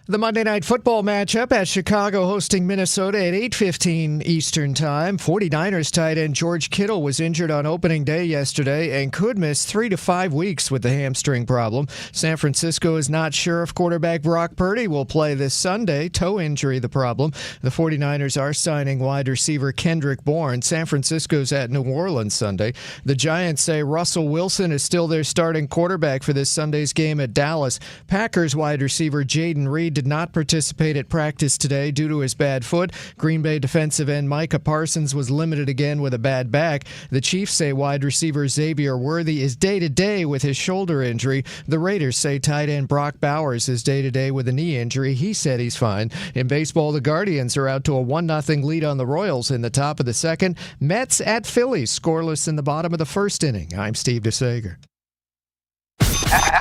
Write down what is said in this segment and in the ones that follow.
The Monday Night Football matchup at Chicago hosting Minnesota at 8:15 Eastern Time. 49ers tight end George Kittle was injured on opening day yesterday and could miss 3 to 5 weeks with the hamstring problem. San Francisco is not sure if quarterback Brock Purdy will play this Sunday. Toe injury the problem. The 49ers are signing wide receiver Kendrick Bourne. San Francisco's at New Orleans Sunday. The Giants say Russell Wilson is still their starting quarterback for this Sunday's game at Dallas. Packers wide receiver Jaden Reed did not participate at practice today due to his bad foot. Green Bay defensive end Micah Parsons was limited again with a bad back. The Chiefs say wide receiver Xavier Worthy is day-to-day with his shoulder injury. The Raiders say tight end Brock Bowers is day-to-day with a knee injury. He said he's fine. In baseball, the Guardians are out to a 1-0 lead on the Royals in the top of the second. Mets at Phillies, scoreless in the bottom of the first inning. I'm Steve DeSager.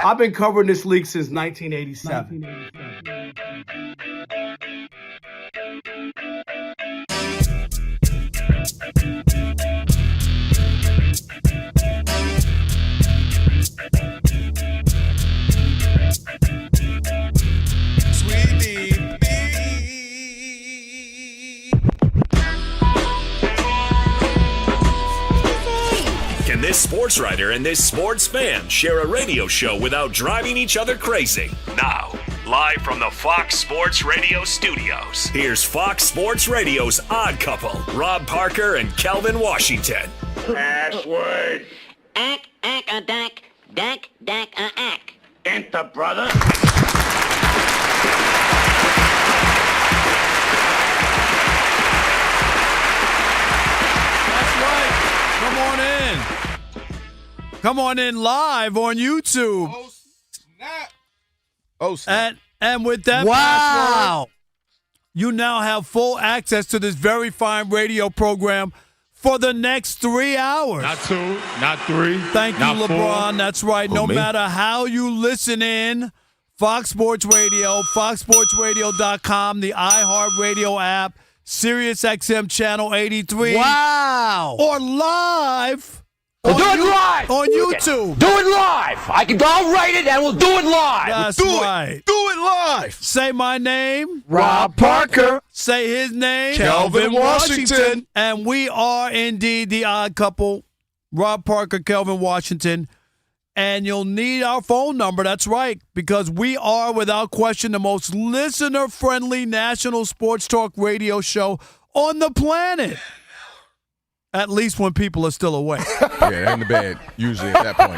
I've been covering this league since 1987. Can this sports writer and this sports fan share a radio show without driving each other crazy? Now, live from the Fox Sports Radio studios, here's Fox Sports Radio's Odd Couple, Rob Parker and Kelvin Washington. Password. Ack, ack. Enter, brother. That's right. Come on in. Come on in live on YouTube. Oh, snap. Oh, snap. And with that password, you now have full access to this very fine radio program for the next 3 hours. Not 2, not 3. Thank you, not LeBron. 4. That's right. No matter how you listen in, Fox Sports Radio, foxsportsradio.com, the iHeartRadio app, SiriusXM Channel 83. Wow. Or live. We'll do it live. On YouTube. Do it live. I'll write it and we'll do it live. That's Do right. it. Do it live. Say my name. Rob Parker. Say his name. Kelvin Washington. And we are indeed the Odd Couple, Rob Parker, Kelvin Washington. And you'll need our phone number. That's right, because we are, without question, the most listener-friendly national sports talk radio show on the planet. At least when people are still awake. Yeah, they're in the bed, usually at that point.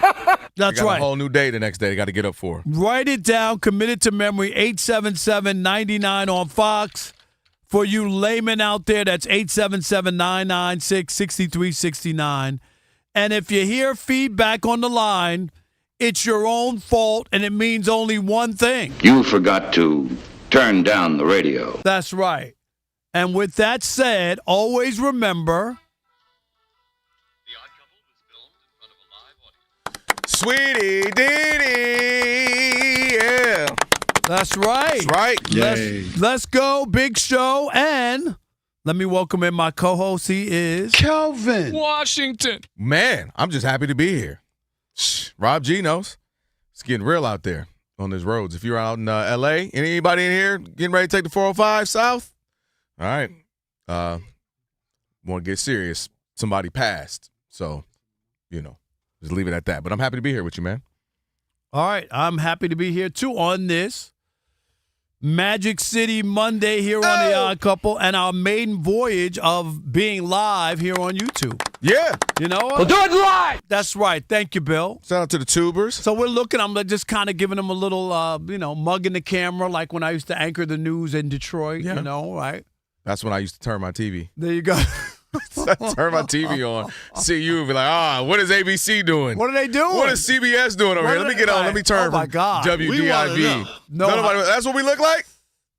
That's they got right. a whole new day the next day they got to get up for. Write it down. Commit it to memory. 877-99 on Fox. For you laymen out there, that's 877-996-6369. And if you hear feedback on the line, it's your own fault, and it means only one thing. You forgot to turn down the radio. That's right. And with that said, always remember... Sweetie Dee, yeah. That's right. That's right. Let's go. Big show. And let me welcome in my co-host. He is Kelvin Washington. Man, I'm just happy to be here. Rob G knows. It's getting real out there on these roads. If you're out in L.A., anybody in here getting ready to take the 405 south? All right. Want to get serious. Somebody passed. So, just leave it at that. But I'm happy to be here with you, man. All right. I'm happy to be here, too, on this Magic City Monday here on The Odd Couple and our maiden voyage of being live here on YouTube. Yeah. You know what? We'll do it live. That's right. Thank you, Bill. Shout out to the tubers. So we're looking. I'm just kind of giving them a little, mugging the camera like when I used to anchor the news in Detroit, right? That's when I used to turn my TV. There you go. Turn my TV on, see you, and be like, what is ABC doing? What are they doing? What is CBS doing over here? Let me get on. Let me turn from WDIV. That's what we look like?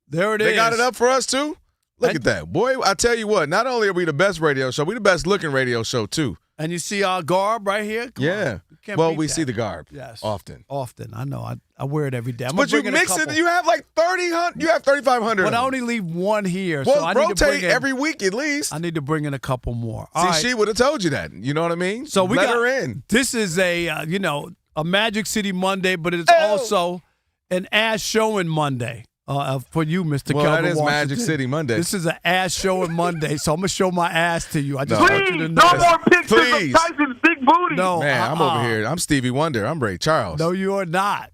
There it is. They got it up for us, too? Look at that. Boy, I tell you what, not only are we the best radio show, we the best looking radio show, too. And you see our garb right here? Come on. Well, we see the garb. Yes. Often. I know. I wear it every day. But you mix it. You have like 3,500. You have 3,500. But I only leave one here. Well, so I need rotate to bring in, every week at least. I need to bring in a couple more. She would have told you that. You know what I mean? So we let got her in. This is a Magic City Monday, but it's also an Ass Showing Monday. for you, Mr. Well, Kelvin that is Washington. Magic City Monday. This is an ass showing Monday, so I'm going to show my ass to you. I just No. want you to Please, know. no more pictures Please. of Tyson's big booty. No, Man, I'm over here. I'm Stevie Wonder. I'm Ray Charles. No, you are not.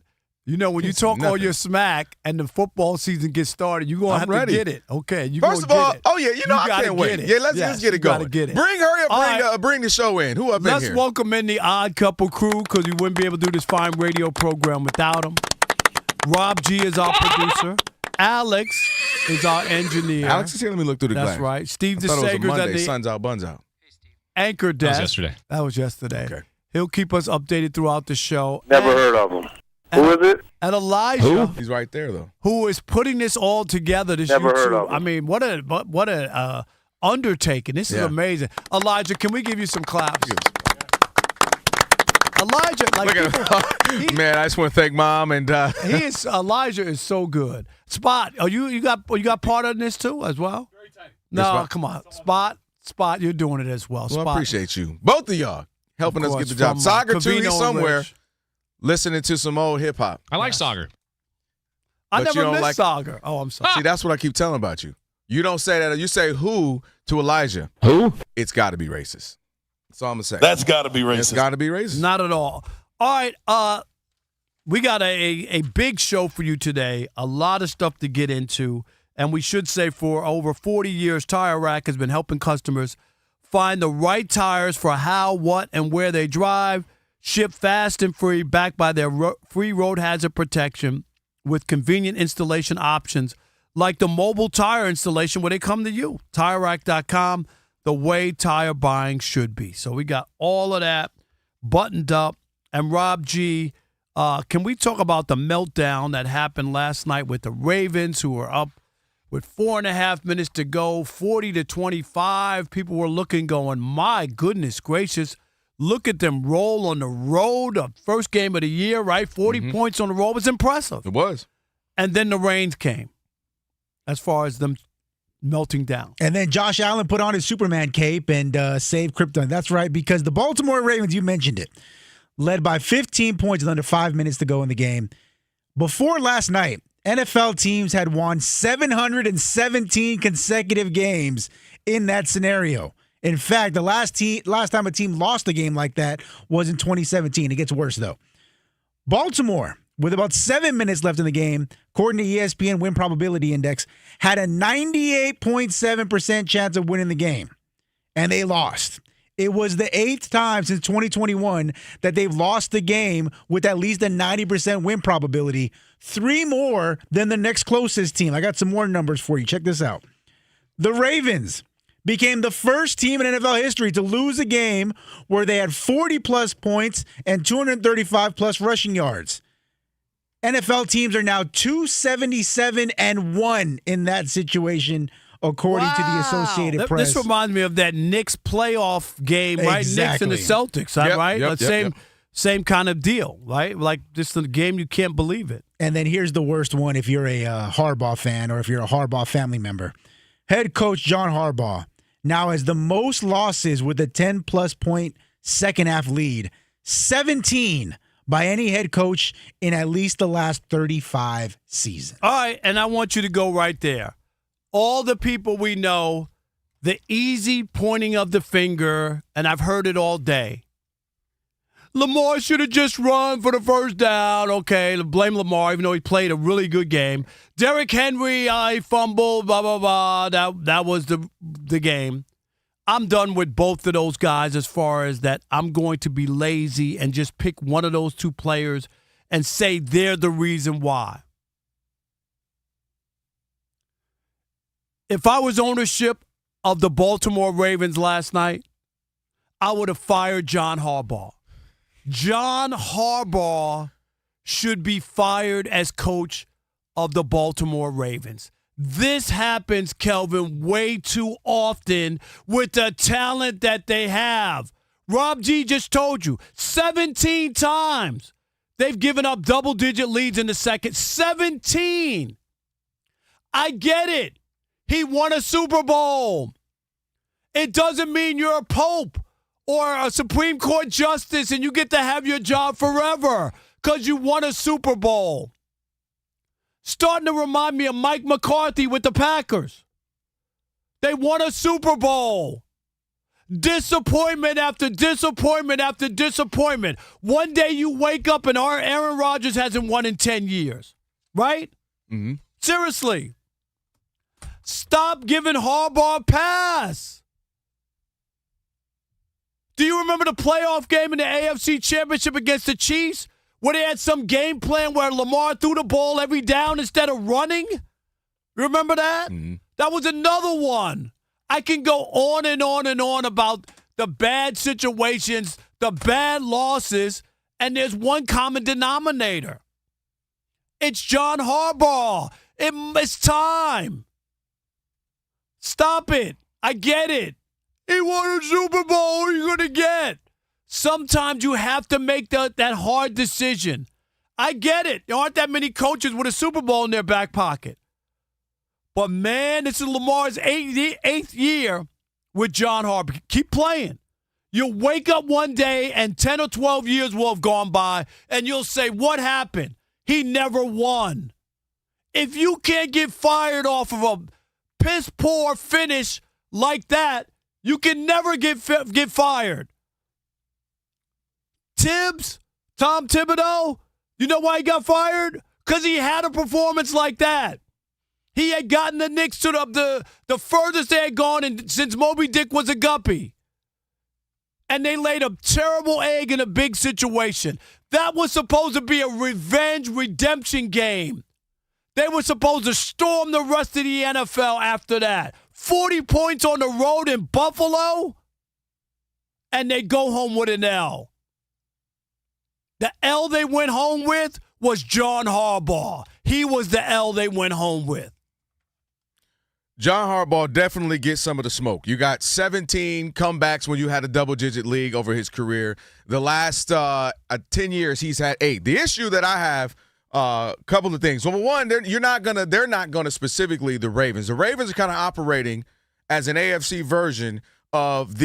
You know, when you talk all nothing. your smack and the football season gets started, you're going to have ready. to get it. Okay, you First of gonna all, get it. I gotta can't wait. get it. Yeah, let's Yes, get you it going. gotta get it. Hurry up, All right. bring the show in. Who up in Let's here? welcome in the Odd Couple crew because we wouldn't be able to do this fine radio program without them. Rob G is our producer. Alex is our engineer. Alex is here. Let me look through the glass. That's right. Steve I thought it was a DeSager's at Monday. the Sun's out, buns out. anchor desk. That was yesterday. Okay. He'll keep us updated throughout the show. Never heard of him. Who is it? And Elijah, He's right there, though. who is putting this all together. This Never YouTube. heard of him. I mean, what a undertaking. This is Yeah. amazing. Elijah, can we give you some claps? Elijah, like Look at him. Man, I just want to thank Mom and Elijah is so good. Spot, you got part of this too as well? Very tight. No, Spot. come on. Spot, you're doing it as well. Well, Spot. I appreciate you. Both of y'all helping Of us course, get the job. from, Sagar, too, Covino he's and somewhere Rich. listening to some old hip-hop. I like Sagar. I But you never don't missed like- Sagar. Oh, I'm sorry. See, that's what I keep telling about you. You don't say that. You say who to Elijah. Who? It's got to be racist. That's all I'm going to say. That's got to be It's racist. got to be racist. Not at all. All right, we got a big show for you today. A lot of stuff to get into. And we should say for over 40 years, Tire Rack has been helping customers find the right tires for how, what, and where they drive. Ship fast and free, backed by their free road hazard protection with convenient installation options like the mobile tire installation where they come to you. TireRack.com, the way tire buying should be. So we got all of that buttoned up. And Rob G, can we talk about the meltdown that happened last night with the Ravens, who were up with 4.5 minutes to go, 40-25? People were looking, going, my goodness gracious. Look at them roll on the road. The first game of the year, right? 40 points on the road was impressive. It was. And then the rains came as far as them melting down. And then Josh Allen put on his Superman cape and saved Krypton. That's right, because the Baltimore Ravens, you mentioned it, led by 15 points with under 5 minutes to go in the game. Before last night, NFL teams had won 717 consecutive games in that scenario. In fact, the last time a team lost a game like that was in 2017. It gets worse, though. Baltimore, with about 7 minutes left in the game, according to ESPN Win Probability Index, had a 98.7% chance of winning the game, and they lost. It was the 8th time since 2021 that they've lost the game with at least a 90% win probability, 3 more than the next closest team. I got some more numbers for you. Check this out. The Ravens became the first team in NFL history to lose a game where they had 40-plus points and 235-plus rushing yards. NFL teams are now 277-1 in that situation, according to the Associated Press. This reminds me of that Knicks playoff game, right? Exactly. Knicks and the Celtics, right? Same kind of deal, right? Like just a game you can't believe it. And then here's the worst one if you're a Harbaugh fan or if you're a Harbaugh family member. Head coach John Harbaugh now has the most losses with a 10-plus point second-half lead, 17 by any head coach in at least the last 35 seasons. All right, and I want you to go right there. All the people we know, the easy pointing of the finger, and I've heard it all day. Lamar should have just run for the first down. Okay, blame Lamar, even though he played a really good game. Derrick Henry, he fumbled, blah, blah, blah. That was the game. I'm done with both of those guys as far as that I'm going to be lazy and just pick one of those two players and say they're the reason why. If I was ownership of the Baltimore Ravens last night, I would have fired John Harbaugh. John Harbaugh should be fired as coach of the Baltimore Ravens. This happens, Kelvin, way too often with the talent that they have. Rob G just told you, 17 times they've given up double-digit leads in the second. 17. I get it. He won a Super Bowl. It doesn't mean you're a pope or a Supreme Court justice and you get to have your job forever because you won a Super Bowl. Starting to remind me of Mike McCarthy with the Packers. They won a Super Bowl. Disappointment after disappointment after disappointment. One day you wake up and Aaron Rodgers hasn't won in 10 years. Right? Mm-hmm. Seriously. Stop giving Harbaugh a pass. Do you remember the playoff game in the AFC Championship against the Chiefs where they had some game plan where Lamar threw the ball every down instead of running? Remember that? Mm-hmm. That was another one. I can go on and on and on about the bad situations, the bad losses, and there's one common denominator. It's John Harbaugh. It's time. Stop it. I get it. He won a Super Bowl. What are you going to get? Sometimes you have to make that hard decision. I get it. There aren't that many coaches with a Super Bowl in their back pocket. But, man, this is Lamar's eighth year with John Harbaugh. Keep playing. You'll wake up one day and 10 or 12 years will have gone by, and you'll say, what happened? He never won. If you can't get fired off of a piss-poor finish like that, you can never get fired. Tom Thibodeau, you know why he got fired? Because he had a performance like that. He had gotten the Knicks to the furthest they had gone since Moby Dick was a guppy. And they laid a terrible egg in a big situation. That was supposed to be a revenge redemption game. They were supposed to storm the rest of the NFL after that. 40 points on the road in Buffalo, and they go home with an L. The L they went home with was John Harbaugh. He was the L they went home with. John Harbaugh definitely gets some of the smoke. You got 17 comebacks when you had a double-digit league over his career. The last 10 years, he's had 8. The issue that I have, a couple of things. Well, one, they're not gonna specifically the Ravens. The Ravens are kind of operating as an AFC version of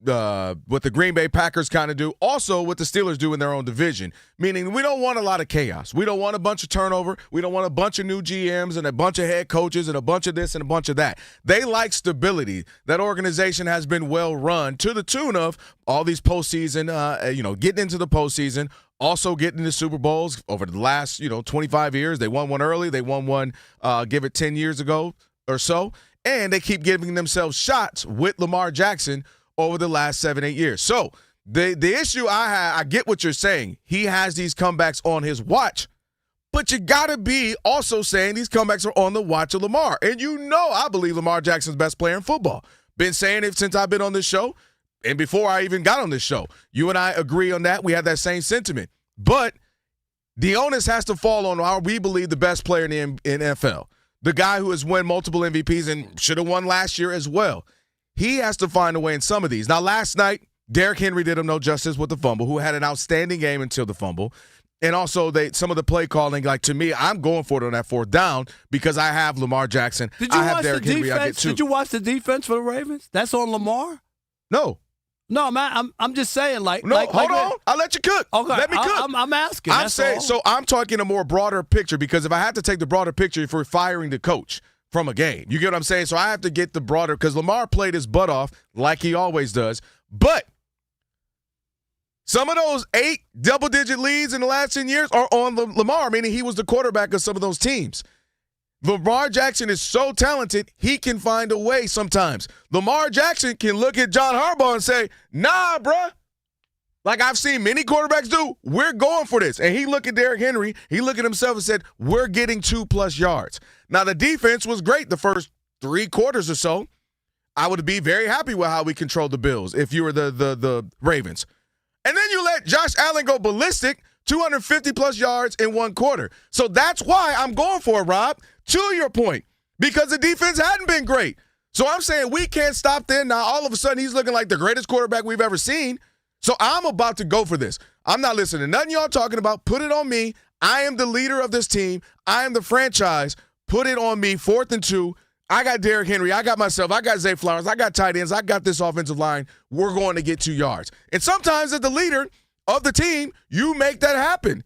what the Green Bay Packers kind of do, also what the Steelers do in their own division, meaning we don't want a lot of chaos. We don't want a bunch of turnover. We don't want a bunch of new GMs and a bunch of head coaches and a bunch of this and a bunch of that. They like stability. That organization has been well run to the tune of all these postseason, getting into the postseason, also getting to Super Bowls over the last, 25 years. They won one early. They won one, give it 10 years ago or so. And they keep giving themselves shots with Lamar Jackson over the last 7-8 years. So the issue I get what you're saying. He has these comebacks on his watch, but you got to be also saying these comebacks are on the watch of Lamar. And I believe Lamar Jackson's best player in football. Been saying it since I've been on this show and before I even got on this show. You and I agree on that. We have that same sentiment. But the onus has to fall on our, we believe, the best player in the NFL. The guy who has won multiple MVPs and should have won last year as well. He has to find a way in some of these. Now, last night, Derrick Henry did him no justice with the fumble, who had an outstanding game until the fumble. And also, some of the play calling, to me, I'm going for it on that fourth down because I have Lamar Jackson. I have Derrick Henry. I get 2. Did you watch the defense for the Ravens? That's on Lamar? No. No, I'm just saying, hold on. I'll let you cook. Okay, let me cook. I'm asking. So I'm talking a more broader picture because if I have to take the broader picture for firing the coach from a game, you get what I'm saying? So I have to get the broader because Lamar played his butt off like he always does. But some of those 8 double-digit leads in the last 10 years are on Lamar, meaning he was the quarterback of some of those teams. Lamar Jackson is so talented, he can find a way sometimes. Lamar Jackson can look at John Harbaugh and say, nah, bruh. Like I've seen many quarterbacks do, we're going for this. And he looked at Derrick Henry, he looked at himself and said, we're getting 2+ yards. Now, the defense was great the first 3 quarters or so. I would be very happy with how we controlled the Bills if you were the Ravens. And then you let Josh Allen go ballistic, 250+ yards in 1 quarter. So that's why I'm going for it, Rob, to your point, because the defense hadn't been great. So I'm saying we can't stop there. Now, all of a sudden, he's looking like the greatest quarterback we've ever seen. So I'm about to go for this. I'm not listening to nothing y'all talking about. Put it on me. I am the leader of this team. I am the franchise. Put it on me. 4th and 2. I got Derrick Henry. I got myself. I got Zay Flowers. I got tight ends. I got this offensive line. We're going to get 2 yards. And sometimes as the leader of the team, you make that happen.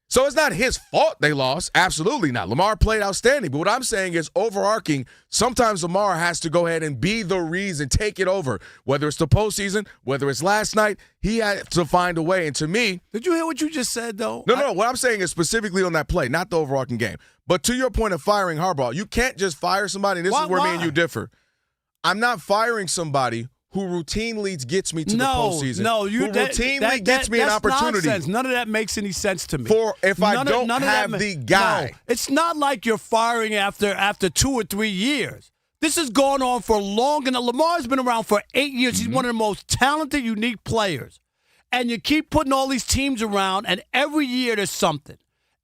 So it's not his fault they lost. Absolutely not. Lamar played outstanding. But what I'm saying is overarching, sometimes Lamar has to go ahead and be the reason, take it over. Whether it's the postseason, whether it's last night, he had to find a way. And to me— Did you hear what you just said, though? No. What I'm saying is specifically on that play, not the overarching game. But to your point of firing Harbaugh, you can't just fire somebody. And this is where me and you differ. I'm not firing somebody who routinely gets me to the postseason. Who routinely gets me an opportunity. Nonsense. None of that makes any sense to me. If I don't have the guy. No, it's not like you're firing after 2 or 3 years. This has gone on for long, and Lamar's been around for 8 years. He's one of the most talented, unique players. And you keep putting all these teams around, and every year there's something.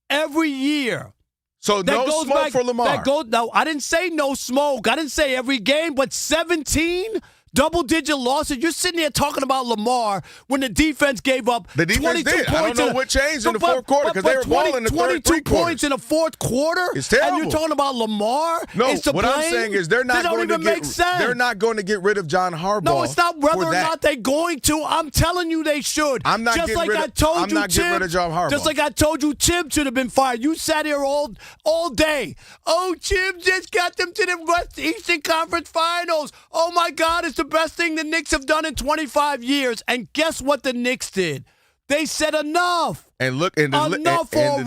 Every year. So no smoke for Lamar. No, I didn't say no smoke. I didn't say every game, but 17 double-digit losses. You're sitting there talking about Lamar when the defense gave up 22 points. I don't know what changed in the fourth quarter because they were balling in the third 22 points in the fourth quarter? It's terrible. And you're talking about Lamar? No, what I'm saying is they're not going to get rid of John Harbaugh. No, it's not whether or not they're going to. I'm telling you they should. I'm not getting rid of John Harbaugh. Just like I told you Tim should have been fired. You sat here all day. Oh, Tim just got them to the Eastern Conference Finals. Oh, my God, it's the best thing the Knicks have done in 25 years. And guess what the Knicks did? They said enough. And the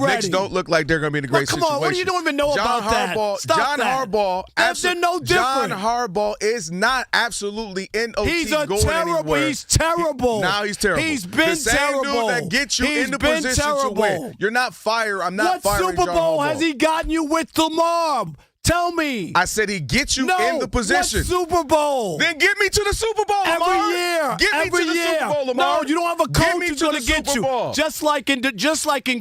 Knicks don't look like they're going to be in a great situation. Come on, what do you don't even know about that? John Harbaugh, they're no different. John Harbaugh is not absolutely in OT going anywhere. He's terrible. Now he's terrible. He's been the same terrible. Dude that gets you in the position to win. You're not fired. I'm not firing John Harbaugh. What Super Bowl has he gotten you with Lamar? Tell me. I said he gets you in the position. What Super Bowl? Then get me to the Super Bowl, Lamar. Every year. Get me to the Super Bowl, Lamar. No, you don't have a coach who's going to get you. Just like in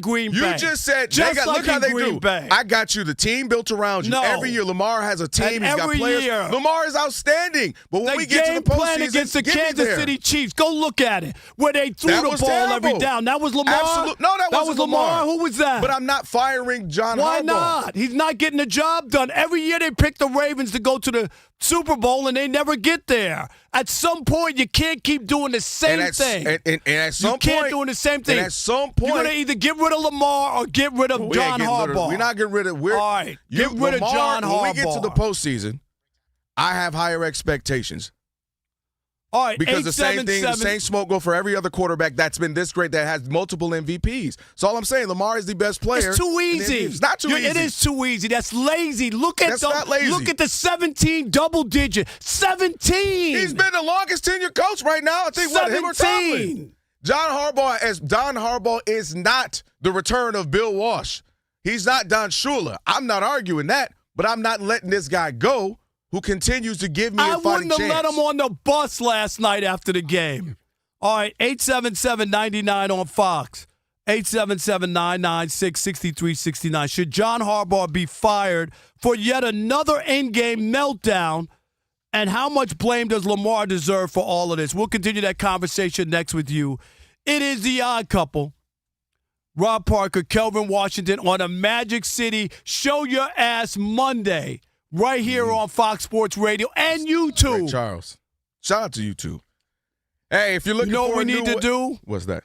Green Bay. You just said, look how they do. I got you the team built around you. No. Every year, Lamar has a team. He's got players. Year. Lamar is outstanding. But when we get to the postseason, plan against the Kansas City Chiefs, go look at it. Where they threw the ball every down. That was Lamar? Absolutely. No, that wasn't Lamar. Who was that? But I'm not firing John Harbaugh. Why not? He's not getting the job done. Every year they pick the Ravens to go to the Super Bowl, and they never get there. At some point, you can't keep doing the same thing. And at some point, you can't do the same thing. And at some point, you're going to either get rid of Lamar or get rid of John Harbaugh. We're not getting rid of. All right, get rid of John Harbaugh. When we get to the postseason, I have higher expectations. All right, because the same smoke go for every other quarterback that's been this great that has multiple MVPs. So all I'm saying, Lamar is the best player. It's too easy. It's not too easy. It is too easy. That's lazy. That's not lazy. Look at the 17 double digit. 17. He's been the longest tenured coach right now. I think 17. Him or Tomlin. John Harbaugh is not the return of Bill Walsh. He's not Don Shula. I'm not arguing that, but I'm not letting this guy go who continues to give me a fighting chance. I wouldn't have let him on the bus last night after the game. All right, 877-99 on Fox. 877-996-6369. Should John Harbaugh be fired for yet another in-game meltdown? And how much blame does Lamar deserve for all of this? We'll continue that conversation next with you. It is the Odd Couple. Rob Parker, Kelvin Washington on a Magic City Show Your Ass Monday. Right here on Fox Sports Radio and YouTube. Ray Charles. Shout out to YouTube. Hey, if you're looking for what we need to do? What's that?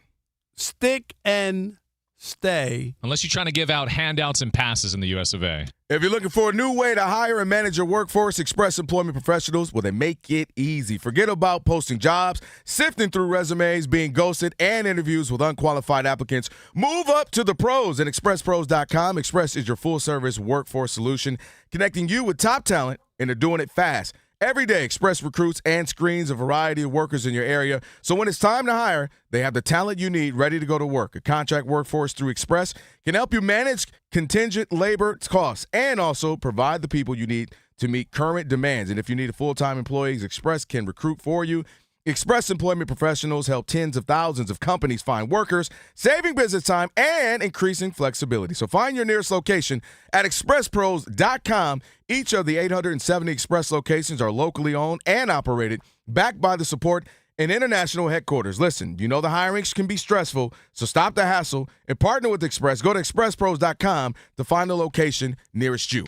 Stick and stay. Unless you're trying to give out handouts and passes in the US of A. If you're looking for a new way to hire and manage your workforce, Express Employment Professionals, well, they make it easy. Forget about posting jobs, sifting through resumes, being ghosted, and interviews with unqualified applicants. Move up to the pros at expresspros.com. Express is your full-service workforce solution, connecting you with top talent, and they're doing it fast. Every day, Express recruits and screens a variety of workers in your area. So when it's time to hire, they have the talent you need ready to go to work. A contract workforce through Express can help you manage contingent labor costs and also provide the people you need to meet current demands. And if you need a full-time employee, Express can recruit for you. Express Employment Professionals help tens of thousands of companies find workers, saving business time and increasing flexibility. So find your nearest location at expresspros.com. Each of the 870 Express locations are locally owned and operated, backed by the support and international headquarters. Listen, you know the hirings can be stressful, so stop the hassle and partner with Express. Go to expresspros.com to find the location nearest you.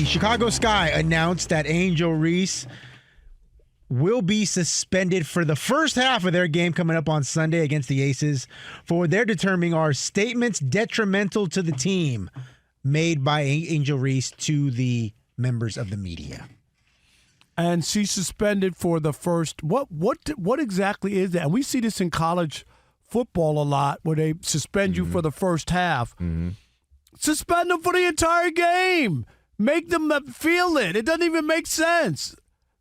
Chicago Sky announced that Angel Reese will be suspended for the first half of their game coming up on Sunday against the Aces for what they're determining are statements detrimental to the team made by Angel Reese to the members of the media. And she's suspended for the first. What exactly is that? And we see this in college football a lot, where they suspend you for the first half. Mm-hmm. Suspend them for the entire game. Make them feel it. It doesn't even make sense.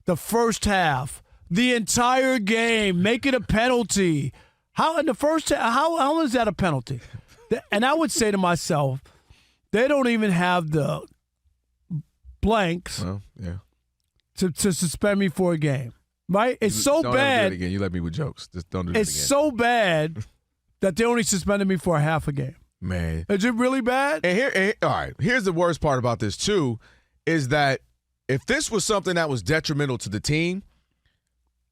The first half, the entire game, make it a penalty. How in the first half? How is that a penalty? And I would say to myself, they don't even have the blanks. Well, yeah. To suspend me for a game, right? It's so don't bad. Ever do it again. You let me with jokes. Just don't do it again. It's so bad that they only suspended me for a half a game. Man, is it really bad? And all right. Here's the worst part about this too, is that if this was something that was detrimental to the team,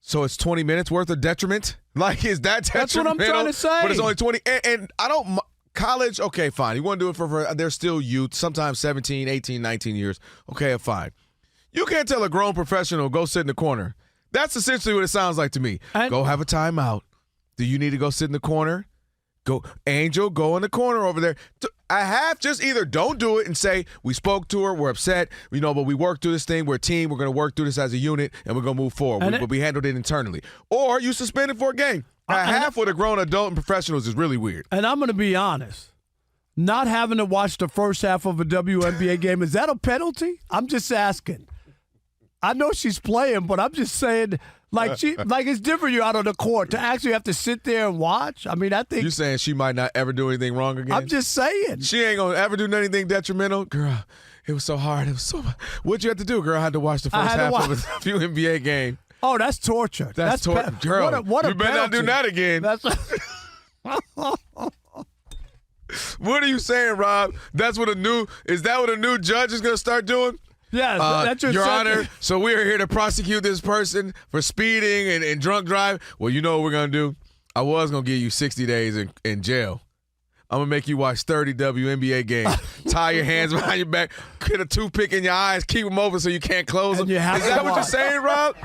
so it's 20 minutes worth of detriment. Like, is that detrimental? That's what I'm trying to say. But it's only 20, and I don't. College, okay, fine. You want to do it for they're still youth, sometimes 17, 18, 19 years. Okay, fine. You can't tell a grown professional, go sit in the corner. That's essentially what it sounds like to me. Go have a timeout. Do you need to go sit in the corner? Go, Angel, go in the corner over there. Just either don't do it and say, we spoke to her, we're upset, but we worked through this thing, we're a team, we're going to work through this as a unit, and we're going to move forward. But we handled it internally. Or you suspend it for a game. Half with a grown adult and professionals is really weird. And I'm going to be honest. Not having to watch the first half of a WNBA game, is that a penalty? I'm just asking. I know she's playing, but I'm just saying, like it's different. You're out on the court to actually have to sit there and watch. I mean, I think you're saying she might not ever do anything wrong again. I'm just saying she ain't gonna ever do anything detrimental. Girl, it was so hard. It was so. What'd you have to do, girl? I had to watch the first half of a WNBA game. Oh, that's torture. That's torture, girl. What you better not do that again. What are you saying, Rob? Is that what a new judge is gonna start doing? Yes, that's Your Honor, so we are here to prosecute this person for speeding and drunk driving. Well, you know what we're going to do? I was going to give you 60 days in jail. I'm going to make you watch 30 WNBA games. Tie your hands behind your back, get a toothpick in your eyes, keep them open so you can't close them. Is that what you're saying, Rob?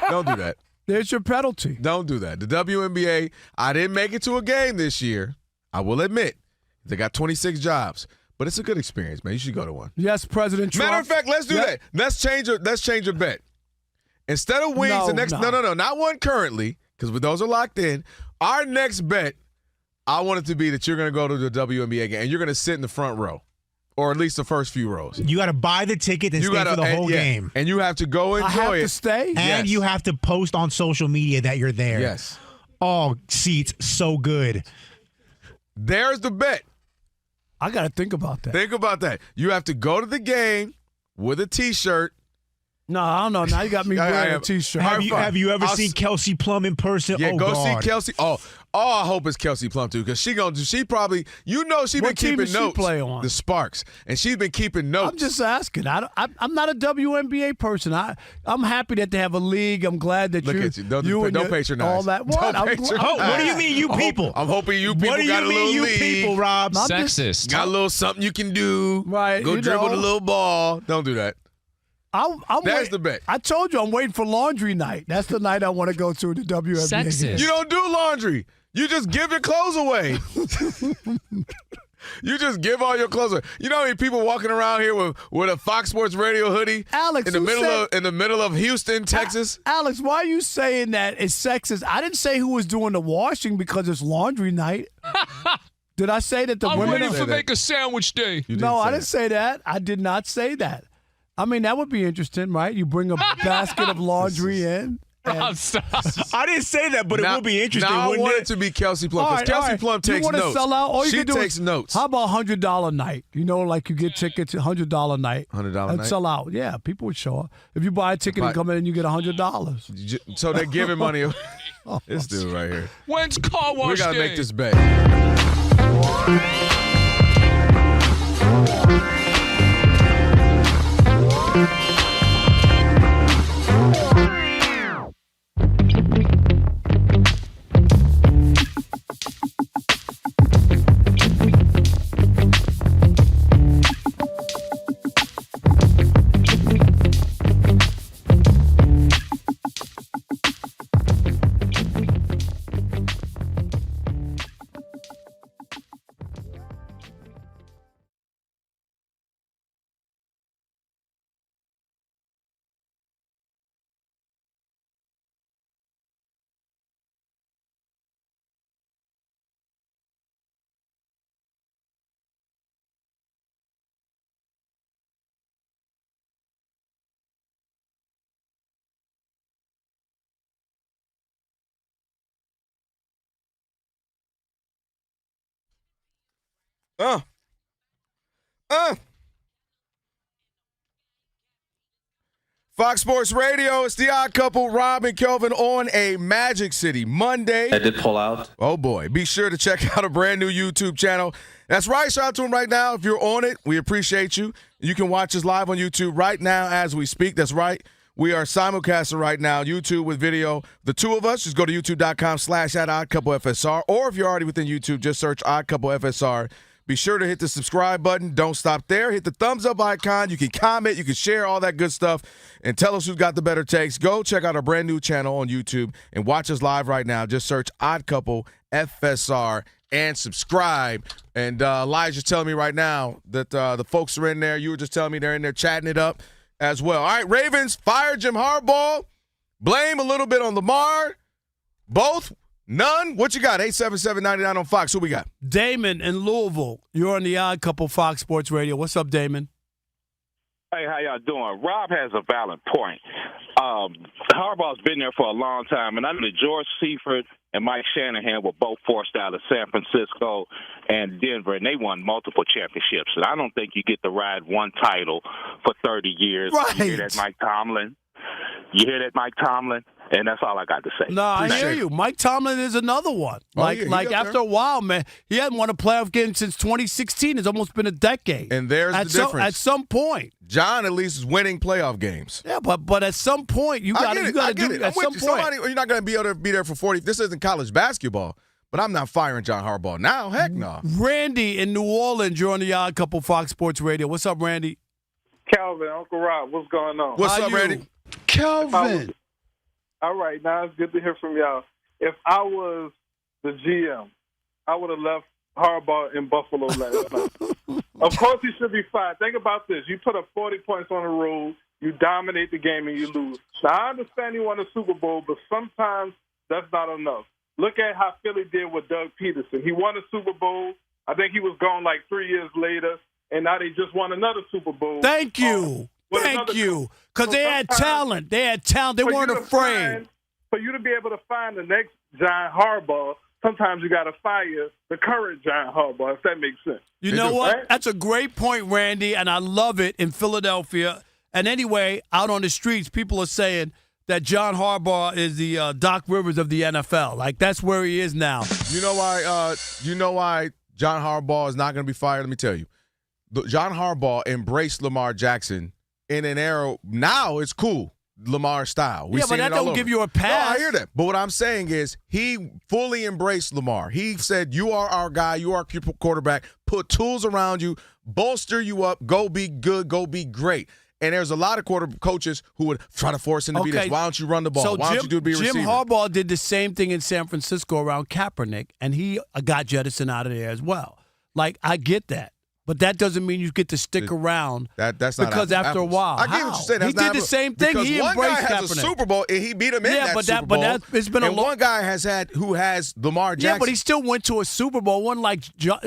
Don't do that. There's your penalty. Don't do that. The WNBA, I didn't make it to a game this year. I will admit. They got 26 jobs. But it's a good experience, man. You should go to one. Yes, President Trump. Matter of fact, let's do that. Let's change your bet. Instead of wings, no, not one currently, because those are locked in. Our next bet, I want it to be that you're going to go to the WNBA game and you're going to sit in the front row, or at least the first few rows. You got to buy the ticket and stay for the whole game, and you have to go enjoy it. I have to stay, and you have to post on social media that you're there. Yes. Oh, seats so good. There's the bet. I got to think about that. Think about that. You have to go to the game with a T-shirt. No, I don't know. Now you got me wearing a T-shirt. Have you ever seen Kelsey Plum in person? Yeah, go see Kelsey. Oh, I hope it's Kelsey Plum too, because she probably, she been keeping notes. She play on? The Sparks, and she's been keeping notes. I'm just asking. I'm not a WNBA person. I'm happy that they have a league. I'm glad that Look at you. Don't patronize. All that. What? What do you mean, you people? I'm hoping you people got a little league. What do you mean, you people, Rob? Sexist. Got a little something you can do. Right. Go dribble the little ball. Don't do that. That's the bet. I told you I'm waiting for laundry night. That's the night I want to go to the WNBA. Sexist. You don't do laundry. You just give your clothes away. You just give all your clothes away. You know how many people walking around here with a Fox Sports Radio hoodie? Alex, in the middle of Houston, Texas? Alex, why are you saying that it's sexist? I didn't say who was doing the washing because it's laundry night. Did I say that the women? I'm ready for make a sandwich day. No, I didn't say that. I did not say that. I mean, that would be interesting, right? You bring a basket of laundry in. Rob, stop. I didn't say that, but it will be interesting. Now I want it to be Kelsey Plum, because Kelsey Plum takes notes. Sell out? She takes notes. How about $100 night? Like you get tickets, $100 night. $100 and night? Sell out. Yeah, people would show up. If you buy a ticket and come in and you get $100. So they're giving money. This dude right here. When's car wash We got to day? make this bet. Fox Sports Radio, it's the Odd Couple, Rob and Kelvin on a Magic City Monday. I did pull out. Oh, boy. Be sure to check out a brand new YouTube channel. That's right. Shout out to him right now. If you're on it, we appreciate you. You can watch us live on YouTube right now as we speak. That's right. We are simulcasting right now, YouTube with video. The two of us, just go to youtube.com/@oddcouplefsr. Or if you're already within YouTube, just search Odd Couple FSR. Be sure to hit the subscribe button. Don't stop there. Hit the thumbs up icon. You can comment. You can share all that good stuff. And tell us who's got the better takes. Go check out our brand new channel on YouTube and watch us live right now. Just search Odd Couple FSR and subscribe. And Elijah's telling me right now that the folks are in there. You were just telling me they're in there chatting it up as well. All right, Ravens, fire Jim Harbaugh. Blame a little bit on Lamar. Both. None? What you got? 877-99 on Fox. Who we got? Damon in Louisville. You're on the Odd Couple Fox Sports Radio. What's up, Damon? Hey, how y'all doing? Rob has a valid point. Harbaugh's been there for a long time, and I know that George Seifert and Mike Shanahan were both forced out of San Francisco and Denver, and they won multiple championships. And I don't think you get to ride one title for 30 years. Right. You hear that, Mike Tomlin? And that's all I got to say. No, I hear you. Mike Tomlin is another one. After a while, man, he hadn't won a playoff game since 2016. It's almost been a decade. And there's the difference. At some point, John at least is winning playoff games. Yeah, but at some point you got to do it. At some point, you're not going to be able to be there for 40. This isn't college basketball. But I'm not firing John Harbaugh now. Heck no. Randy in New Orleans, you're on the Odd Couple Fox Sports Radio. What's up, Randy? Kelvin, Uncle Rob, what's going on? What's up, Randy? Kelvin. All right, now it's good to hear from y'all. If I was the GM, I would have left Harbaugh in Buffalo last night. Of course he should be fired. Think about this. You put up 40 points on the road, you dominate the game, and you lose. Now, I understand you won a Super Bowl, but sometimes that's not enough. Look at how Philly did with Doug Peterson. He won a Super Bowl. I think he was gone like 3 years later, and now they just won another Super Bowl. Thank you. Thank you. Because they had talent. They had talent. They weren't afraid. For you to be able to find the next John Harbaugh, sometimes you got to fire the current John Harbaugh, if that makes sense. You know what? That's a great point, Randy, and I love it in Philadelphia. And anyway, out on the streets, people are saying that John Harbaugh is the Doc Rivers of the NFL. Like, that's where he is now. You know why John Harbaugh is not going to be fired? Let me tell you. John Harbaugh embraced Lamar Jackson in an era. Now it's cool, Lamar style. But that don't give you a pass. No, I hear that. But what I'm saying is he fully embraced Lamar. He said, you are our guy. You are our quarterback. Put tools around you. Bolster you up. Go be good. Go be great. And there's a lot of coaches who would try to force him to be this. Why don't you run the ball? So Why don't you be a receiver? Jim Harbaugh did the same thing in San Francisco around Kaepernick, and he got jettisoned out of there as well. Like, I get that. But that doesn't mean you get to stick around. That's not because after a while, I get what you're saying. He did the same thing. He embraced one guy has Kaepernick. a Super Bowl and he beat him in that Super Bowl. But it's been and one guy has Lamar Jackson. Yeah, but he still went to a Super Bowl. One like Jim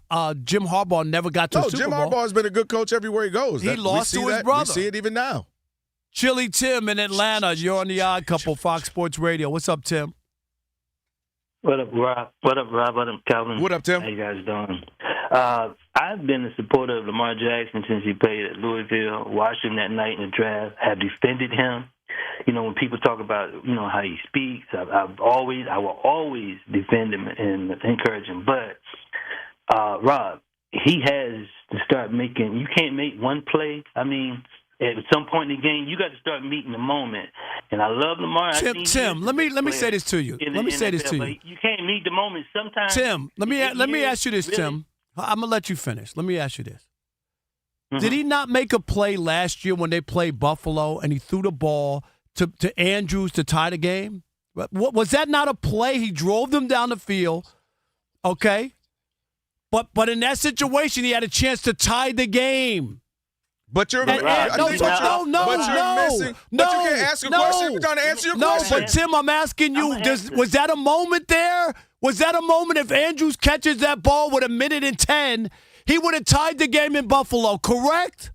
Harbaugh never got to a Super Bowl. Jim Harbaugh has been a good coach everywhere he goes. He lost to his brother. We see it even now. Chili Tim in Atlanta. You're on the Odd Couple, Fox Sports Radio. What's up, Tim? What up, Rob? What up, Calvin? What up, Tim? How you guys doing? I've been a supporter of Lamar Jackson since he played at Louisville. Watched him that night in the draft. Have defended him. You know, when people talk about how he speaks, I will always defend him and encourage him. But Rob, he has to start making. You can't make one play. I mean, at some point in the game, you got to start meeting the moment. And I love Lamar. Tim, let me say this to you. Let me say this to you. You can't meet the moment sometimes. Tim, let me ask you this, really? Tim. I'm gonna let you finish. Let me ask you this. Mm-hmm. Did he not make a play last year when they played Buffalo and he threw the ball to Andrews to tie the game? Was that not a play? He drove them down the field, okay? But in that situation, he had a chance to tie the game. But you're missing. But you can't ask a question. You're trying to answer your question. No, but Tim, I'm asking you, was that a moment there? Was that a moment if Andrews catches that ball with 1:10, he would have tied the game in Buffalo, correct?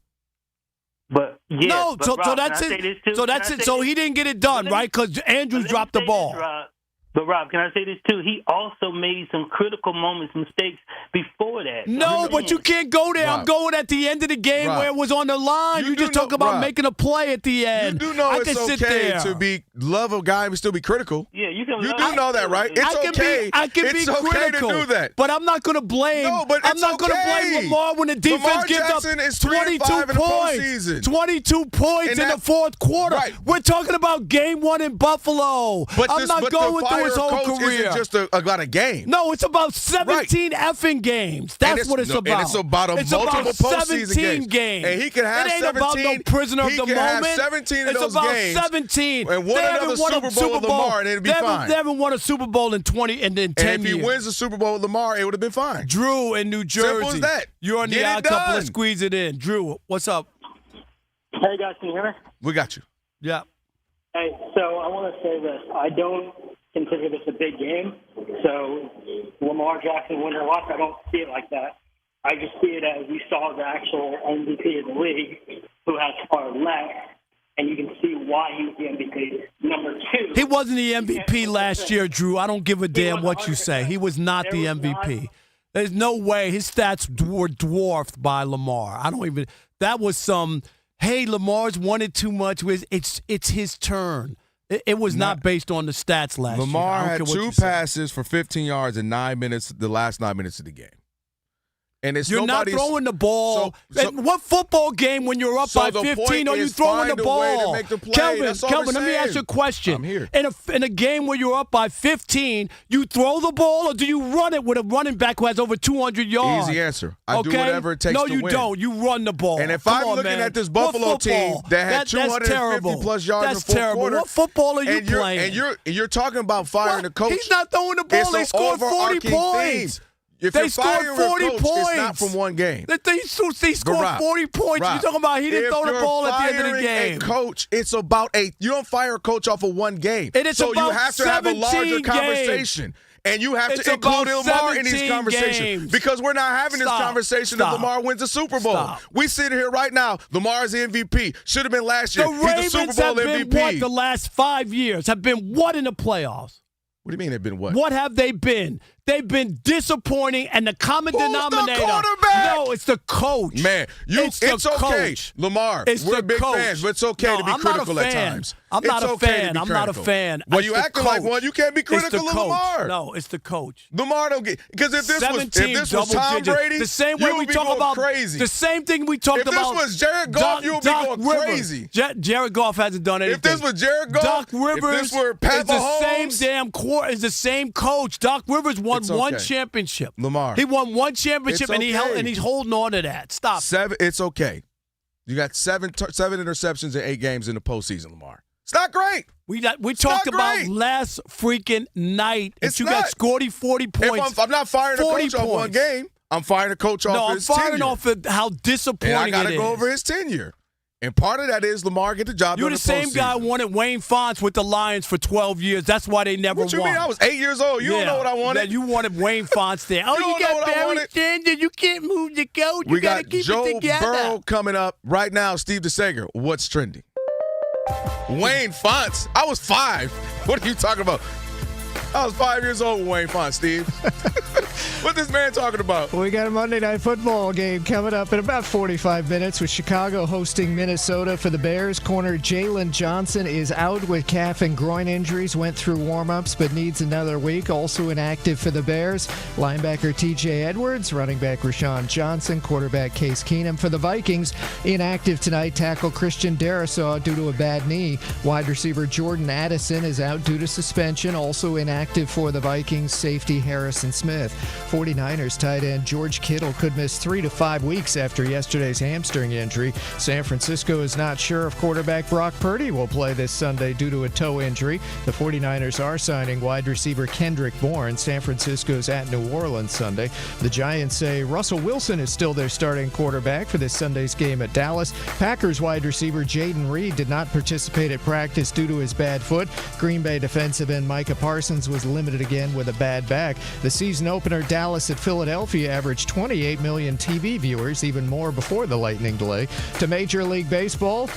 But yeah, no, but so Rob, that's it. So that's it. So he didn't get it done, right? Because Andrews dropped the ball. But, Rob, can I say this, too? He also made some critical moments, mistakes before that. No, but you can't go there. Rob. I'm going at the end of the game Rob. where it was on the line. You just talk about Rob. making a play at the end. You do know I it's can sit okay there. to love a guy and still be critical. Yeah, you can. You do know that, right? It's okay. I can be it's okay critical, to do that. but I'm not going to blame. No, but I'm it's not going to okay. blame Lamar when the defense Lamar gives Jackson up is 22 3-5 in the points. postseason. 22 points And in that- the fourth quarter. Right. We're talking about game 1 in Buffalo. I'm not going through his whole career. Isn't just about a game. No, it's about 17 effing games. That's what it's about. And it's about multiple postseason games. And he can have it ain't 17. about no prisoner of the He can have moment. 17 of it's those about games. 17. And won They another haven't won a Super Bowl with Lamar, and it'd be fine. They haven't won a Super Bowl in 20 and in 10 And if years. he wins the Super Bowl with Lamar, it would have been fine. Drew in New Jersey. Simple as that. You're on the Get it odd couple done. of squeeze it in. Drew, what's up? Hey, guys, can you hear me? We got you. Yeah. Hey, so I want to say this. I don't consider this a big game. So Lamar Jackson win or loss, I don't see it like that. I just see it as you saw the actual MVP of the league who has far less, and you can see why he was the MVP. Number two. He wasn't the MVP last year, Drew. I don't give a damn what you say. He was not the MVP. There's no way. His stats were dwarfed by Lamar. I don't even – that was some, hey, Lamar's won it too much. It's his turn. It was not based on the stats last year. Lamar had 2 passes for 15 yards in 9 minutes, the last 9 minutes of the game. And it's you're not throwing the ball. What football game when you're up by 15 are you throwing the ball? Kelvin, let me ask you a question. I'm here. In a game where you're up by 15, you throw the ball or do you run it with a running back who has over 200 yards? Easy answer. I do whatever it takes to win. No, you don't. You run the ball. And if I'm looking at this Buffalo team that had 250-plus yards in the fourth quarter. What football are you playing? And you're talking about firing the coach. He's not throwing the ball. They scored 40 points. If they you're scored 40 coach, points. It's not from one game. They scored 40 points. You're talking about he didn't throw the ball at the end of the game. A coach, it's about you don't fire a coach off of one game. And it's so about you have to have a larger games. conversation. And you have to include Lamar in these conversations. Games. Because we're not having this conversation if Lamar wins the Super Bowl. We sit here right now, Lamar's the MVP. Should have been last year. He's the Super Bowl MVP. Been what the last 5 years? Have been what in the playoffs? What do you mean they've been what? What have they been? They've been disappointing, and the common denominator. The quarterback? No, it's the coach. Man, it's okay. Coach. Lamar, we're big fans, but it's okay to be critical at times. I'm not a fan. I'm not a fan. Well, you acting like one. You can't be critical of Lamar. No, it's the coach. Lamar don't get because if this was Tom Brady, the same way we talk about crazy. The same thing we talked about. If this was Jared Goff, you would be going crazy. Jared Goff hasn't done anything. If this was Jared Goff, Doc Rivers, if this were Pat Mahomes, is the same coach. Doc Rivers won one championship. Lamar, he won one championship, and he's holding on to that. Stop. It's okay. You got seven interceptions in 8 games in the postseason, Lamar. It's not great. We talked about last freaking night. You got scored 40 points. I'm not firing a coach off one game. I'm firing a coach off his tenure. No, I'm firing off of how disappointing it is. And I got to go over his tenure. And part of that is Lamar get the job done. You're the same guy who wanted Wayne Fontes with the Lions for 12 years. That's why they never won. What you mean? I was 8 years old. You don't know what I wanted. You wanted Wayne Fontes there. You got Barry Sanders. You can't move the coach. You got to keep it together. Burrow coming up right now. Steve DeSager, what's trending? Wayne Fontes. I was 5. What are you talking about? I was 5 years old with Wayne Fontes, Steve. What's this man talking about? We got a Monday Night Football game coming up in about 45 minutes with Chicago hosting Minnesota for the Bears. Corner Jalen Johnson is out with calf and groin injuries. Went through warm-ups but needs another week. Also inactive for the Bears. Linebacker T.J. Edwards, running back Rashawn Johnson, quarterback Case Keenum. For the Vikings, inactive tonight, tackle Christian Darrisaw due to a bad knee. Wide receiver Jordan Addison is out due to suspension. Also inactive for the Vikings, safety Harrison Smith. 49ers tight end George Kittle could miss 3 to 5 weeks after yesterday's hamstring injury. San Francisco is not sure if quarterback Brock Purdy will play this Sunday due to a toe injury. The 49ers are signing wide receiver Kendrick Bourne. San Francisco's at New Orleans Sunday. The Giants say Russell Wilson is still their starting quarterback for this Sunday's game at Dallas. Packers wide receiver Jaden Reed did not participate at practice due to his bad foot. Green Bay defensive end Micah Parsons was limited again with a bad back. The season opener Dallas at Philadelphia averaged 28 million TV viewers, even more before the lightning delay. To Major League Baseball,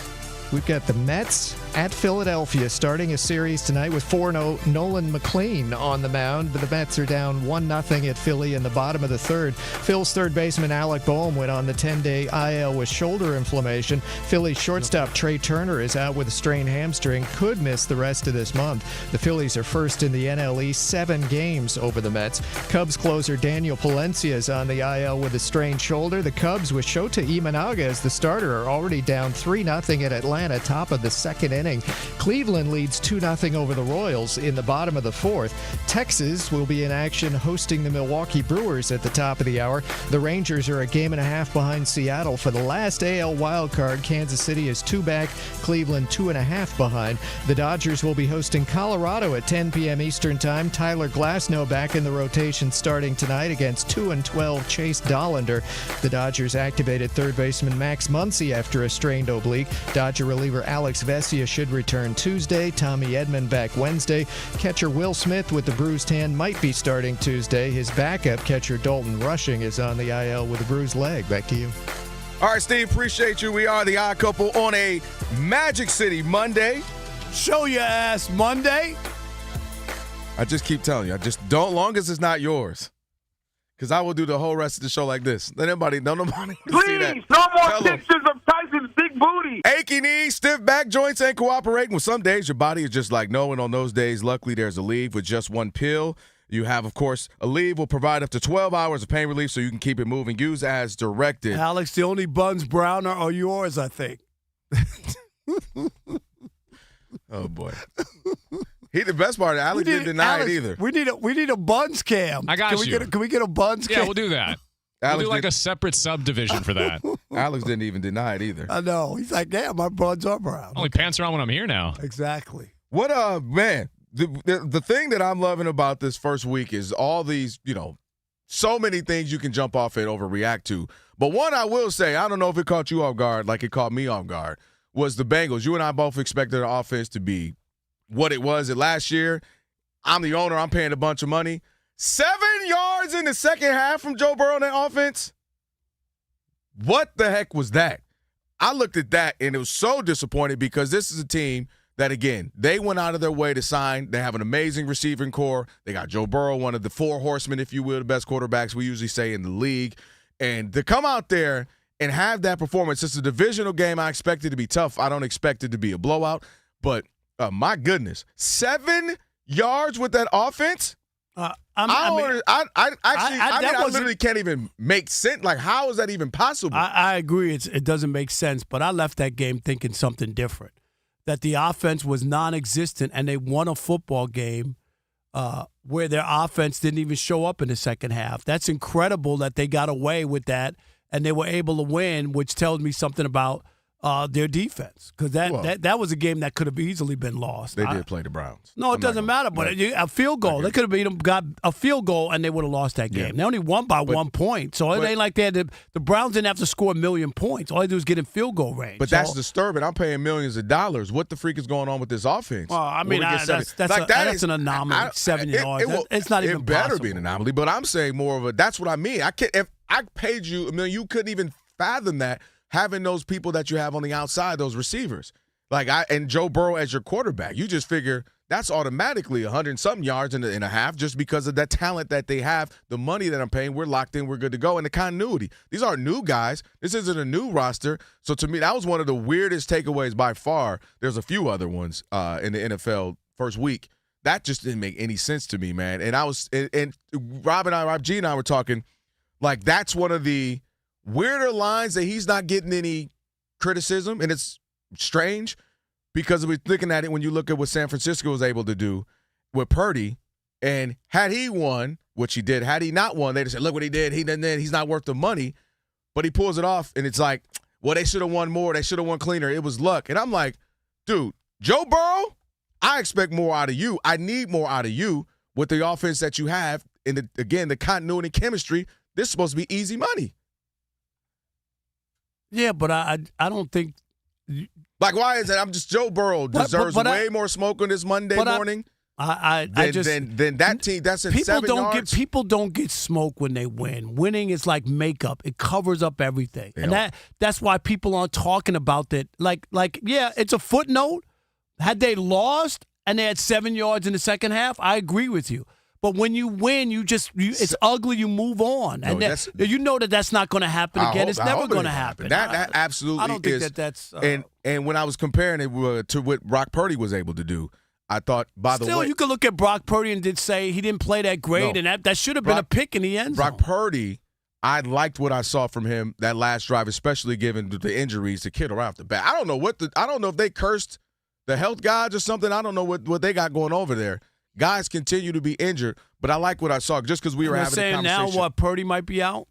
we've got the Mets at Philadelphia, starting a series tonight with 4-0 Nolan McLean on the mound. But the Mets are down 1-0 at Philly in the bottom of the third. Phil's third baseman Alec Boehm went on the 10-day IL with shoulder inflammation. Phillies shortstop Trey Turner is out with a strained hamstring, could miss the rest of this month. The Phillies are first in the NL East, 7 games over the Mets. Cubs closer Daniel Palencia is on the IL with a strained shoulder. The Cubs, with Shota Imanaga as the starter, are already down 3-0 at Atlanta, top of the second inning. Cleveland leads 2-0 over the Royals in the bottom of the fourth. Texas will be in action hosting the Milwaukee Brewers at the top of the hour. The Rangers are a game and a half behind Seattle for the last AL wildcard. Kansas City is 2 back, Cleveland 2.5 behind. The Dodgers will be hosting Colorado at 10 p.m. Eastern Time. Tyler Glasnow back in the rotation starting tonight against 2-12 Chase Dollander. The Dodgers activated third baseman Max Muncy after a strained oblique. Dodger reliever Alex Vesia should return Tuesday. Tommy Edman back Wednesday. Catcher Will Smith with the bruised hand might be starting Tuesday. His backup catcher Dalton Rushing is on the IL with a bruised leg. Back to you. All right, Steve, appreciate you. We are the Odd Couple on a Magic City Monday. Show your ass Monday. I just keep telling you, don't, long as it's not yours. Because I will do the whole rest of the show like this. Let nobody see that. Please, no more pictures of Tyson's big booty. Achy knees, stiff back joints ain't cooperating. Well, some days your body is just like no, and on those days, luckily, there's Aleve with just one pill. You have, of course, Aleve will provide up to 12 hours of pain relief so you can keep it moving. Use as directed. Alex, the only buns brown are yours, I think. Oh, boy. The best part, Alex didn't deny it either. We need a buns cam. I got you. Can we get a buns cam? Yeah, we'll do that. We'll do like a separate subdivision for that. Alex didn't even deny it either. I know. He's like, yeah, my buns are brown. Only pants around when I'm here now. Exactly. What man, the thing that I'm loving about this first week is all these, so many things you can jump off and overreact to. But one I will say, I don't know if it caught you off guard like it caught me off guard, was the Bengals. You and I both expected the offense to be what it was last year. I'm the owner. I'm paying a bunch of money. 7 yards in the second half from Joe Burrow in that offense? What the heck was that? I looked at that, and it was so disappointing because this is a team that, again, they went out of their way to sign. They have an amazing receiving core. They got Joe Burrow, one of the 4 horsemen, if you will, the best quarterbacks we usually say in the league. And to come out there and have that performance, it's a divisional game. I expect it to be tough. I don't expect it to be a blowout. But, my goodness, 7 yards with that offense? I literally can't even make sense. Like, how is that even possible? I agree. It doesn't make sense. But I left that game thinking something different. That the offense was non-existent, and they won a football game where their offense didn't even show up in the second half. That's incredible that they got away with that, and they were able to win, which tells me something about their defense, because that was a game that could have easily been lost. They did play the Browns. No, it doesn't matter, but a field goal. They could have beat them, got a field goal, and they would have lost that game. Yeah. They only won by 1 point, so it ain't like they had the Browns didn't have to score 1 million points. All they do is get in field goal range. But that's disturbing. I'm paying millions of dollars. What the freak is going on with this offense? Well, I mean, that's an anomaly. 7 yards. It's not even possible. It better be an anomaly, but I'm saying more of a. That's what I mean. If I paid you $1 million, you couldn't even fathom that. Having those people that you have on the outside, those receivers, and Joe Burrow as your quarterback, you just figure that's automatically 100-something yards in a half just because of that talent that they have, the money that I'm paying, we're locked in, we're good to go, and the continuity. These aren't new guys. This isn't a new roster. So to me, that was one of the weirdest takeaways by far. There's a few other ones in the NFL first week. That just didn't make any sense to me, man. And Rob G and I were talking, like, that's one of the weirder lines that he's not getting any criticism, and it's strange because we're looking at it when you look at what San Francisco was able to do with Purdy, and had he won, which he did, had he not won, they'd have said, look what he did, he's not worth the money, but he pulls it off, and it's like, well, they should have won more, they should have won cleaner, it was luck. And I'm like, dude, Joe Burrow, I expect more out of you. I need more out of you with the offense that you have, and the continuity and chemistry. This is supposed to be easy money. Yeah, but I don't think. Like, why is that? I'm just Joe Burrow deserves way more smoke on this Monday morning. Than that team. That's in 7 yards. People don't get smoke when they win. Winning is like makeup. It covers up everything, and that's why people aren't talking about that. Like, yeah, it's a footnote, Had they lost and they had 7 yards in the second half, I agree with you. But when you win, it's ugly. You move on, and you know that's not going to happen again. It's never going to happen. That absolutely. I don't think that's. And when I was comparing it to what Brock Purdy was able to do, I thought. Still, you could look at Brock Purdy and did say he didn't play that great, and that should have been a pick in the end zone. Brock Purdy, I liked what I saw from him that last drive, especially given the injuries to Kittle right off the bat. I don't know if they cursed the health gods or something. I don't know what they got going over there. Guys continue to be injured, but I like what I saw just because we were having a conversation. Now Purdy might be out?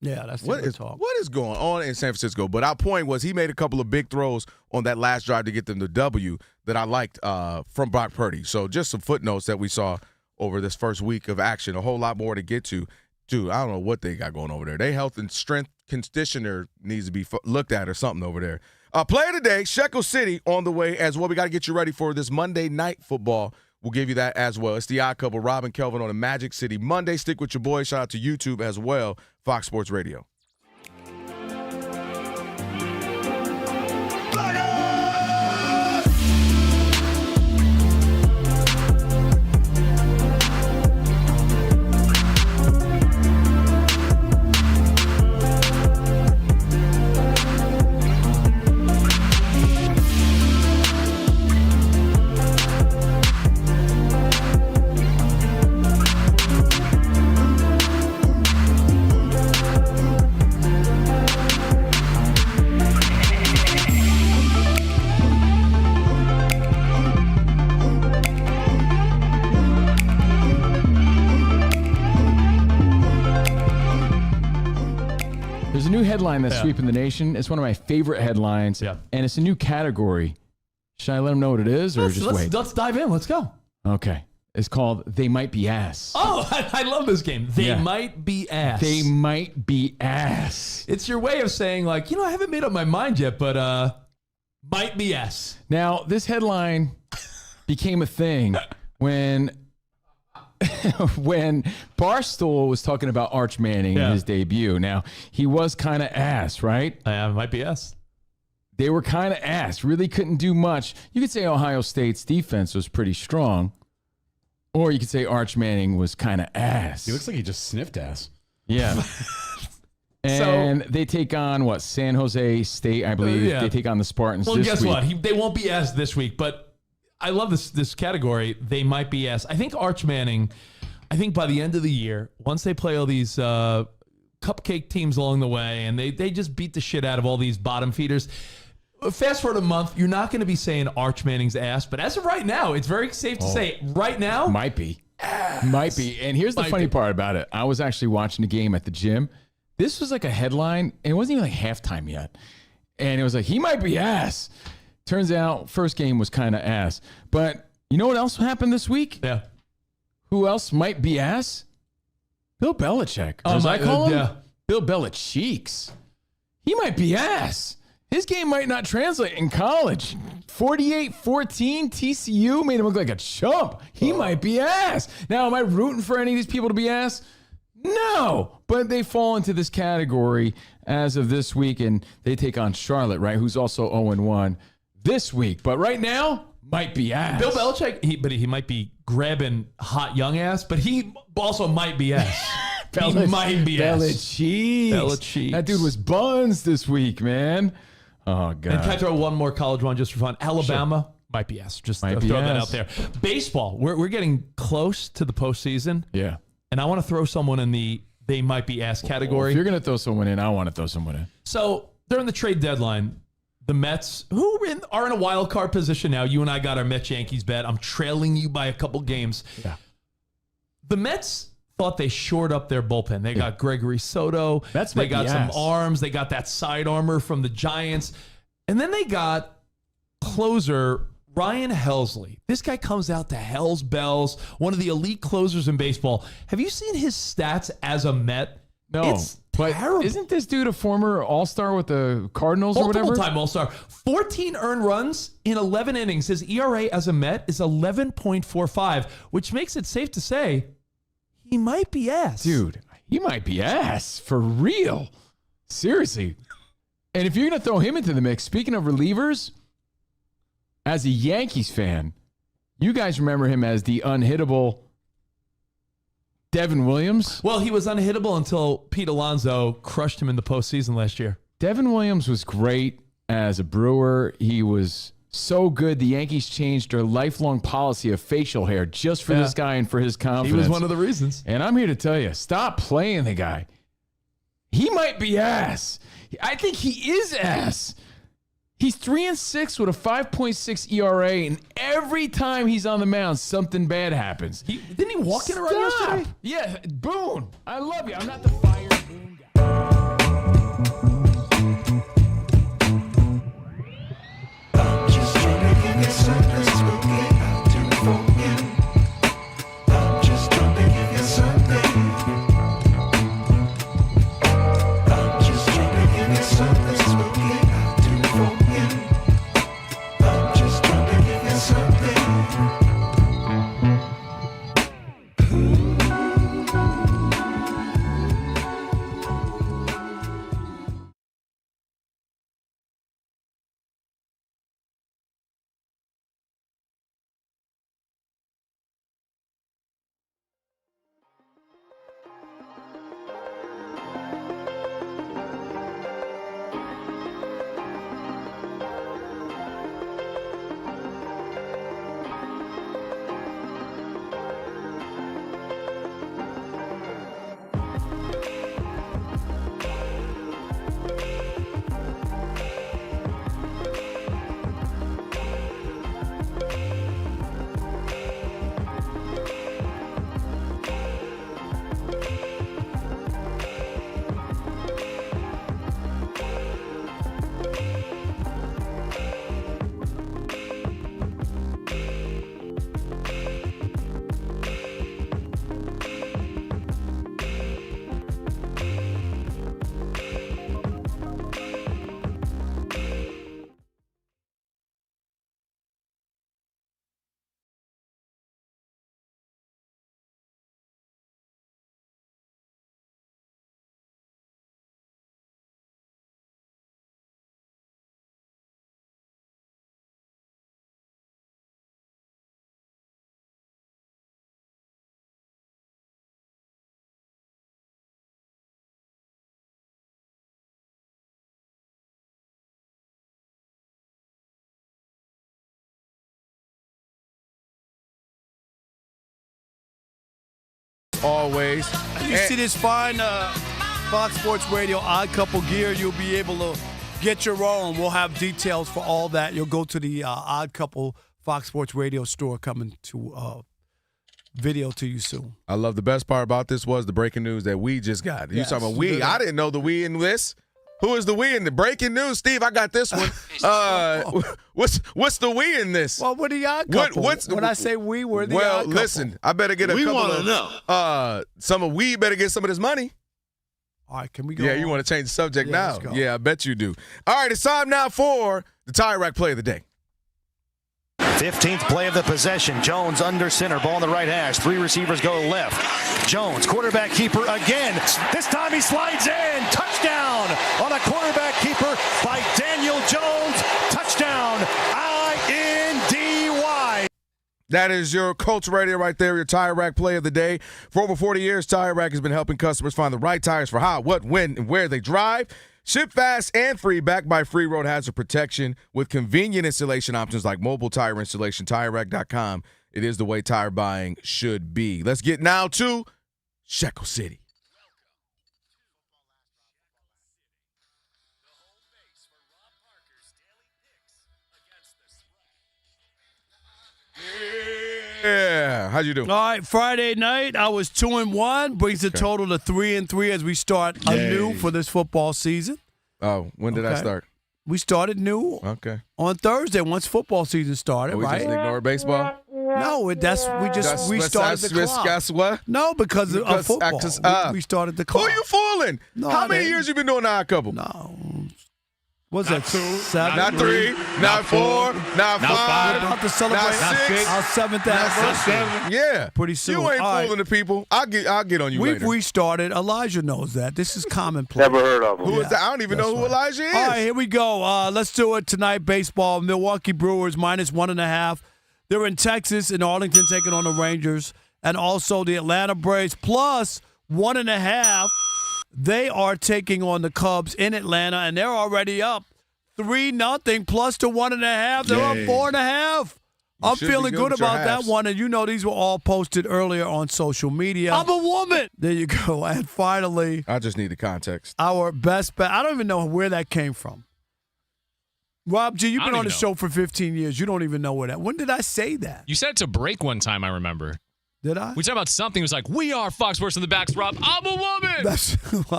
Yeah, that's what talk. What is going on in San Francisco? But our point was he made a couple of big throws on that last drive to get them the W that I liked from Brock Purdy. So just some footnotes that we saw over this first week of action. A whole lot more to get to. Dude, I don't know what they got going over there. Their health and strength conditioner needs to be looked at or something over there. Player today, Shekel City on the way as well. We got to get you ready for this Monday Night Football. We'll give you that as well. It's the Odd Couple, Rob and Kelvin on a Magic City Monday. Stick with your boys. Shout out to YouTube as well, Fox Sports Radio. There's a new headline that's sweeping the nation. It's one of my favorite headlines, and it's a new category. Should I let them know what it is, or wait? Let's dive in. Let's go. Okay. It's called They Might Be Ass. Oh, I love this game. They might be ass. They might be ass. It's your way of saying, like, I haven't made up my mind yet, but might be ass. Now, this headline became a thing when Barstool was talking about Arch Manning in his debut. Now, he was kind of ass, right? Might be ass. They were kind of ass. Really couldn't do much. You could say Ohio State's defense was pretty strong. Or you could say Arch Manning was kind of ass. He looks like he just sniffed ass. Yeah. And they take on, San Jose State, I believe. They take on the Spartans this week. Well, guess what? They won't be ass this week, but I love this category. They might be ass. I think Arch Manning, by the end of the year, once they play all these cupcake teams along the way, and they just beat the shit out of all these bottom feeders, fast forward a month, you're not going to be saying Arch Manning's ass, but as of right now, it's very safe to say right now. Might be. Might be. And here's the funny part about it. I was actually watching the game at the gym. This was like a headline, and it wasn't even like halftime yet. And it was like, he might be ass. Turns out, first game was kind of ass. But you know what else happened this week? Yeah. Who else might be ass? Bill Belichick. As I call him? Yeah. Bill Belichick's. He might be ass. His game might not translate in college. 48-14, TCU made him look like a chump. He might be ass. Now, am I rooting for any of these people to be ass? No, but they fall into this category as of this week, and they take on Charlotte, right, who's also 0-1 this week. But right now, might be ass. Bill Belichick, he might be grabbing hot young ass, but he also might be ass. He might be ass. Belichick. That dude was buns this week, man. Oh, God. And can I throw one more college one just for fun? Alabama might be ass. Just throw that out there. Baseball, we're getting close to the postseason. Yeah. And I want to throw someone in the they might be ass category. Well, if you're going to throw someone in, I want to throw someone in. So during the trade deadline, the Mets, who are in a wild card position now. You and I got our Mets-Yankees bet. I'm trailing you by a couple games. Yeah. The Mets thought they shored up their bullpen. They got Gregory Soto. They got some arms. They got that side armor from the Giants. And then they got closer Ryan Helsley. This guy comes out to hell's bells, one of the elite closers in baseball. Have you seen his stats as a Met? No. It's terrible. Isn't this dude a former All-Star with the Cardinals or whatever? Multiple-time All-Star. 14 earned runs in 11 innings. His ERA as a Met is 11.45, which makes it safe to say he might be ass. Dude, he might be ass. For real. Seriously. And if you're going to throw him into the mix, speaking of relievers, as a Yankees fan, you guys remember him as the unhittable Devin Williams? Well, he was unhittable until Pete Alonso crushed him in the postseason last year. Devin Williams was great as a Brewer. He was so good. The Yankees changed their lifelong policy of facial hair just for this guy and for his confidence. He was one of the reasons. And I'm here to tell you, stop playing the guy. He might be ass. I think he is ass. He's 3-6 with a 5.6 ERA, and every time he's on the mound, something bad happens. Didn't he walk in a run yesterday? Yeah, Boone. I love you. I'm not the fire Boone guy. Always. You see this fine Fox Sports Radio Odd Couple gear, you'll be able to get your own. We'll have details for all that. You'll go to the Odd Couple Fox Sports Radio store coming to video to you soon. I love the best part about this was the breaking news that we just got. You talking about we? I didn't know the we in this. Who is the we in the breaking news? Steve, I got this one. What's the we in this? Well, what are the Odd Couple? When I say we, we're the Odd Couple. Well, listen, I better get a couple of. We better get some of this money. All right, can we go? Yeah, you want to change the subject now? Let's go. Yeah, I bet you do. All right, it's time now for the Tire Rack Play of the Day. 15th play of the possession. Jones under center. Ball in the right hash. 3 receivers go left. Jones, quarterback keeper again. This time he slides in. Touchdown on a quarterback keeper by Daniel Jones. Touchdown. INDY. That is your Colts Radio right there, your Tire Rack Play of the Day. For over 40 years, Tire Rack has been helping customers find the right tires for how, what, when, and where they drive. Ship fast and free, backed by free road hazard protection with convenient installation options like mobile tire installation. TireRack.com. It is the way tire buying should be. Let's get now to Shekel City. Yeah, how'd you do? All right, Friday night I was 2-1, brings the total to 3-3 as we start anew for this football season. Oh, when did I start? We started new. Okay. On Thursday once football season started, we right? just ignore baseball. No, we just restarted the clock. Guess what? No, because of football. We started the clock. Who are you fooling? No, How many years you been doing the Odd Couple? No. What's that? 7, not 3, not 4, not 5, about to celebrate not 6, our 7th anniversary. Yeah. Pretty soon. You ain't All right. fooling the people. I'll get on you We've later. restarted. Elijah knows that. This is commonplace. Never heard of him. Who is that? I don't even know who Elijah is. All right, here we go. Let's do it tonight. Baseball. Milwaukee Brewers -1.5. They're in Texas, in Arlington, taking on the Rangers. And also the Atlanta Braves +1.5. They are taking on the Cubs in Atlanta, and they're already up 3-0 plus to 1.5. They're up 4.5. I'm feeling good about that one, and you know these were all posted earlier on social media. I'm a woman. There you go. And finally, I just need the context. our best bet. I don't even know where that came from. Rob G, you've been on the show for 15 years. You don't even know where that. When did I say that? You said it to break one time, I remember. Did I? We talked about something. It was like, we are Fox Sports in the backs, Rob. I'm a woman. I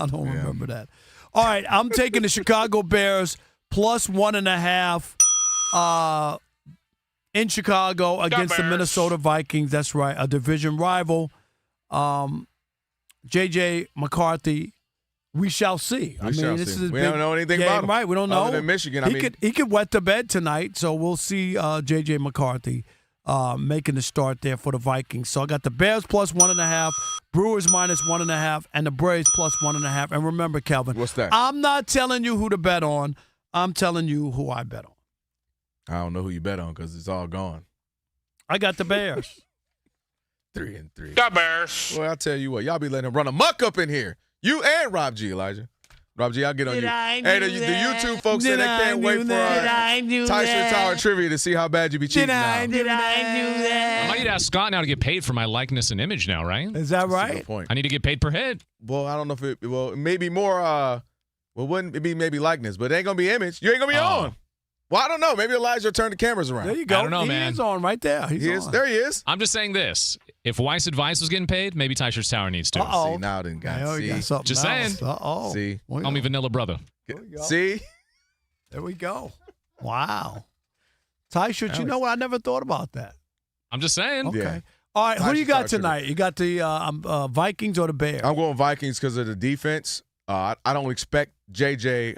don't remember that. All right, I'm taking the Chicago Bears +1.5 in Chicago against the Minnesota Vikings. That's right, a division rival. J.J. McCarthy, we shall see. We don't know anything about him. Right, we don't know. Other than Michigan, he could wet the bed tonight, so we'll see J.J. McCarthy making the start there for the Vikings. So I got the Bears +1.5, Brewers -1.5, and the Braves +1.5. And remember, Kelvin, what's that? I'm not telling you who to bet on. I'm telling you who I bet on. I don't know who you bet on because it's all gone. I got the Bears. 3-3. The Bears. Well, I'll tell you what. Y'all be letting him run amok up in here. You and Rob G, Elijah. Rob G, I'll get on you. Hey, the YouTube folks say they can't wait for Tyson Tower Trivia to see how bad you be cheating now. I might need to ask Scott now to get paid for my likeness and image now, right? Is that right? That's a good point. I need to get paid per hit. Well, I don't know if it maybe more wouldn't it be maybe likeness, but it ain't gonna be image. You ain't gonna be on. Well, I don't know. Maybe Elijah turned the cameras around. There you go. I don't know, man. He's on right there. He is. There he is. I'm just saying this. If Weiss Advice was getting paid, maybe Tysher's Tower needs to. See, now then, guys. See. Just saying. Uh-oh. See. Call me Vanilla Brother. See? There we go. Wow. Tysher, you know what? I never thought about that. I'm just saying. Okay. Yeah. All right. Who do you got Tower tonight? You got the Vikings or the Bears? I'm going Vikings because of the defense. I don't expect J.J.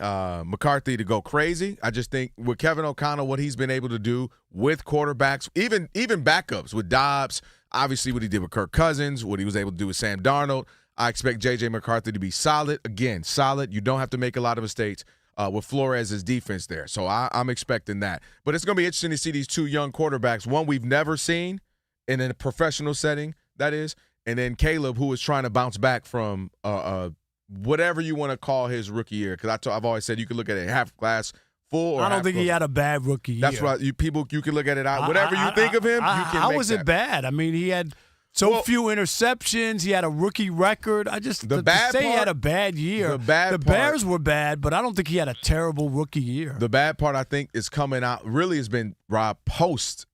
McCarthy to go crazy. I just think with Kevin O'Connell, what he's been able to do with quarterbacks, even backups with Dobbs, obviously what he did with Kirk Cousins, what he was able to do with Sam Darnold, I expect J.J. McCarthy to be solid. Again, solid. You don't have to make a lot of mistakes with Flores' defense there. So I'm expecting that. But it's going to be interesting to see these two young quarterbacks, one we've never seen in a professional setting, that is, and then Caleb, who is trying to bounce back from whatever you want to call his rookie year, because I've always said you can look at it half glass full. Or I don't think he had a bad rookie year. That's right. You can look at it out. Whatever you think of him, you can. How make was that. it bad? I mean, he had few interceptions. He had a rookie record. He had a bad year. The Bears were bad, but I don't think he had a terrible rookie year. The bad part, I think, is coming out. Really, has been Rob post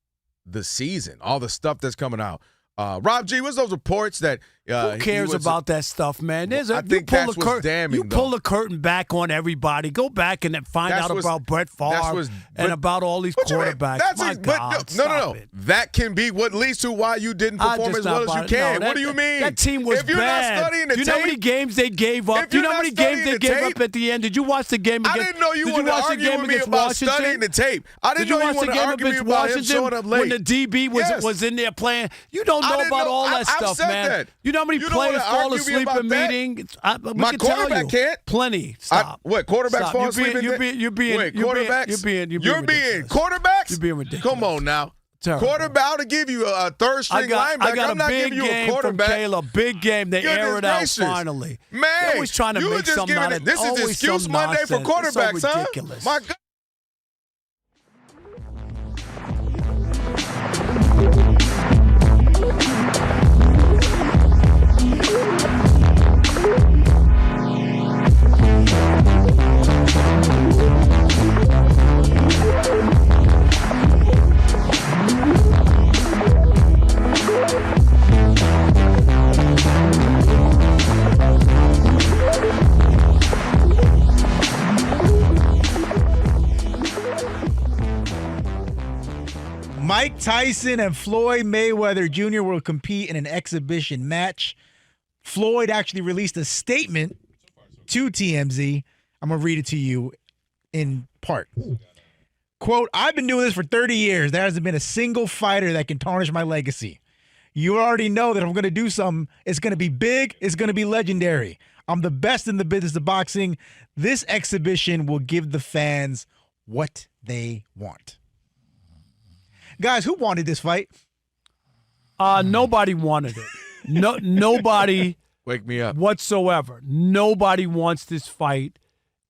the season. All the stuff that's coming out. Rob G, what's those reports that who cares about that stuff, man? I think that's what's damning. You pull the curtain back on everybody. Go back and find out about Brett Favre and about all these quarterbacks. No. That can be what leads to why you didn't perform as well as you can. What do you mean? That team was if you're bad. Not studying the tape, you know how many games they gave up? Do you know how many games they gave up at the end? Did you watch the game against? I didn't know you wanted to argue with me about studying the tape. I didn't know you wanted to argue with me about him showing up late. When the DB was in there playing. You don't know about all that stuff, man. You know how many players fall asleep in meetings? My quarterback can't. Plenty. Stop. What, quarterbacks fall asleep in meetings? You're being quarterbacks? You're being ridiculous. Come on now. Terrible. Quarterback to give you a third string linebacker. I got I'm not big giving you a game quarterback. from Caleb. Big game. They air it out finally. Man, they're always trying to make something out of it. This is excuse Monday for quarterbacks, so ridiculous. My God. Mike Tyson and Floyd Mayweather Jr. will compete in an exhibition match. Floyd actually released a statement to TMZ. I'm going to read it to you. in part. Quote, I've been doing this for 30 years. There hasn't been a single fighter that can tarnish my legacy. You already know that if I'm going to do something, it's going to be big, it's going to be legendary. I'm the best in the business of boxing. This exhibition will give the fans what they want. Guys, who wanted this fight? Nobody wanted it. Nobody. Wake me up. Whatsoever. Nobody wants this fight,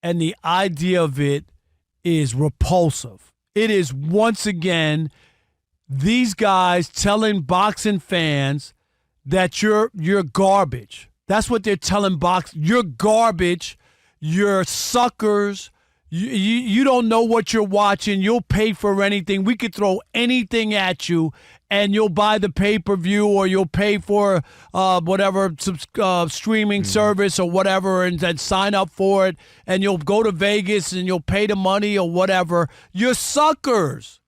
and the idea of it is repulsive. It is once again these guys telling boxing fans that you're garbage. That's what they're telling you're garbage. You're suckers. You don't know what you're watching. You'll pay for anything. We could throw anything at you, and you'll buy the pay-per-view or you'll pay for whatever streaming service or whatever and then sign up for it, and you'll go to Vegas and you'll pay the money or whatever. You're suckers.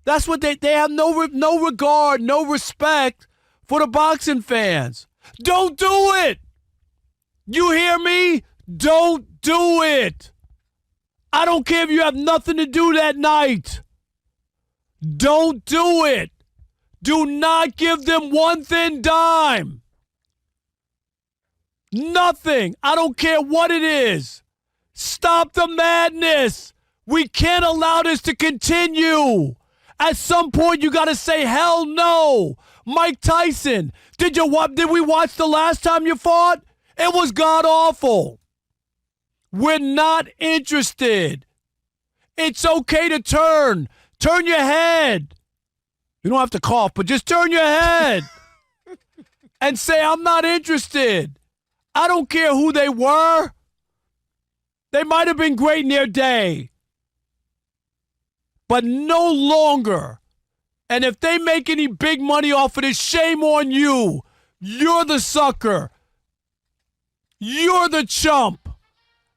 That's what they have no regard, no respect for the boxing fans. Don't do it. You hear me? Don't do it. I don't care if you have nothing to do that night. Don't do it. Do not give them one thin dime. Nothing. I don't care what it is. Stop the madness. We can't allow this to continue. At some point, you got to say, hell no. Mike Tyson, did we watch the last time you fought? It was god-awful. We're not interested. It's okay to turn. Turn your head. You don't have to cough, but just turn your head and say, I'm not interested. I don't care who they were. They might have been great in their day, but no longer. And if they make any big money off of this, shame on you. You're the sucker. You're the chump.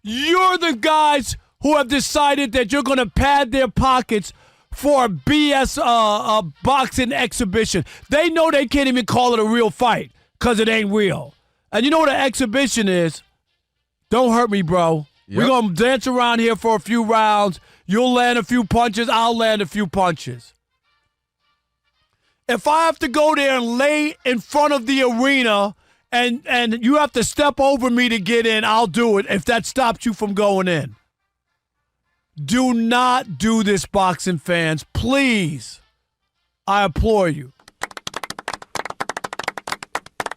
You're the guys who have decided that you're going to pad their pockets for a BS boxing exhibition. They know they can't even call it a real fight because it ain't real. And you know what an exhibition is? Don't hurt me, bro. Yep. We're going to dance around here for a few rounds. You'll land a few punches. I'll land a few punches. If I have to go there and lay in front of the arena and you have to step over me to get in, I'll do it if that stops you from going in. Do not do this, boxing fans. Please. I implore you.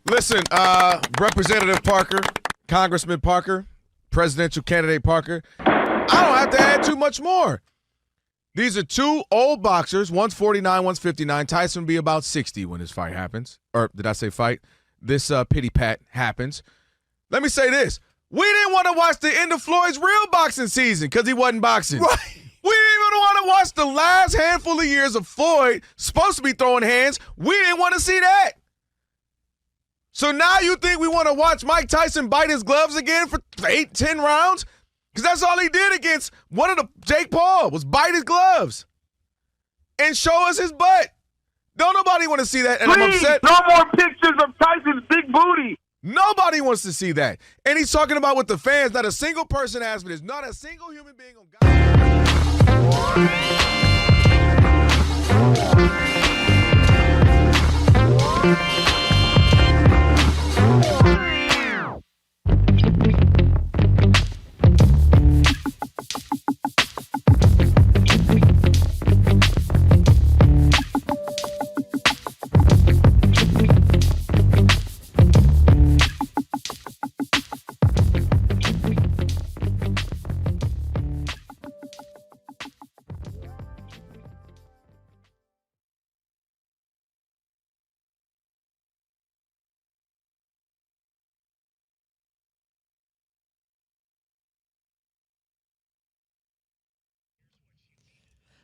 Listen, Representative Parker, Congressman Parker, presidential candidate Parker, I don't have to add too much more. These are two old boxers. One's 49, one's 59. Tyson will be about 60 when this fight happens. Or did I say fight? This pity pat happens. Let me say this. We didn't want to watch the end of Floyd's real boxing season because he wasn't boxing. Right. We didn't even want to watch the last handful of years of Floyd supposed to be throwing hands. We didn't want to see that. So now you think we want to watch Mike Tyson bite his gloves again for 8-10 rounds? Because that's all he did against one of the Jake Paul was bite his gloves and show us his butt. Don't nobody want to see that, and Please, I'm upset. No more pictures of Tyson's big booty. Nobody wants to see that. And he's talking about what the fans, not a single person asked me this. Not a single human being on God.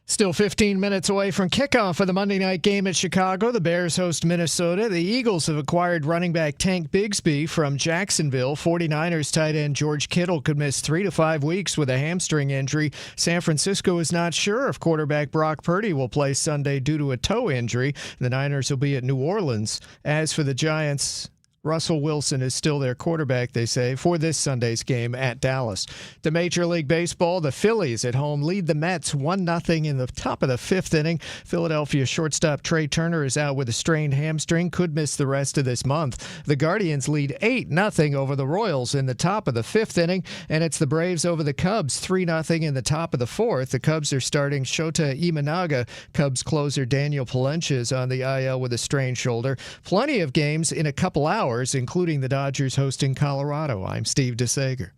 Still 15 minutes away from kickoff of the Monday night game at Chicago. The Bears host Minnesota. The Eagles have acquired running back Tank Bigsby from Jacksonville. 49ers tight end George Kittle could miss 3 to 5 weeks with a hamstring injury. San Francisco is not sure if quarterback Brock Purdy will play Sunday due to a toe injury. The Niners will be at New Orleans. As for the Giants, Russell Wilson is still their quarterback, they say, for this Sunday's game at Dallas. To Major League Baseball, the Phillies at home lead the Mets 1-0 in the top of the fifth inning. Philadelphia shortstop Trey Turner is out with a strained hamstring, could miss the rest of this month. The Guardians lead 8-0 over the Royals in the top of the fifth inning, and it's the Braves over the Cubs 3-0 in the top of the fourth. The Cubs are starting Shota Imanaga. Cubs closer Daniel Palencia is on the IL with a strained shoulder. Plenty of games in a couple hours, including the Dodgers hosting Colorado. I'm Steve DeSager.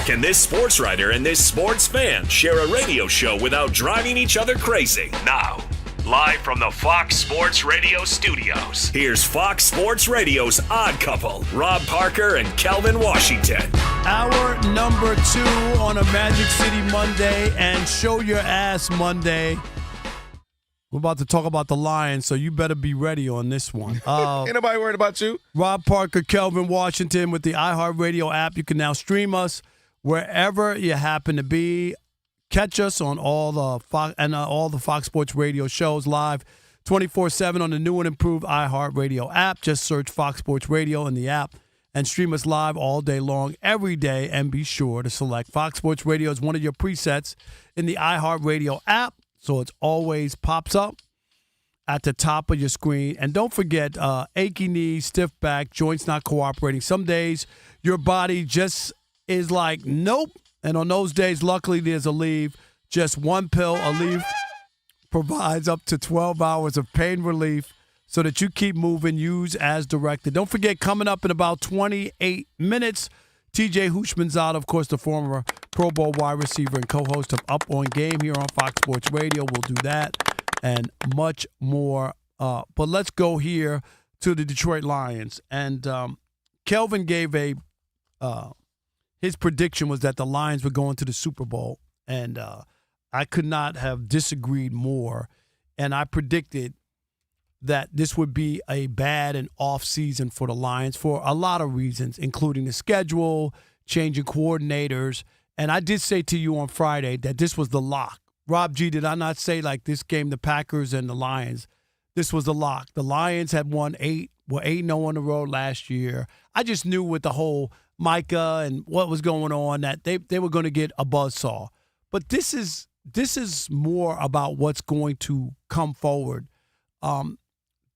Can this sports writer and this sports fan share a radio show without driving each other crazy? Now, live from the Fox Sports Radio studios, here's Fox Sports Radio's Odd Couple, Rob Parker and Kelvin Washington. Hour number 2 on a Magic City Monday and Show Your Ass Monday. We're about to talk about the Lions, so you better be ready on this one. Ain't nobody worried about you. Rob Parker, Kelvin Washington with the iHeartRadio app. You can now stream us wherever you happen to be. Catch us on all the Fox Sports Radio shows live 24/7 on the new and improved iHeartRadio app. Just search Fox Sports Radio in the app and stream us live all day long, every day. And be sure to select Fox Sports Radio as one of your presets in the iHeartRadio app, so it always pops up at the top of your screen. And don't forget, achy knees, stiff back, joints not cooperating. Some days your body just is like, nope. And on those days, luckily, there's Aleve. Just one pill. Aleve provides up to 12 hours of pain relief so that you keep moving. Use as directed. Don't forget, coming up in about 28 minutes, TJ Houshmandzadeh, of course, the former Pro Bowl wide receiver and co-host of Up On Game here on Fox Sports Radio. We'll do that and much more. But let's go here to the Detroit Lions. And Kelvin gave his prediction was that the Lions would go into the Super Bowl, and I could not have disagreed more. And I predicted that this would be a bad and off season for the Lions for a lot of reasons, including the schedule, changing coordinators. And I did say to you on Friday that this was the lock. Rob G, did I not say like this game, the Packers and the Lions, this was the lock? The Lions had won 8-0 on the road last year. I just knew with the whole Micah and what was going on that they were going to get a buzzsaw. But this is more about what's going to come forward.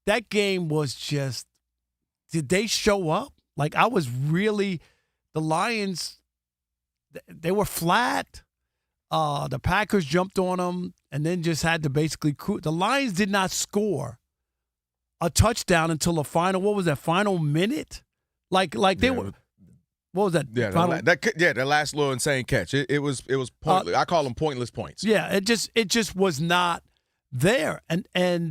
That game was just, did they show up? Like, I was really, the Lions, they were flat. The Packers jumped on them and then just had to basically cruise. The Lions did not score a touchdown until the final, what was that, final minute? Like they were. What was that? Yeah, that last little insane catch. It was pointless. I call them pointless points. Yeah, it just was not there. And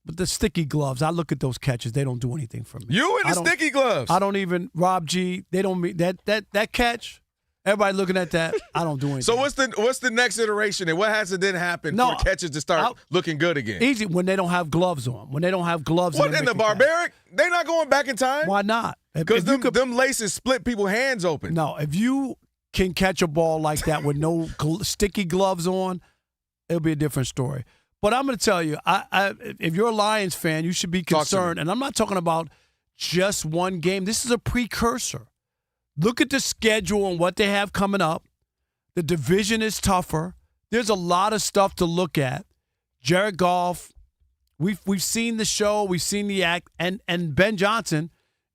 but the sticky gloves, I look at those catches, they don't do anything for me. You and the sticky gloves. I don't even, Rob G, they don't mean that catch. Everybody looking at that, I don't do anything. So what's the next iteration and what has to then happen for catches to start looking good again? Easy, when they don't have gloves on. When they don't have gloves on. What, in the barbaric? They're not going back in time? Why not? Because them laces split people's hands open. No, if you can catch a ball like that with no sticky gloves on, it'll be a different story. But I'm going to tell you, if you're a Lions fan, you should be concerned. And I'm not talking about just one game. This is a precursor. Look at the schedule and what they have coming up. The division is tougher. There's a lot of stuff to look at. Jared Goff, we've seen the show, we've seen the act, and Ben Johnson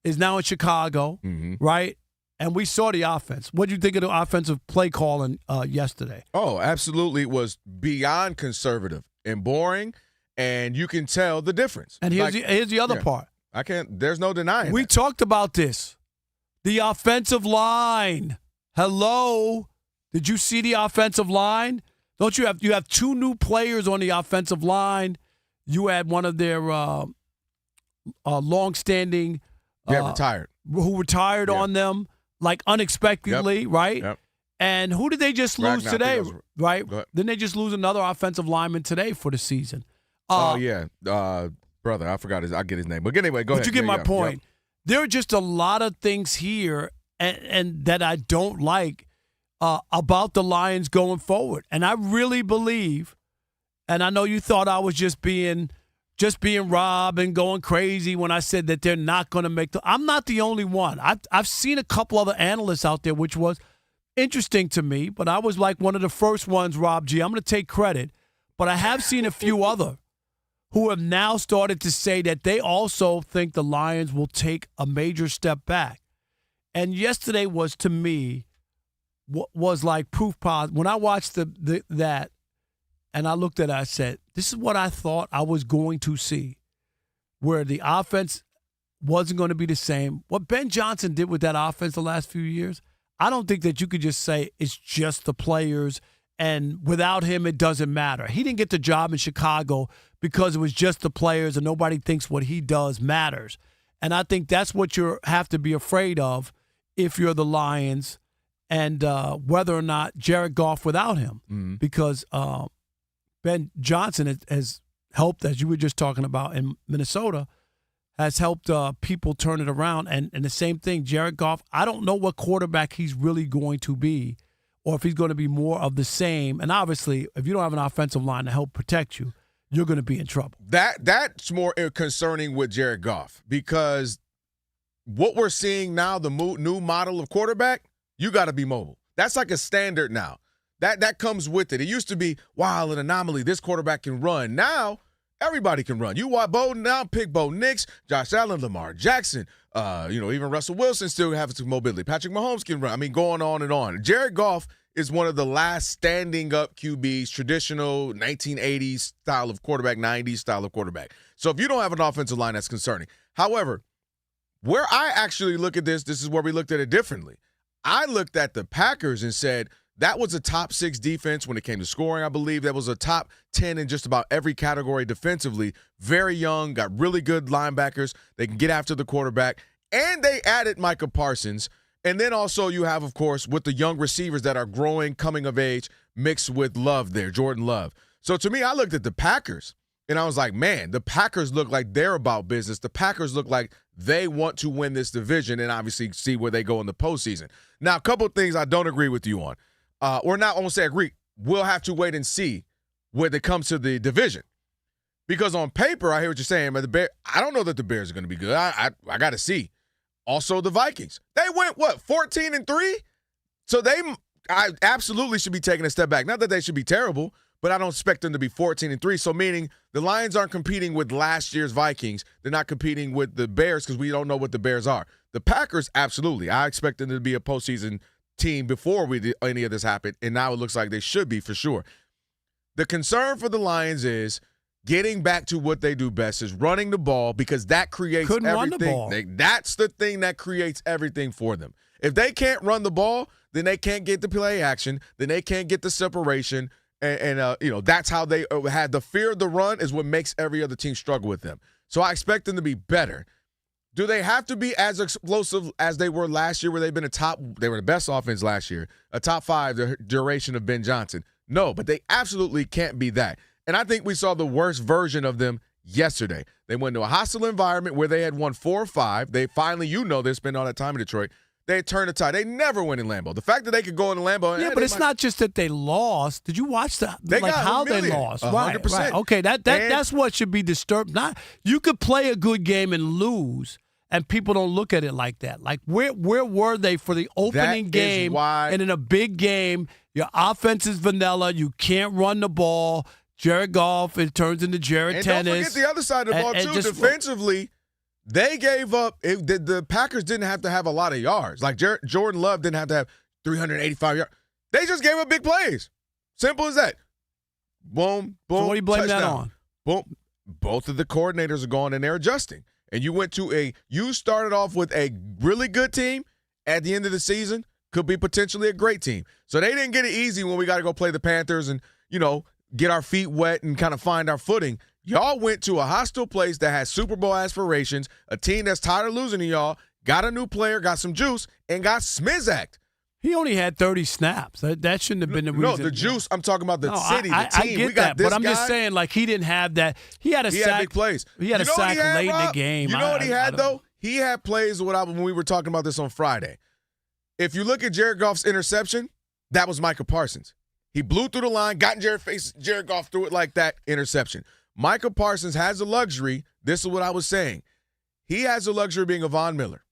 is now in Chicago, right? And we saw the offense. What did you think of the offensive play calling yesterday? Oh, absolutely. It was beyond conservative and boring, and you can tell the difference. And here's the other part. There's no denying We that. talked about this. The offensive line. Hello. Did you see the offensive line? Don't you have two new players on the offensive line? You had one of their long-standing retired. Who retired on them. like unexpectedly, right? Yep. And who did they just lose Ragnar, today, right? Go ahead. Didn't they just lose another offensive lineman today for the season? Yeah. Brother, I forgot I'll get his name. But anyway, go ahead. But you get my point. Yep. There are just a lot of things here and that I don't like about the Lions going forward. And I really believe, and I know you thought I was just being Rob and going crazy when I said that they're not going to make I'm not the only one. I've seen a couple other analysts out there, which was interesting to me, but I was like one of the first ones, Rob G. I'm going to take credit, but I have seen a few other who have now started to say that they also think the Lions will take a major step back. And yesterday was, to me, was like proof positive. When I watched that and I looked at it, I said, this is what I thought I was going to see, where the offense wasn't going to be the same. What Ben Johnson did with that offense the last few years, I don't think that you could just say it's just the players and without him it doesn't matter. He didn't get the job in Chicago because it was just the players and nobody thinks what he does matters. And I think that's what you have to be afraid of if you're the Lions, and whether or not Jared Goff without him, because Ben Johnson has helped, as you were just talking about in Minnesota, has helped people turn it around. And the same thing, Jared Goff, I don't know what quarterback he's really going to be or if he's going to be more of the same. And obviously, if you don't have an offensive line to help protect you, you're going to be in trouble. That's more concerning with Jared Goff, because what we're seeing now, the new model of quarterback, you got to be mobile. That's like a standard now. That comes with it. It used to be, wow, an anomaly. This quarterback can run. Now, everybody can run. You watch Bowden now, pick Bo Nix, Josh Allen, Lamar Jackson, even Russell Wilson still has some mobility. Patrick Mahomes can run. I mean, going on and on. Jared Goff is one of the last standing up QBs, traditional 1980s style of quarterback, 90s style of quarterback. So if you don't have an offensive line, that's concerning. However, where I actually look at this is where we looked at it differently. I looked at the Packers and said, that was a top 6 defense when it came to scoring. I believe that was a top 10 in just about every category defensively. Very young, got really good linebackers. They can get after the quarterback. And they added Micah Parsons. And then also you have, of course, with the young receivers that are growing, coming of age, mixed with Love there, Jordan Love. So to me, I looked at the Packers, and I was like, man, the Packers look like they're about business. The Packers look like they want to win this division and obviously see where they go in the postseason. Now, a couple of things I don't agree with you on. Or not, I won't say agree. We'll have to wait and see when it comes to the division. Because on paper, I hear what you're saying, but I don't know that the Bears are going to be good. I got to see. Also, the Vikings. They went, 14-3? So I absolutely should be taking a step back. Not that they should be terrible, but I don't expect them to be 14-3. So meaning the Lions aren't competing with last year's Vikings. They're not competing with the Bears because we don't know what the Bears are. The Packers, absolutely. I expect them to be a postseason team before any of this happened, and now it looks like they should be for sure. The concern for the Lions is getting back to what they do best, is running the ball, because that creates everything. Run the ball. That's the thing that creates everything for them. If they can't run the ball, then they can't get the play action, then they can't get the separation, and that's how they had the fear of the run is what makes every other team struggle with them. So I expect them to be better. Do they have to be as explosive as they were last year, where they were the best offense last year, a top 5 the duration of Ben Johnson? No, but they absolutely can't be that. And I think we saw the worst version of them yesterday. They went to a hostile environment where they had won 4 or 5. They finally, they spent all that time in Detroit. They turned the tide. They never win in Lambeau. The fact that they could go in Lambeau. Yeah, but it's not just that they lost. Did you watch how they lost? 100%. Right. Okay, that's what should be disturbed. You could play a good game and lose, and people don't look at it like that. Like, where were they for the opening game? And in a big game, your offense is vanilla. You can't run the ball. Jared Goff, it turns into Jared Tennis. And don't forget the other side of the ball, too. Defensively, they gave up. The Packers didn't have to have a lot of yards. Like, Jordan Love didn't have to have 385 yards. They just gave up big plays. Simple as that. Boom, boom, so what do you blame touchdown. that on? Boom. Both of the coordinators are gone, and they're adjusting. And you started off with a really good team. At the end of the season, could be potentially a great team. So they didn't get it easy when we got to go play the Panthers and, get our feet wet and kind of find our footing. Y'all went to a hostile place that has Super Bowl aspirations, a team that's tired of losing to y'all, got a new player, got some juice, and got Smizacked. He only had 30 snaps. That shouldn't have been the reason. No, the juice. I'm talking about the city, the team. I get we got that, this but I'm guy. just saying, like, he didn't have that. He had a sack. Had big plays. He had a sack late in the game. You know what he had, though? He had plays when we were talking about this on Friday. If you look at Jared Goff's interception, that was Micah Parsons. He blew through the line, got in Jared's face. Jared Goff threw it like that, interception. Micah Parsons has the luxury. This is what I was saying. He has the luxury of being a Von Miller.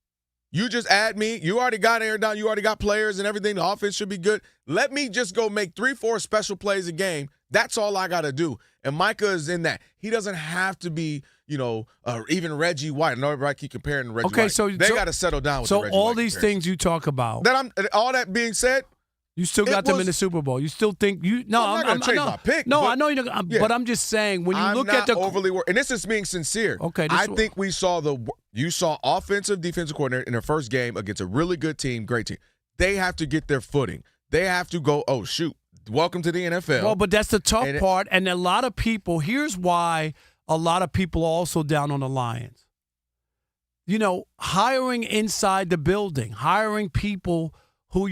You just add me. You already got Aaron Donald. You already got players and everything. The offense should be good. Let me just go make 3-4 special plays a game. That's all I got to do. And Micah is in that. He doesn't have to be, even Reggie White. I know everybody keep comparing to Reggie White. So they got to settle down with the Reggie all White these comparison. things you talk about. All that being said, you still got them in the Super Bowl. You still think you? No, I'm not going to change my pick. No, I know you're not. But I'm just saying when you look at the overly worried, and this is being sincere. Okay, I think you saw offensive defensive coordinator in their first game against a really good team, great team. They have to get their footing. They have to go. Oh shoot! Welcome to the NFL. Well, but that's the tough part, and a lot of people. Here's why a lot of people are also down on the Lions. Hiring inside the building, hiring people who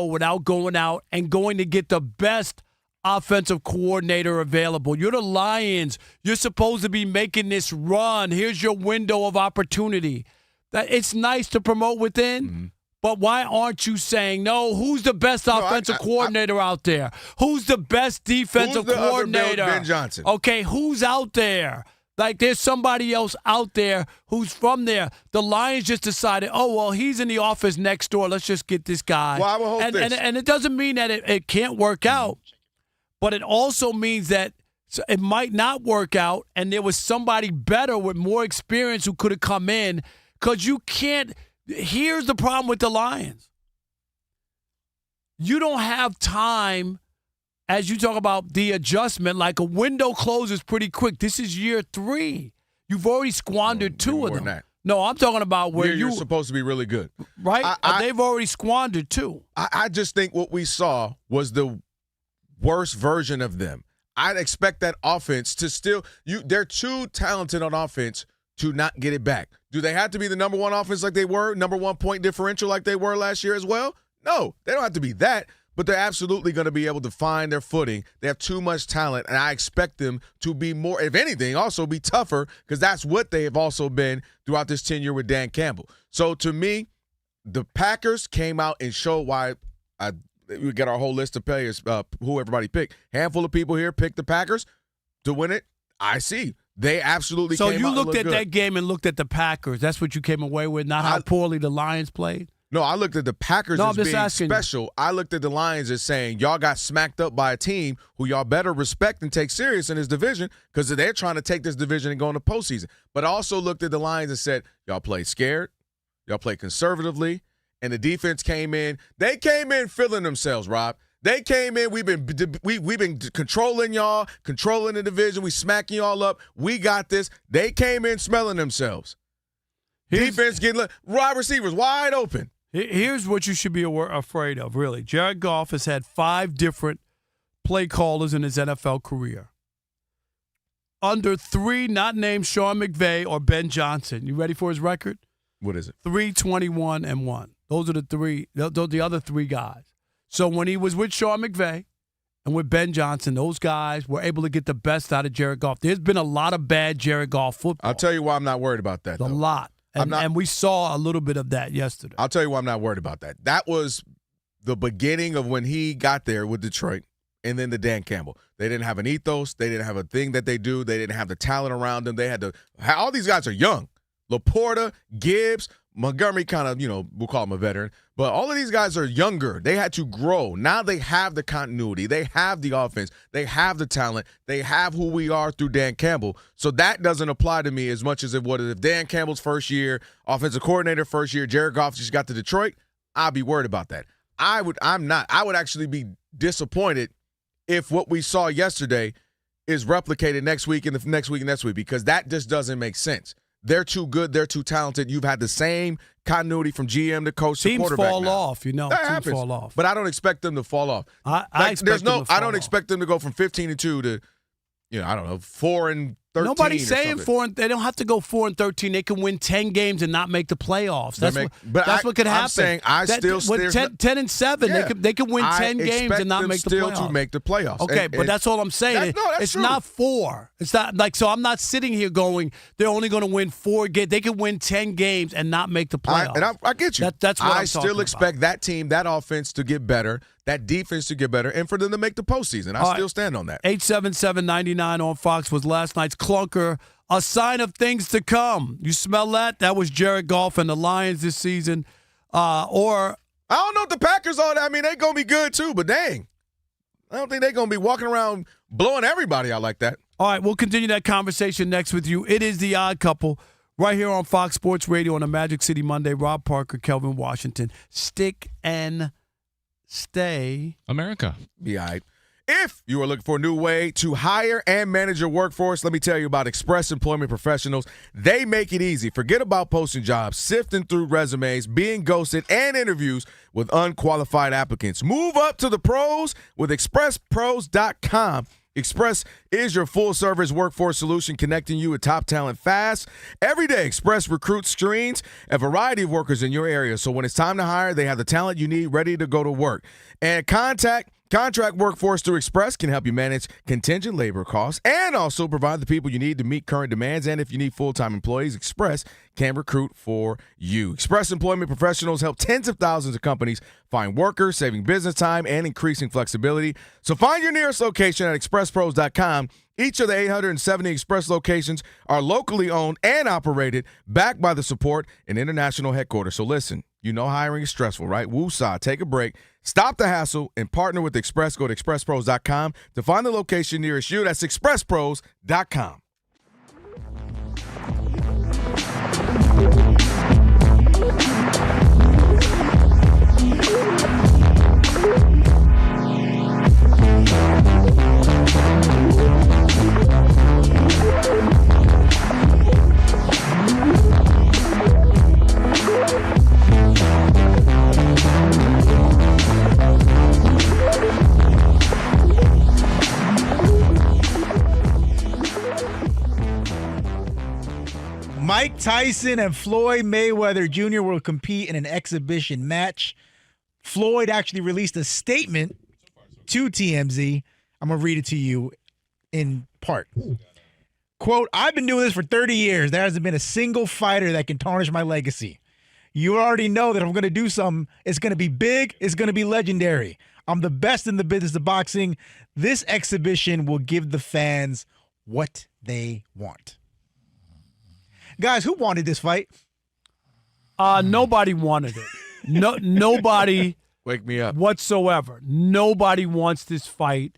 without going out and going to get the best offensive coordinator available. You're the Lions. You're supposed to be making this run. Here's your window of opportunity. That it's nice to promote within, but why aren't you saying, no, who's the best offensive coordinator out there? Who's the best defensive coordinator? Ben Johnson. Okay, who's out there? Like, there's somebody else out there who's from there. The Lions just decided, he's in the office next door. Let's just get this guy. Well, I will hope this. And it doesn't mean that it can't work out, but it also means that it might not work out, and there was somebody better with more experience who could have come in, because you can't – here's the problem with the Lions. You don't have time – as you talk about the adjustment, like a window closes pretty quick. This is year 3. You've already squandered 2 of them. No, I'm talking about where you're supposed to be really good. Right? They've already squandered 2. I just think what we saw was the worst version of them. I'd expect that offense to still they're too talented on offense to not get it back. Do they have to be the number 1 offense like they were, number 1 point differential like they were last year as well? No, they don't have to be that. But they're absolutely going to be able to find their footing. They have too much talent, and I expect them to be more, if anything, also be tougher, because that's what they have also been throughout this tenure with Dan Campbell. So to me, the Packers came out and showed why we got our whole list of players, who everybody picked. Handful of people here picked the Packers to win it. I see. They absolutely came out and looked good. So you looked at that game and looked at the Packers. That's what you came away with, not how poorly the Lions played? No, I looked at the Packers as being special. I looked at the Lions as saying, y'all got smacked up by a team who y'all better respect and take serious in this division, because they're trying to take this division and go into postseason. But I also looked at the Lions and said, y'all play scared, y'all play conservatively, and the defense came in. They came in feeling themselves, Rob. They came in. We've been controlling y'all, controlling the division. We smacking y'all up. We got this. They came in smelling themselves. Defense getting wide receivers wide open. Here's what you should be afraid of, really. Jared Goff has had 5 different play callers in his NFL career. Under 3, not named Shawne McVay or Ben Johnson. You ready for his record? What is it? 3-21-1. Those are the 3. Those are the other 3 guys. So when he was with Shawne McVay and with Ben Johnson, those guys were able to get the best out of Jared Goff. There's been a lot of bad Jared Goff football. I'll tell you why I'm not worried about that. A lot. And we saw a little bit of that yesterday. I'll tell you why I'm not worried about that. That was the beginning of when he got there with Detroit, and then the Dan Campbell. They didn't have an ethos. They didn't have a thing that they do. They didn't have the talent around them. They had to – all these guys are young. Laporta, Gibbs, Montgomery kind of, we'll call him a veteran. But all of these guys are younger. They had to grow. Now they have the continuity. They have the offense. They have the talent. They have who we are through Dan Campbell. So that doesn't apply to me as much as it would if Dan Campbell's first year, offensive coordinator first year, Jared Goff just got to Detroit. I'd be worried about that. I'm not. I would actually be disappointed if what we saw yesterday is replicated next week and the next week and next week, because that just doesn't make sense. They're too good. They're too talented. You've had the same continuity from GM to coach to quarterback. Teams fall off, That Teams happens. fall off. But I don't expect them to fall off. I don't expect them to go from 15-2 to, 4-3 13. Nobody's or saying something. they don't have to go 4-13. They can win 10 games and not make the playoffs. That's what could happen. I'm saying with 10-7. They could win 10 games and not make the playoffs. To make the playoffs. Okay, but that's all I'm saying. It's true. not 4. It's not like so. I'm not sitting here going they're only going to win 4 games. They could win 10 games and not make the playoffs. I get you. That's what I I'm still expect that team, that offense to get better, that defense to get better, and for them to make the postseason. I still stand on that. 877-99 on Fox was last night's clunker. A sign of things to come. You smell that? That was Jared Goff and the Lions this season. Or I don't know if the Packers are. I mean, they're going to be good too, but dang. I don't think they're going to be walking around blowing everybody out like that. All right, we'll continue that conversation next with you. It is The Odd Couple right here on Fox Sports Radio on a Magic City Monday. Rob Parker, Kelvin Washington. Stick and stay. America. Be all right. If you are looking for a new way to hire and manage your workforce, let me tell you about Express Employment Professionals. They make it easy. Forget about posting jobs, sifting through resumes, being ghosted, and interviews with unqualified applicants. Move up to the pros with ExpressPros.com. Express is your full-service workforce solution connecting you with top talent fast. Every day, Express recruits, screens a variety of workers in your area. So when it's time to hire, they have the talent you need ready to go to work. And Contract workforce through Express can help you manage contingent labor costs and also provide the people you need to meet current demands. And if you need full-time employees, Express can recruit for you. Express Employment Professionals help tens of thousands of companies find workers, saving business time and increasing flexibility. So find your nearest location at expresspros.com. Each of the 870 Express locations are locally owned and operated, backed by the support and international headquarters. So listen, you know hiring is stressful, right? Woosah, take a break. Stop the hassle and partner with Express. Go to expresspros.com to find the location nearest you. That's expresspros.com. Mike Tyson and Floyd Mayweather Jr. will compete in an exhibition match. Floyd actually released a statement to TMZ. I'm going to read it to you in part. Quote, I've been doing this for 30 years. There hasn't been a single fighter that can tarnish my legacy. You already know that if I'm going to do something, it's going to be big, it's going to be legendary. I'm the best in the business of boxing. This exhibition will give the fans what they want. Guys, who wanted this fight? Nobody wanted it. Nobody. Wake me up. Whatsoever. Nobody wants this fight,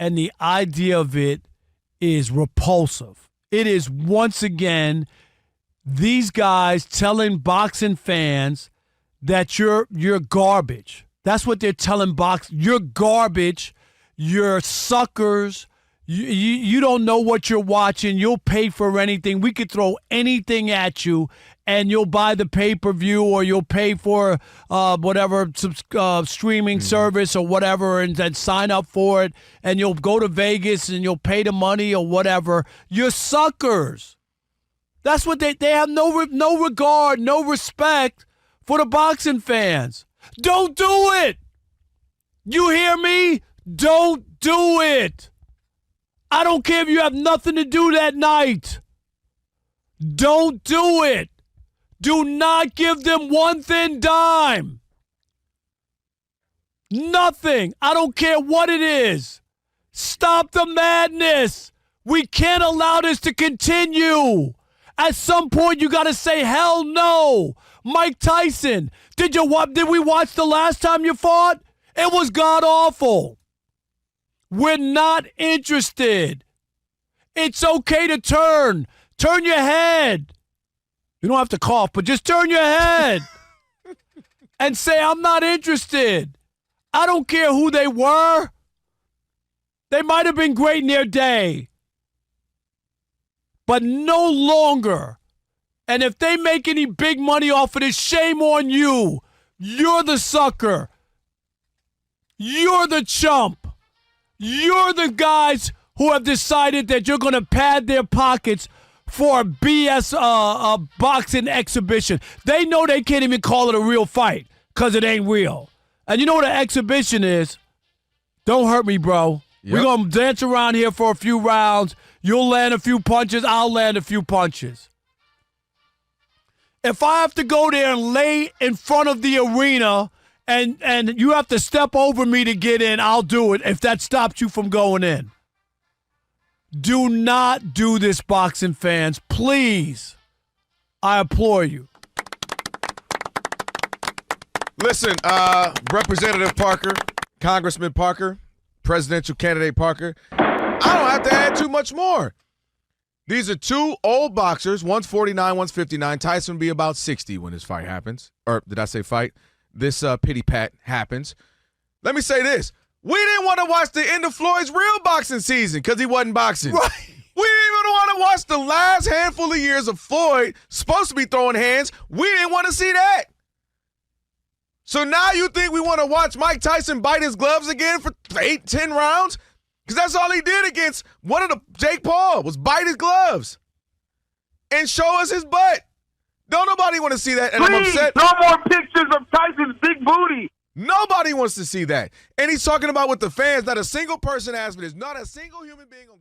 and the idea of it is repulsive. It is once again these guys telling boxing fans that you're garbage. That's what they're telling boxing. You're garbage. You're suckers. You don't know what you're watching. You'll pay for anything. We could throw anything at you, and you'll buy the pay-per-view or you'll pay for whatever streaming service or whatever and sign up for it, and you'll go to Vegas and you'll pay the money or whatever. You're suckers. That's what they have no regard, no respect for the boxing fans. Don't do it. You hear me? Don't do it. I don't care if you have nothing to do that night. Don't do it. Do not give them one thin dime. Nothing. I don't care what it is. Stop the madness. We can't allow this to continue. At some point, you got to say, hell no. Mike Tyson, did we watch the last time you fought? It was god-awful. We're not interested. It's okay to turn. Turn your head. You don't have to cough, but just turn your head and say, I'm not interested. I don't care who they were. They might have been great in their day, but no longer. And if they make any big money off of this, shame on you. You're the sucker. You're the chump. You're the guys who have decided that you're going to pad their pockets for a BS boxing exhibition. They know they can't even call it a real fight because it ain't real. And you know what an exhibition is? Don't hurt me, bro. Yep. We're going to dance around here for a few rounds. You'll land a few punches. I'll land a few punches. If I have to go there and lay in front of the arena and you have to step over me to get in, I'll do it if that stops you from going in. Do not do this, boxing fans. Please. I implore you. Listen, Representative Parker, Congressman Parker, presidential candidate Parker, I don't have to add too much more. These are two old boxers. One's 49, one's 59. Tyson will be about 60 when this fight happens. Or did I say fight? This pity pat happens. Let me say this. We didn't want to watch the end of Floyd's real boxing season because he wasn't boxing. Right. We didn't even want to watch the last handful of years of Floyd supposed to be throwing hands. We didn't want to see that. So now you think we want to watch Mike Tyson bite his gloves again for 8, 10 rounds? Because that's all he did against one of the Jake Paul was bite his gloves and show us his butt. Don't nobody want to see that, and Please, I'm upset. no more pictures of Tyson's big booty. Nobody wants to see that. And he's talking about with the fans. Not a single person asked me this. Not a single human being on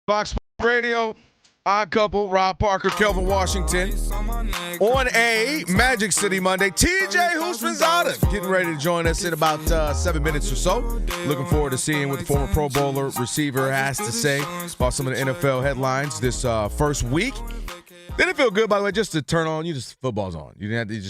Fox Sports Radio, Odd Couple, Rob Parker, Kelvin Washington. On a Magic City Monday, TJ Houshmandzadeh getting ready to join us in about 7 minutes or so. Looking forward to seeing what the former Pro Bowler receiver has to say about some of the NFL headlines this first week. Didn't it feel good, by the way, just to turn on? Football's on. You didn't have to you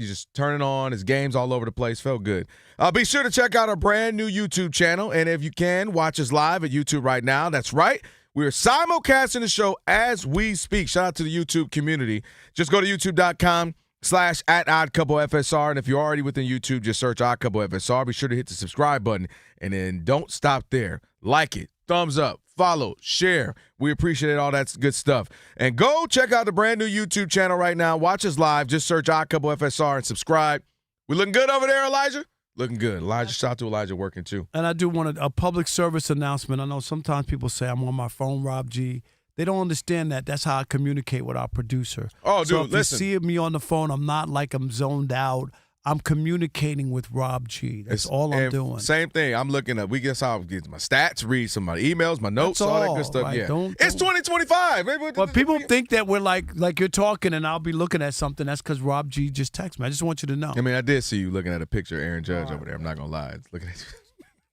just turn it on. It's games all over the place. Felt good. Be sure to check out our brand new YouTube channel. And if you can, watch us live at YouTube right now. That's right. We're simulcasting the show as we speak. Shout out to the YouTube community. Just go to youtube.com/@OddCoupleFSR. And if you're already within YouTube, just search Odd Couple FSR. Be sure to hit the subscribe button. And then don't stop there. Like it. Thumbs up. Follow. Share. We appreciate all that good stuff. And go check out the brand new YouTube channel right now. Watch us live. Just search Odd Couple FSR and subscribe. We looking good over there, Elijah? Looking good. Elijah, shout out to Elijah working too. And I do want a public service announcement. I know sometimes people say I'm on my phone, Rob G. They don't understand that. That's how I communicate with our producer. Oh, so dude, if listen. you see me on the phone, I'm not like I'm zoned out. I'm communicating with Rob G. That's all I'm doing. Same thing. I'm looking up. We guess how I get my stats, read some of my emails, my notes, That's all that good stuff. right? Yeah. Don't- It's 2025. But people think that we're like you're talking and I'll be looking at something. That's because Rob G just texted me. I just want you to know. I mean, I did see you looking at a picture of Aaron Judge over there. I'm not going to lie. It's looking at you.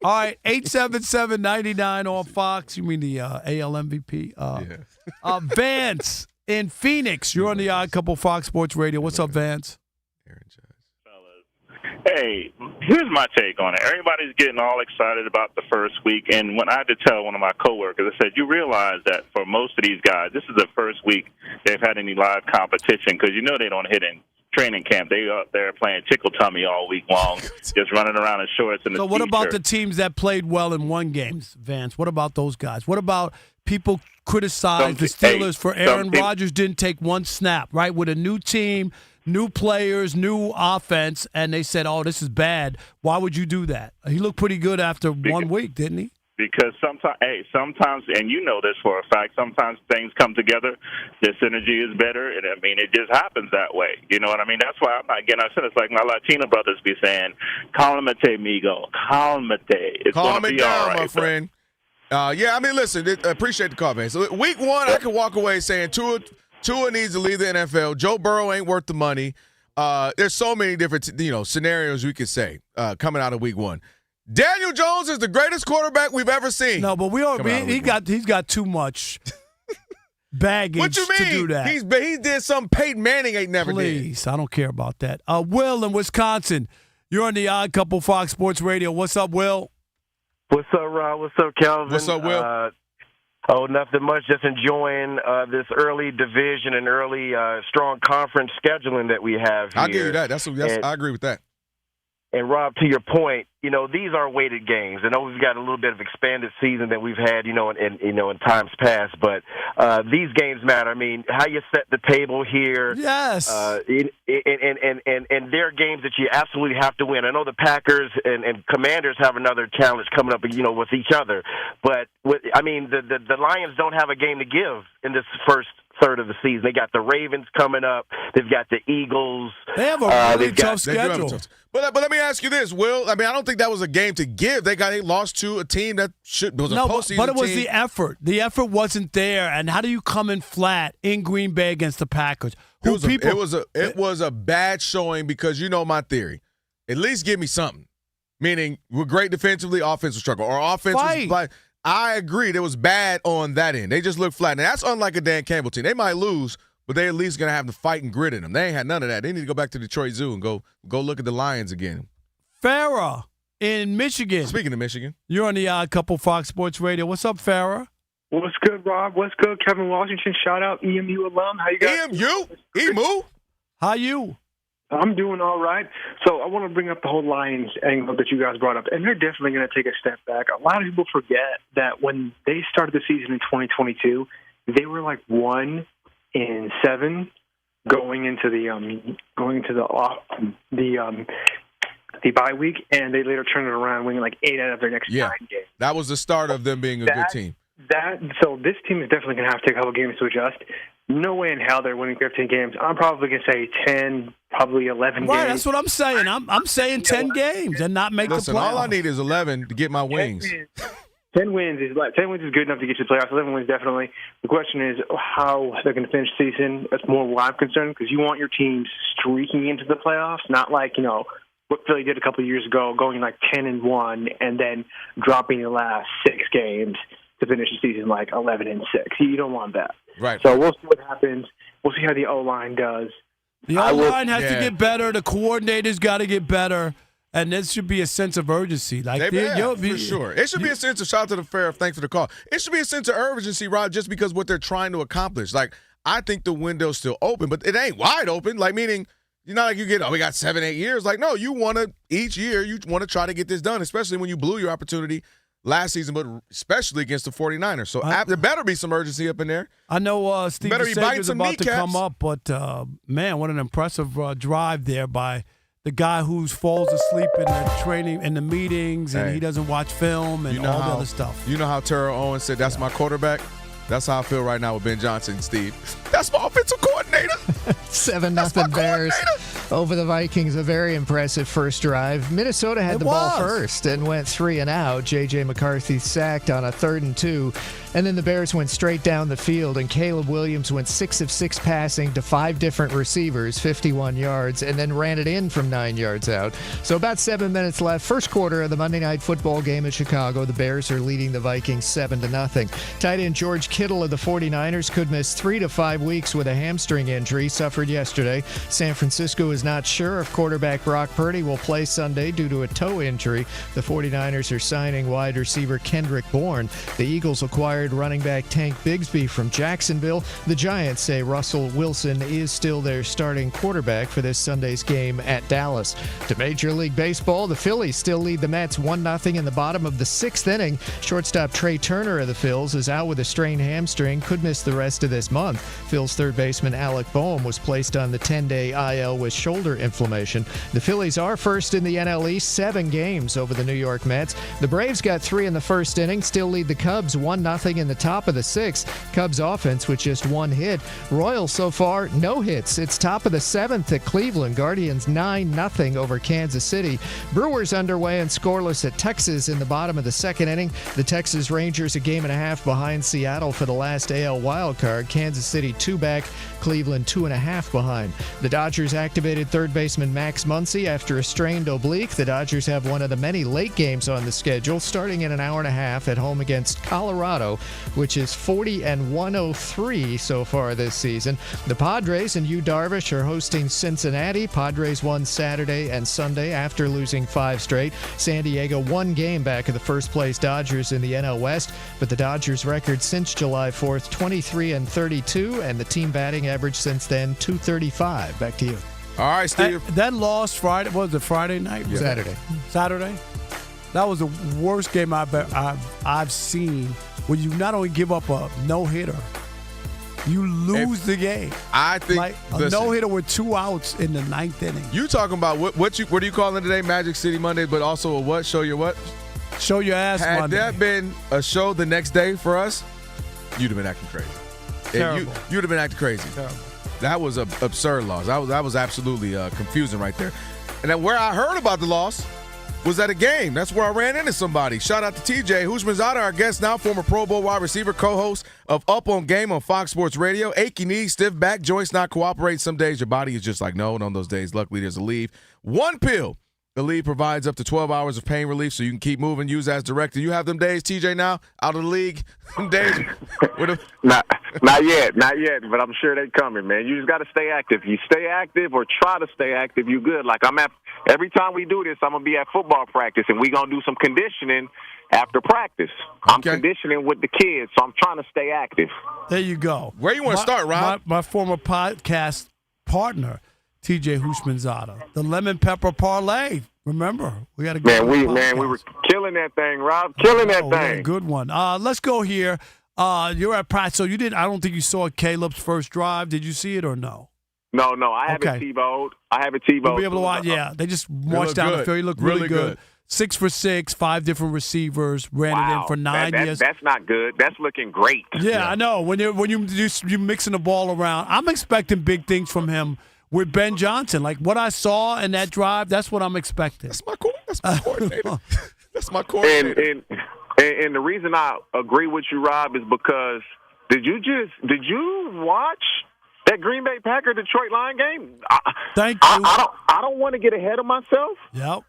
All right, 877-99 on Fox. You mean the AL MVP? Vance in Phoenix. You're on the Odd Couple Fox Sports Radio. What's up, Vance? Hey, Hey, here's my take on it. Everybody's getting all excited about the first week, and when I had to tell one of my coworkers, I said, you realize that for most of these guys, this is the first week they've had any live competition because you know they don't hit in training camp. They up there playing tickle tummy all week long, just running around in shorts and a So what t-shirt. about the teams that played well and won games, Vance? What about those guys? What about people criticize the Steelers for Aaron Rodgers didn't take one snap, right? With a new team, new players, new offense, and they said, oh, this is bad. Why would you do that? He looked pretty good after 1 week, didn't he? Because sometimes, and you know this for a fact, sometimes things come together, the synergy is better, and I mean, it just happens that way. You know what I mean? That's why I'm not getting upset. It's like my Latino brothers be saying, calmate, migo, calmate. It's Calm going it to be down, all right. my friend. Yeah, I mean, listen, appreciate the call, man. So week 1, I can walk away saying Tua needs to leave the NFL. Joe Burrow ain't worth the money. There's so many different scenarios we could say coming out of week 1. Daniel Jones is the greatest quarterback we've ever seen. No, but he's got too much baggage what you mean? to do that. He did something Peyton Manning ain't never did. Please, I don't care about that. Will in Wisconsin, you're on the Odd Couple Fox Sports Radio. What's up, Will? What's up, Rob? What's up, Kelvin? What's up, Will? Nothing much. Just enjoying this early division and early strong conference scheduling that we have here. I'll give you that. I agree with that. And Rob, to your point, these are weighted games. I know we've got a little bit of expanded season that we've had, in times past, but these games matter. I mean, how you set the table here. Yes. And they're games that you absolutely have to win. I know the Packers and Commanders have another challenge coming up, with each other. But the Lions don't have a game to give in this first third of the season. They got the Ravens coming up. They've got the Eagles. They have a really tough schedule. But let me ask you this, Will. I mean, I don't think that was a game to give. They lost to a team that was a postseason team. But it was the effort. The effort wasn't there. And how do you come in flat in Green Bay against the Packers? It was a bad showing because you know my theory. At least give me something. Meaning we're great defensively, offensive struggle. Or offense was like, I agree. It was bad on that end. They just look flat. Now, that's unlike a Dan Campbell team. They might lose, but they at least going to have the fight and grit in them. They ain't had none of that. They need to go back to Detroit Zoo and go look at the Lions again. Farrah in Michigan. Speaking of Michigan. You're on the Odd Couple Fox Sports Radio. What's up, Farrah? What's good, Rob? What's good, Kevin Washington? Shout out EMU alum. How you guys? EMU? How you? I'm doing all right. So I want to bring up the whole Lions angle that you guys brought up, and they're definitely going to take a step back. A lot of people forget that when they started the season in 2022, they were like 1-7 going into the bye week, and they later turned it around, winning like 8 out of their next 9 games. That was the start of them being a good team. So this team is definitely going to have to take a couple games to adjust. No way in hell they're winning 15 games. I'm probably going to say 10, probably 11 right, games. That's what I'm saying. I'm saying 10 games and not make the playoffs. All I need is 11 to get my wings. 10 wins is good enough to get you to the playoffs. 11 wins definitely. The question is how they're going to finish the season. That's more where I'm concerned because you want your team streaking into the playoffs, not like what Philly did a couple of years ago, going like 10-1 and then dropping the last 6 games to finish the season like 11-6. You don't want that. Right. So we'll see what happens. We'll see how the O-line does. The O-line has to get better. The coordinators got to get better. And there should be a sense of urgency. For sure. It should be a sense of, shout out to the Fair, thanks for the call. It should be a sense of urgency, Rob, just because what they're trying to accomplish. Like, I think the window's still open, but it ain't wide open. Like, meaning, you're not like you get, we got 7-8 years. Like, no, you want to, each year, you want to try to get this done, especially when you blew your opportunity last season, but especially against the 49ers. So there better be some urgency up in there. I know Steve Sager's about to come up, but, man, what an impressive drive there by the guy who falls asleep in the training, in the meetings, and he doesn't watch film and all the other stuff. You know how Terrell Owens said, that's my quarterback? That's how I feel right now with Ben Johnson, Steve. That's my offensive coordinator. 7-0 Bears over the Vikings. A very impressive first drive. Minnesota had the ball first and went 3-and-out. J.J. McCarthy sacked on a 3rd and 2. And then the Bears went straight down the field, and Caleb Williams went 6 of 6 passing to 5 different receivers, 51 yards, and then ran it in from 9 yards out. So about 7 minutes left. First quarter of the Monday Night Football game in Chicago. The Bears are leading the Vikings 7-0. Tight end George Kittle of the 49ers could miss 3 to 5 weeks with a hamstring injury suffered yesterday. San Francisco is is not sure if quarterback Brock Purdy will play Sunday due to a toe injury. The 49ers are signing wide receiver Kendrick Bourne. The Eagles acquired running back Tank Bigsby from Jacksonville. The Giants say Russell Wilson is still their starting quarterback for this Sunday's game at Dallas. To Major League Baseball, the Phillies still lead the Mets 1-0 in the bottom of the 6th inning. Shortstop Trey Turner of the Phils is out with a strained hamstring, could miss the rest of this month. Phil's third baseman Alec Boehm was placed on the 10-day IL with shoulder inflammation. The Phillies are first in the NL East, 7 games over the New York Mets. The Braves got 3 in the first inning, still lead the Cubs 1-0 in the top of the 6th. Cubs offense with just 1 hit. Royals so far, no hits. It's top of the 7th at Cleveland. Guardians 9-0 over Kansas City. Brewers underway and scoreless at Texas in the bottom of the 2nd inning. The Texas Rangers a game and a half behind Seattle for the last AL wildcard. Kansas City 2 back, Cleveland 2.5 behind. The Dodgers activated third baseman Max Muncy after a strained oblique. The Dodgers have one of the many late games on the schedule, starting in an hour and a half at home against Colorado, which is 40-103 so far this season. The Padres and Yu Darvish are hosting Cincinnati. Padres won Saturday and Sunday after losing 5 straight. San Diego 1 game back of the first-place Dodgers in the NL West, but the Dodgers' record since July 4th, 23-32, and the team batting average since then, 235. Back to you. All right, Steve. That loss Friday, what was it, Friday night? Yeah. Saturday? That was the worst game I've seen when you not only give up a no-hitter, you lose the game. I think like a no-hitter with 2 outs in the 9th inning. You talking about what are you calling today? Magic City Monday, but also a what? Show your what? Show your ass Had Monday. that been a show the next day for us, you'd have been acting crazy. Terrible. You'd have been acting crazy. Terrible. That was an absurd loss. That was absolutely confusing right there. And then where I heard about the loss was at a game. That's where I ran into somebody. Shout out to TJ Houshmandzadeh, our guest now, former Pro Bowl wide receiver, co-host of Up on Game on Fox Sports Radio. Achy knees, stiff back, joints not cooperating. Some days your body is just like, no. And on those days, luckily, there's Aleve. 1 pill. Aleve provides up to 12 hours of pain relief so you can keep moving, use as directed. You have them days, TJ, now, out of the league? Them days with Not yet, but I'm sure they're coming, man. You just got to stay active. You stay active or try to stay active, you good. Like every time we do this, I'm going to be at football practice, and we're going to do some conditioning after practice. I'm conditioning with the kids, so I'm trying to stay active. There you go. Where you want to start, Rob? My former podcast partner, TJ Houshmandzadeh, the lemon pepper parlay. Remember, we got a good we were killing that thing, Rob. Killing that thing. Good one. Let's go here. You're at practice, so you didn't. I don't think you saw Caleb's first drive. Did you see it or no? No. I have it T-bowed. You'll be able to watch. Yeah, they just marched down the field. He looked really good. 6 for 6, 5 different receivers, ran it in for 9 years. That's not good. That's looking great. Yeah, I know. When you're mixing the ball around, I'm expecting big things from him with Ben Johnson. Like what I saw in that drive, that's what I'm expecting. That's my coordinator. That's my coordinator. And the reason I agree with you, Rob, is because did you watch that Green Bay Packer Detroit Lion game? Thank you. I don't want to get ahead of myself. Yep.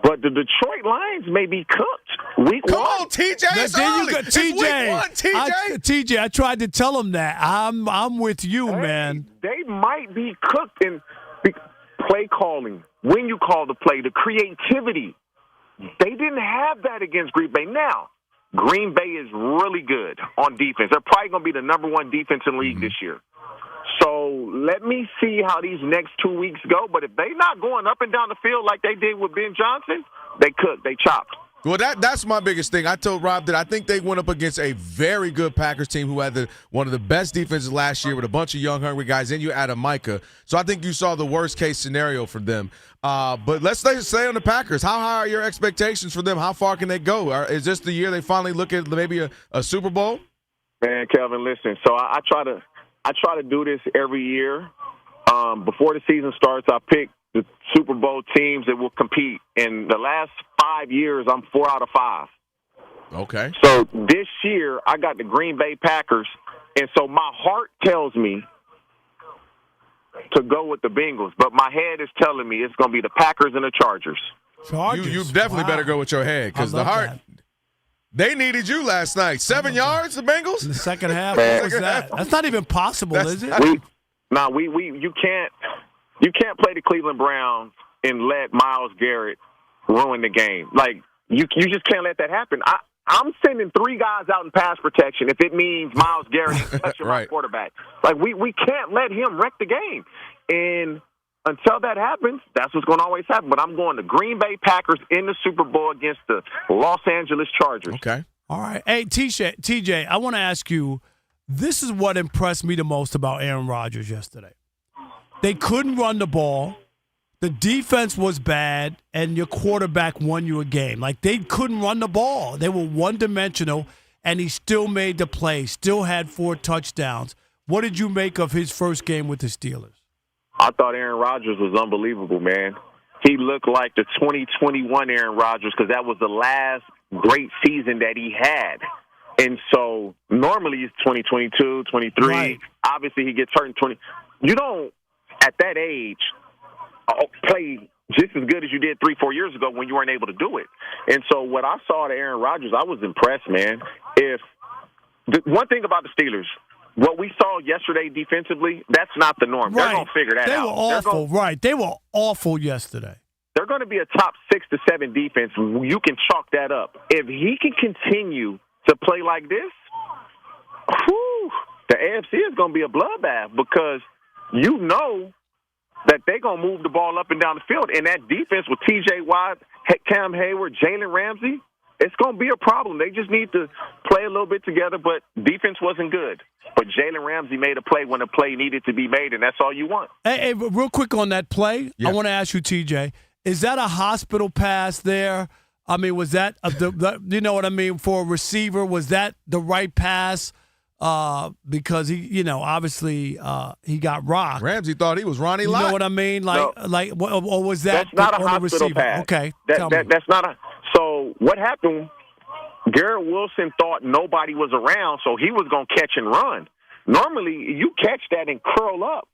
But the Detroit Lions may be cooked week 1. Come on, TJ. It's early. It's week 1, TJ. TJ, I tried to tell him that. I'm with you, man. They might be cooked in play calling. When you call the play, the creativity. They didn't have that against Green Bay. Now, Green Bay is really good on defense. They're probably going to be the number 1 defense in the league this year. So let me see how these next 2 weeks go. But if they're not going up and down the field like they did with Ben Johnson, they cooked. They chopped. Well, that's my biggest thing. I told Rob that I think they went up against a very good Packers team who had one of the best defenses last year with a bunch of young, hungry guys. And you add a Micah. So I think you saw the worst-case scenario for them. But let's stay on the Packers. How high are your expectations for them? How far can they go? Is this the year they finally look at maybe a Super Bowl? Man, Kelvin, listen. So I try to do this every year. Before the season starts, I pick the Super Bowl teams that will compete. In the last 5 years, I'm 4 out of 5. Okay. So this year, I got the Green Bay Packers, and so my heart tells me to go with the Bengals, but my head is telling me it's going to be the Packers and the Chargers. You definitely better go with your head because the heart. They needed you last night. 7 yards, the Bengals? In the second half, what was that? That's not even possible, is it? You can't. You can't play the Cleveland Browns and let Myles Garrett ruin the game. Like, you just can't let that happen. I'm sending 3 guys out in pass protection if it means Myles Garrett touching my quarterback. Like, we can't let him wreck the game. And until that happens, that's what's going to always happen. But I'm going to Green Bay Packers in the Super Bowl against the Los Angeles Chargers. Okay. All right. Hey, TJ, I want to ask you, this is what impressed me the most about Aaron Rodgers yesterday. They couldn't run the ball. The defense was bad, and your quarterback won you a game. Like, they couldn't run the ball. They were one-dimensional, and he still made the play, still had 4 touchdowns. What did you make of his first game with the Steelers? I thought Aaron Rodgers was unbelievable, man. He looked like the 2021 Aaron Rodgers because that was the last great season that he had. And so normally it's 2022, 23. Right. Obviously he gets hurt in 20. You don't, at that age, play just as good as you did 3-4 years ago when you weren't able to do it. And so what I saw to Aaron Rodgers, I was impressed, man. One thing about the Steelers, what we saw yesterday defensively, that's not the norm. Right. They're going to figure that out. They were awful, right. They were awful yesterday. They're going to be a top 6 to 7 defense. You can chalk that up. If he can continue to play like this, the AFC is going to be a bloodbath because you know that they're going to move the ball up and down the field. And that defense with T.J. Watt, Cam Hayward, Jalen Ramsey, it's going to be a problem. They just need to play a little bit together, but defense wasn't good. But Jalen Ramsey made a play when a play needed to be made, and that's all you want. Hey, real quick on that play, I want to ask you, TJ, is that a hospital pass there? I mean, was that, you know what I mean, for a receiver, was that the right pass? Because he, obviously he got rocked. Ramsey thought he was Ronnie Lott. You know what I mean? Or was that that's not a on hospital the receiver? pass. Okay, that's not a. So what happened? Garrett Wilson thought nobody was around, so he was going to catch and run. Normally, you catch that and curl up.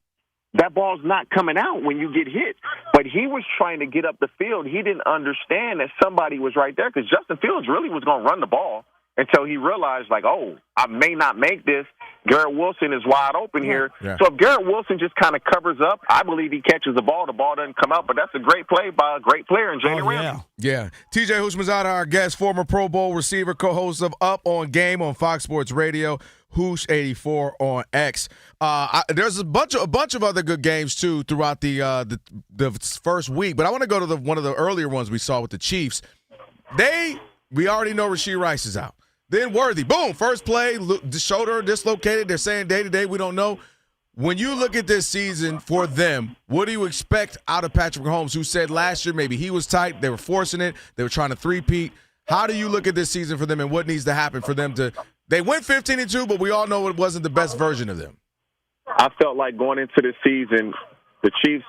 That ball's not coming out when you get hit. But he was trying to get up the field. He didn't understand that somebody was right there because Justin Fields really was going to run the ball until he realized, I may not make this. Garrett Wilson is wide open here. Yeah. So if Garrett Wilson just kind of covers up, I believe he catches the ball doesn't come out. But that's a great play by a great player in Jalen Ramsey. Yeah. TJ Houshmandzadeh, our guest, former Pro Bowl receiver, co-host of Up on Game on Fox Sports Radio, Hoosh84 on X. There's a bunch of other good games, too, throughout the first week. But I want to go to one of the earlier ones we saw with the Chiefs. We already know Rashee Rice is out. Then Worthy, boom, first play, the shoulder dislocated. They're saying day-to-day, we don't know. When you look at this season for them, what do you expect out of Patrick Mahomes, who said last year maybe he was tight, they were forcing it, they were trying to three-peat. How do you look at this season for them and what needs to happen for them to – they went 15-2, but we all know it wasn't the best version of them. I felt like going into the season, the Chiefs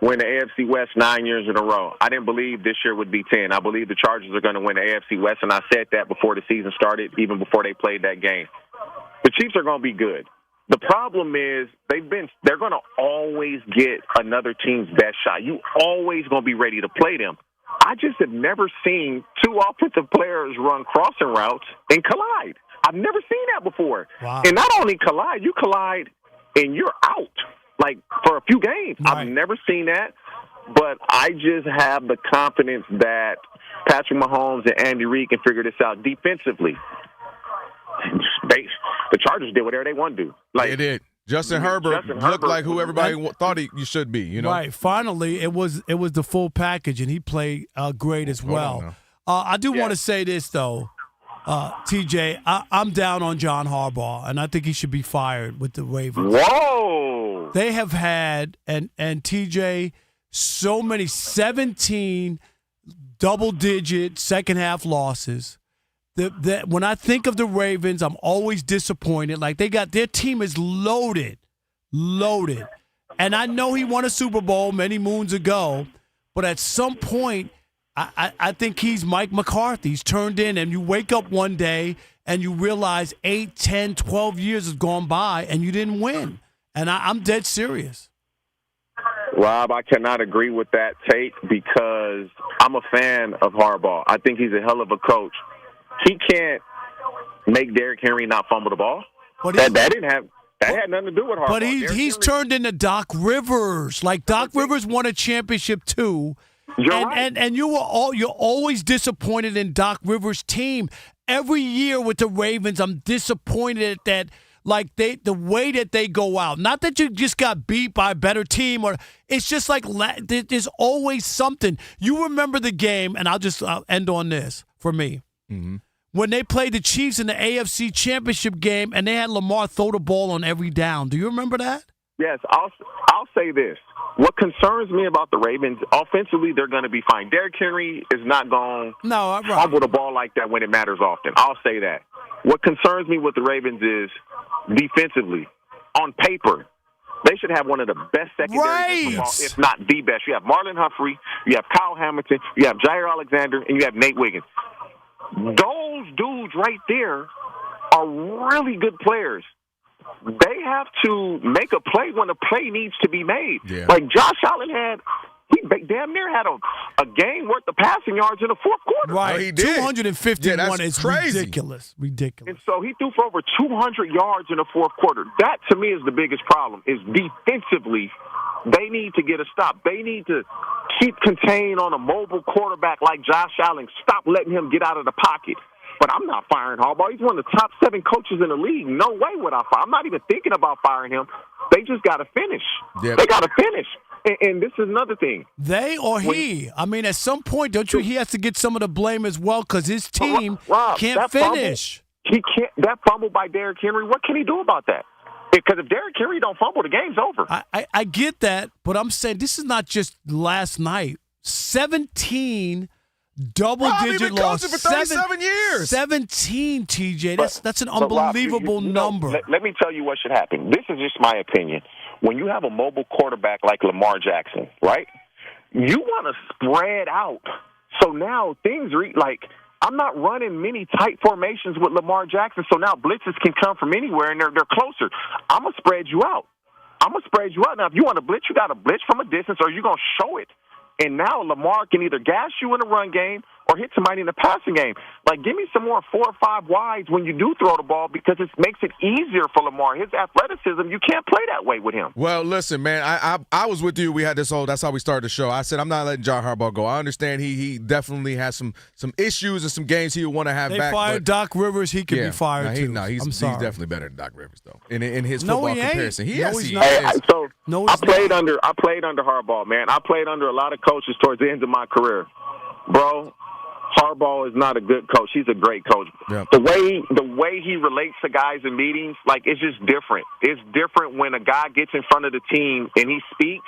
win the AFC West 9 years in a row. I didn't believe this year would be 10. I believe the Chargers are going to win the AFC West, and I said that before the season started, even before they played that game. The Chiefs are going to be good. The problem is they're going to always get another team's best shot. You always going to be ready to play them. I just have never seen 2 offensive players run crossing routes and collide. I've never seen that before. Wow. And not only collide, you collide and you're out. Like, for a few games. Right. I've never seen that, but I just have the confidence that Patrick Mahomes and Andy Reid can figure this out defensively. The Chargers did whatever they wanted to do. They did. Justin Herbert looked like who everybody thought he should be. Right. Finally, it was the full package, and he played great as well. I do want to say this, though. TJ, I'm down on John Harbaugh, and I think he should be fired with the Ravens. Whoa! They have had, and TJ, so many 17 double-digit second-half losses. When I think of the Ravens, I'm always disappointed. Like, their team is loaded. And I know he won a Super Bowl many moons ago, but at some point, I think he's Mike McCarthy. He's turned in, and you wake up one day and you realize 8, 10, 12 years has gone by and you didn't win. And I'm dead serious. Rob, I cannot agree with that take because I'm a fan of Harbaugh. I think he's a hell of a coach. He can't make Derrick Henry not fumble the ball. That didn't happen. That had nothing to do with Harbaugh. But he's turned into Doc Rivers. Like Doc Rivers won a championship too. And you're always disappointed in Doc Rivers' team. Every year with the Ravens, I'm disappointed that the way that they go out. Not that you just got beat by a better team, or it's just like there's always something. You remember the game, and I'll end on this for me. Mm-hmm. When they played the Chiefs in the AFC Championship game, and they had Lamar throw the ball on every down. Do you remember that? Yes, I'll say this. What concerns me about the Ravens, offensively, they're going to be fine. Derrick Henry is not going to fumble the ball like that when it matters often. I'll say that. What concerns me with the Ravens is defensively, on paper, they should have one of the best secondaries in football, if not the best. You have Marlon Humphrey, you have Kyle Hamilton, you have Jair Alexander, and you have Nate Wiggins. Those dudes right there are really good players. They have to make a play when a play needs to be made. Yeah. Like Josh Allen he damn near had a game worth of passing yards in the fourth quarter. Right, he did. 251 is crazy. ridiculous. And so he threw for over 200 yards in the fourth quarter. That, to me, is the biggest problem, is defensively, they need to get a stop. They need to keep contained on a mobile quarterback like Josh Allen. Stop letting him get out of the pocket. But I'm not firing Harbaugh. He's one of the top 7 coaches in the league. No way would I fire. I'm not even thinking about firing him. They just got to finish. Yep. They got to finish. And this is another thing. They or he? I mean, at some point, don't you? He has to get some of the blame as well because his team can't finish. He can't. That fumble by Derrick Henry. What can he do about that? Because if Derrick Henry don't fumble, the game's over. I get that, but I'm saying this is not just last night. 17 double-digit losses. For 37 years. 17, TJ. That's an unbelievable number. Let me tell you what should happen. This is just my opinion. When you have a mobile quarterback like Lamar Jackson, right, you want to spread out. So now things are like, I'm not running many tight formations with Lamar Jackson, so now blitzes can come from anywhere, and they're closer. I'm going to spread you out. Now, if you want to blitz, you got to blitz from a distance, or you're going to show it. And now Lamar can either gas you in the run game or hit somebody in the passing game. Like, give me some more 4 or 5 wides when you do throw the ball, because it makes it easier for Lamar. His athleticism, you can't play that way with him. Well, listen, man, I was with you. We had this that's how we started the show. I said I'm not letting John Harbaugh go. I understand he definitely has some issues and some games he would want to have back. They fired Doc Rivers. He could be fired, too. He's definitely better than Doc Rivers, though, in his No, football he ain't. comparison. I played under Harbaugh, man. I played under a lot of coaches towards the end of my career. Bro, Harbaugh is not a good coach. He's a great coach. Yep. The way he relates to guys in meetings, like, it's just different. It's different when a guy gets in front of the team and he speaks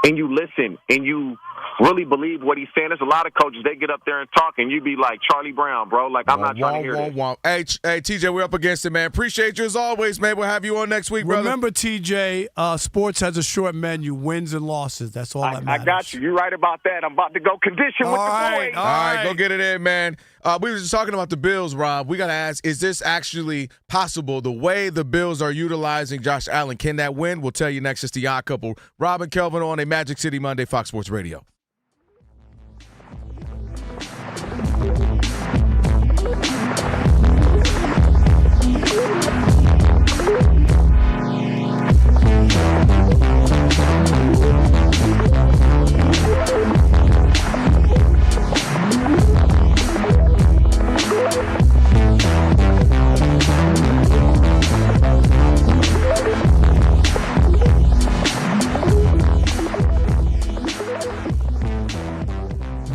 and you listen and you really believe what he's saying. There's a lot of coaches, they get up there and talk and you be like Charlie Brown, bro. Like, I'm not trying to hear this. Hey, TJ, we're up against it, man. Appreciate you as always, man. We'll have you on next week, brother. Remember, TJ, sports has a short menu, wins and losses. That's all that matters. I got you. You're right about that. I'm about to go condition with the boys. All right, go get it in, man. We were just talking about the Bills, Rob. We got to ask, is this actually possible? The way the Bills are utilizing Josh Allen, can that win? We'll tell you next. It's the Odd Couple. Rob and Kelvin on a Magic City Monday, Fox Sports Radio.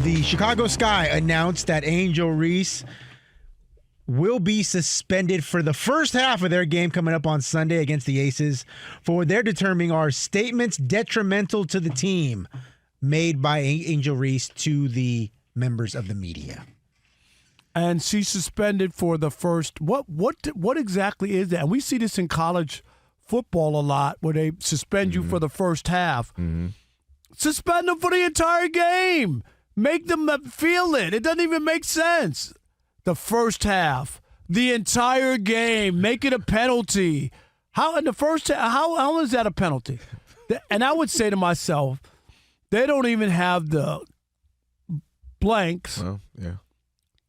The Chicago Sky announced that Angel Reese will be suspended for the first half of their game coming up on Sunday against the Aces for what they're determining are statements detrimental to the team made by Angel Reese to the members of the media. And she's suspended for the first. What exactly is that? And we see this in college football a lot, where they suspend you for the first half. Mm-hmm. Suspend them for the entire game. Make them feel it. It doesn't even make sense. The first half, the entire game, make it a penalty. How in the first half? How is that a penalty? And I would say to myself, they don't even have the blanks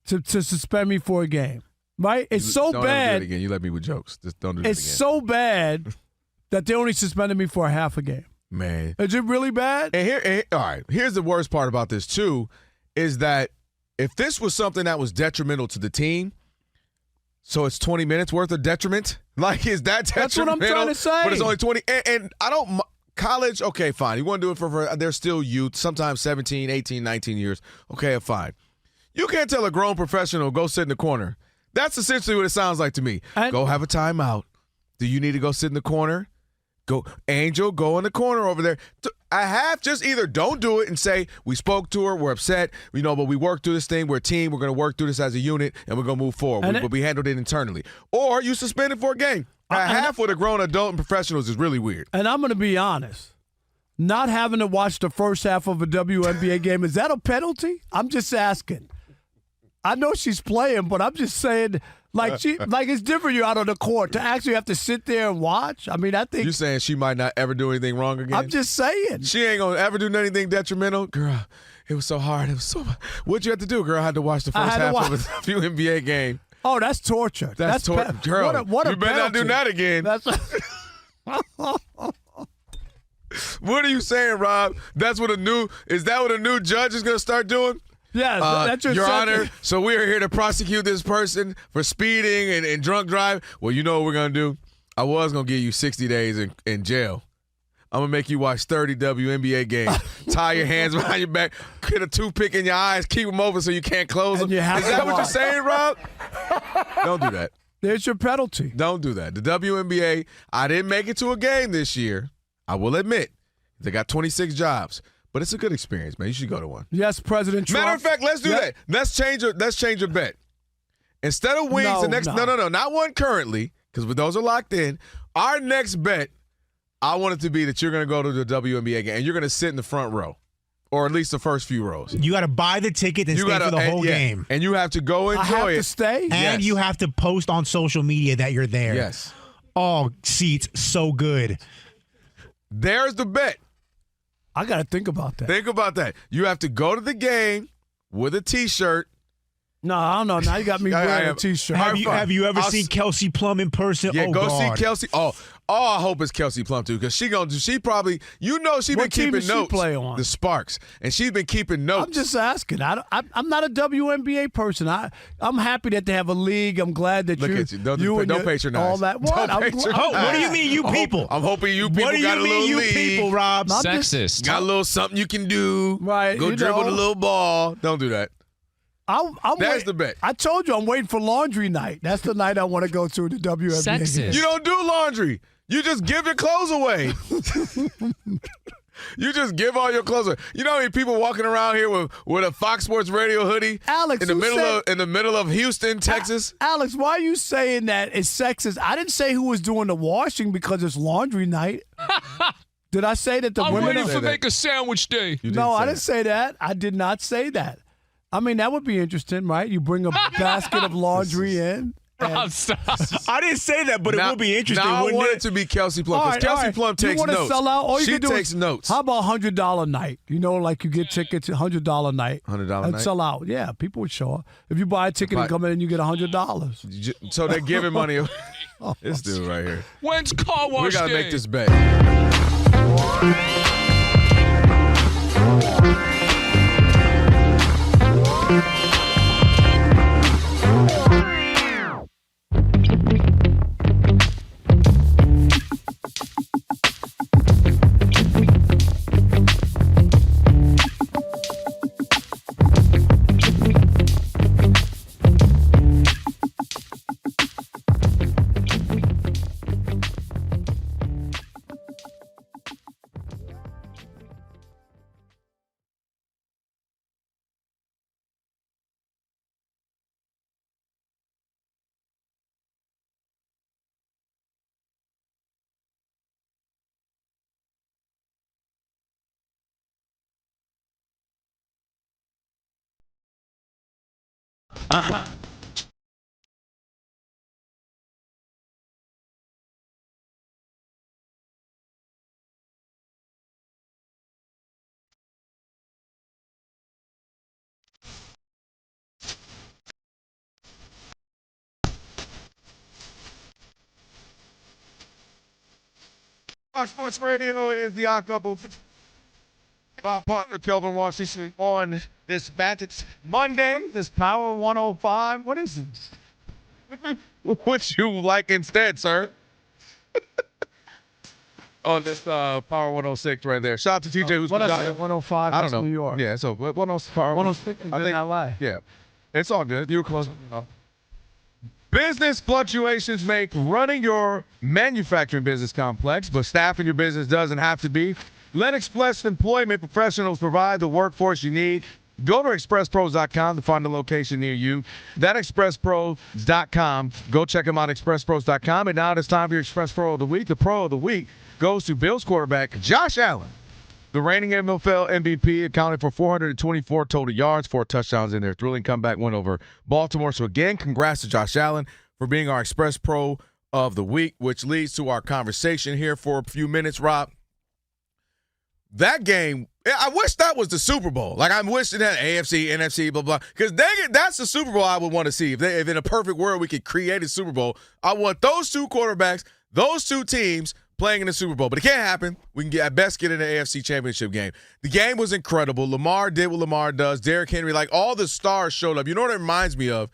to suspend me for a game. Right? It's so don't bad. Ever do it again. You let me with jokes. Just don't do it again. It's so bad that they only suspended me for a half a game. Man. Is it really bad? All right. Here's the worst part about this, too, is that if this was something that was detrimental to the team, so it's 20 minutes worth of detriment? Like, is that detrimental? That's what I'm trying to say. But it's only 20. And I don't – college, okay, fine. You want to do it for – they're still youth, sometimes 17, 18, 19 years. Okay, fine. You can't tell a grown professional, go sit in the corner. That's essentially what it sounds like to me. Go have a timeout. Do you need to go sit in the corner? Go, Angel, go in the corner over there. Just either don't do it and say, we spoke to her, we're upset, but we worked through this thing, we're a team, we're going to work through this as a unit, and we're going to move forward. But we handled it internally. Or you suspend it for a game. A half with a grown adult and professionals is really weird. And I'm going to be honest. Not having to watch the first half of a WNBA game, is that a penalty? I'm just asking. I know she's playing, but I'm just saying – like it's different. You're out on the court to actually have to sit there and watch. I mean, I think you're saying she might not ever do anything wrong again. I'm just saying she ain't gonna ever do anything detrimental. Girl, it was so hard. It was so. What'd you have to do, girl? I had to watch the first half of a WNBA game. Oh, that's torture. That's torture, girl. What a you better not do that again. What are you saying, Rob? Is that what a new judge is gonna start doing? Yeah, that's Your Honor, so we are here to prosecute this person for speeding and drunk driving. Well, you know what we're going to do? I was going to give you 60 days in jail. I'm going to make you watch 30 WNBA games. Tie your hands behind your back, put a toothpick in your eyes, keep them open so you can't close them. Is that what you're saying, Rob? Don't do that. There's your penalty. Don't do that. The WNBA, I didn't make it to a game this year. I will admit. They got 26 jobs. But it's a good experience, man. You should go to one. Yes, President Trump. Matter of fact, let's do that. Let's change a bet. Instead of wings, no, not one currently, because those are locked in. Our next bet, I want it to be that you're going to go to the WNBA game and you're going to sit in the front row, or at least the first few rows. You got to buy the ticket and stay for the whole game, and you have to go enjoy it. I have to stay, and you have to post on social media that you're there. Yes. Oh, seats so good. There's the bet. I got to think about that. Think about that. You have to go to the game with a T-shirt. No, I don't know. Now you got me wearing a T-shirt. Have you ever seen Kelsey Plum in person? Yeah, go God. see Kelsey. Oh, I hope it's Kelsey Plum too, because she probably, she been keeping notes. Play on? The Sparks, and she's been keeping notes. I'm just asking. I'm not a WNBA person. I'm happy that they have a league. I'm glad that Look at you. Don't patronize. All that. What? What do you mean, you people? I'm hoping you people got a little league. People, Rob? Sexist. Got a little something you can do. Right. Go dribble the little ball. Don't do that. That's the bet. I told you I'm waiting for laundry night. That's the night I want to go to the WNBA. Sexist. You don't do laundry. You just give your clothes away. You just give all your clothes away. You know how many people walking around here with a Fox Sports Radio hoodie? Alex, in the middle of Houston, Texas? Alex, why are you saying that it's sexist? I didn't say who was doing the washing because it's laundry night. Did I say that the I'm women ready for are... make a sandwich day. No, I didn't say that. I did not say that. I mean, that would be interesting, right? You bring a basket of laundry in. Rob, stop. I didn't say that, but it would be interesting. Now I want it to be Kelsey Plum, because Kelsey Plum takes notes. You want to sell out? All you she can do takes is, notes. How about $100 night? You know, like you get tickets $100 night. $100 and night? sell out. Yeah, people would show up. If you buy a ticket and come in and you get $100. So they're giving money away. This dude right here. When's car wash We got to day? make this bet. Uh-huh. Fox Sports Radio is the odd couple. Rob Parker Kelvin Washington on this Vantage Monday, this Power 105. What is this? What you like instead, sir? On this Power 106 right there. Shout out to TJ who's what is it? 105. I don't know. New York. Yeah, so 106. Power 106 is in LA. Yeah, it's all good. You're close enough. Business fluctuations make running your manufacturing business complex, but staffing your business doesn't have to be. Let Express Employment Professionals provide the workforce you need. Go to expresspros.com to find a location near you. That's expresspros.com. Go check them out, expresspros.com. And now it's time for your Express Pro of the Week. The Pro of the Week goes to Bills quarterback Josh Allen. The reigning NFL MVP accounted for 424 total yards, 4 touchdowns in their thrilling comeback win over Baltimore. So again, congrats to Josh Allen for being our Express Pro of the Week, which leads to our conversation here for a few minutes, Rob. That game, I wish that was the Super Bowl. Like, I'm wishing that AFC, NFC, blah, blah. Because that's the Super Bowl I would want to see. If in a perfect world we could create a Super Bowl, I want those two quarterbacks, those two teams playing in the Super Bowl. But it can't happen. We can at best get in the AFC Championship game. The game was incredible. Lamar did what Lamar does. Derrick Henry, like all the stars showed up. You know what it reminds me of?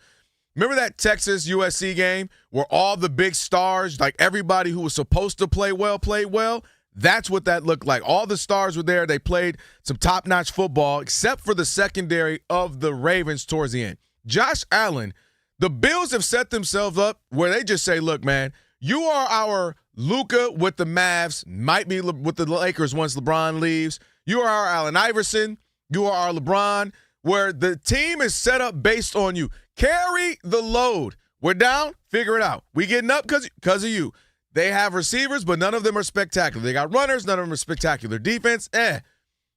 Remember that Texas-USC game where all the big stars, like everybody who was supposed to play well, played well? That's what that looked like. All the stars were there. They played some top-notch football, except for the secondary of the Ravens towards the end. Josh Allen, the Bills have set themselves up where they just say, look, man, you are our Luka with the Mavs, might be with the Lakers once LeBron leaves. You are our Allen Iverson. You are our LeBron, where the team is set up based on you. Carry the load. We're down, figure it out. We getting up because of you. They have receivers, but none of them are spectacular. They got runners, none of them are spectacular. Defense,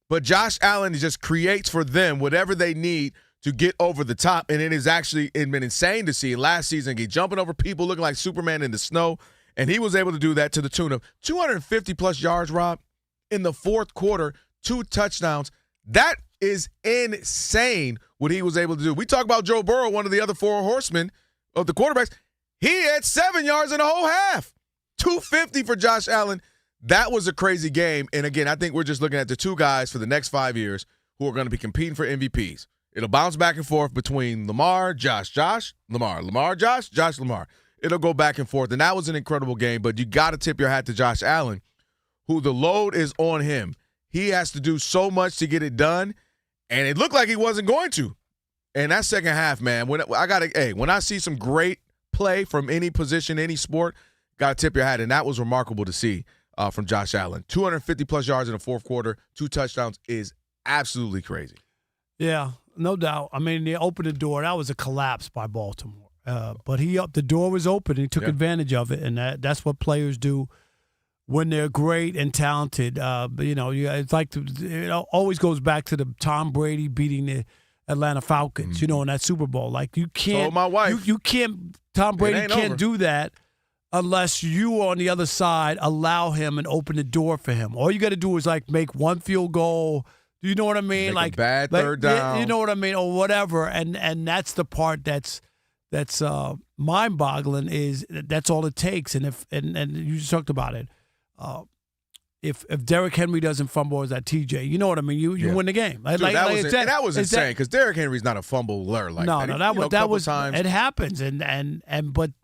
But Josh Allen just creates for them whatever they need to get over the top, and it has actually been insane to see last season get jumping over people looking like Superman in the snow, and he was able to do that to the tune of 250-plus yards, Rob, in the fourth quarter, 2 touchdowns. That is insane what he was able to do. We talk about Joe Burrow, one of the other 4 horsemen of the quarterbacks. He had 7 yards in the whole half. 250 for Josh Allen. That was a crazy game. And again, I think we're just looking at the 2 guys for the next 5 years who are going to be competing for MVPs. It'll bounce back and forth between Lamar, Josh, Lamar, Lamar, Josh, Lamar. It'll go back and forth. And that was an incredible game. But you got to tip your hat to Josh Allen, who the load is on him. He has to do so much to get it done. And it looked like he wasn't going to. And that second half, man, when I see some great play from any position, any sport, got to tip your hat, and that was remarkable to see from Josh Allen. 250-plus yards in the fourth quarter, 2 touchdowns is absolutely crazy. Yeah, no doubt. I mean, they opened the door. That was a collapse by Baltimore. But the door was open, and he took advantage of it, and that's what players do when they're great and talented. But, it's like it always goes back to the Tom Brady beating the Atlanta Falcons, in that Super Bowl. Like, you can't. Told my wife. You can't. Tom Brady can't do that unless you on the other side allow him and open the door for him. All you got to do is make 1 field goal. Do you know what I mean? Make a bad third down. You know what I mean, or whatever. And that's the part that's mind-boggling. Is that's all it takes. And you just talked about it. If Derrick Henry doesn't fumble, is that TJ? You know what I mean? You win the game. Dude, that was insane because Derrick Henry's not a fumbler like that. No, that was times. It happens,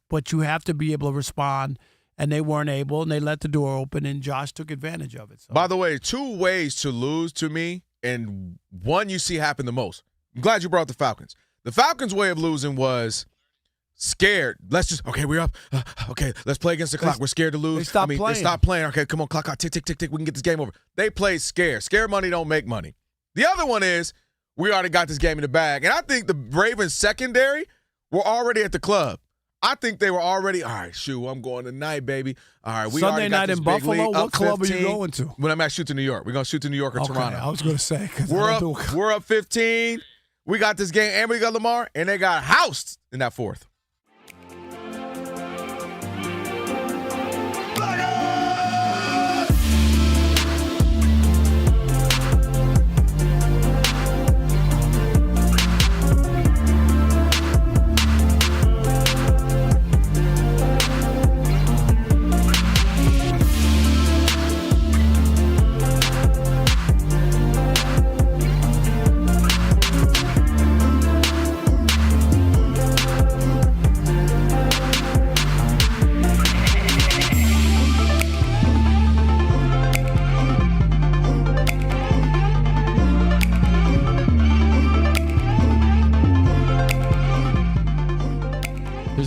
but you have to be able to respond, and they weren't able, and they let the door open, and Josh took advantage of it. So. By the way, 2 ways to lose to me, and one you see happen the most. I'm glad you brought the Falcons. The Falcons' way of losing was scared. We're up. Okay, let's play against the clock. We're scared to lose. They stopped playing. Okay, come on, clock out. Tick, tick, tick, tick. We can get this game over. They played scared. Scared money don't make money. The other one is we already got this game in the bag. And I think the Ravens secondary were already at the club. I think they were already, all right, I'm going tonight, baby. All right, we Sunday already got night this in big Buffalo. lead, What club 15. Are you going to? When I'm at shoot to New York. We're going to shoot to New York or Toronto. I was going to say. We're up 15. We got this game, and we got Lamar, and they got housed in that fourth.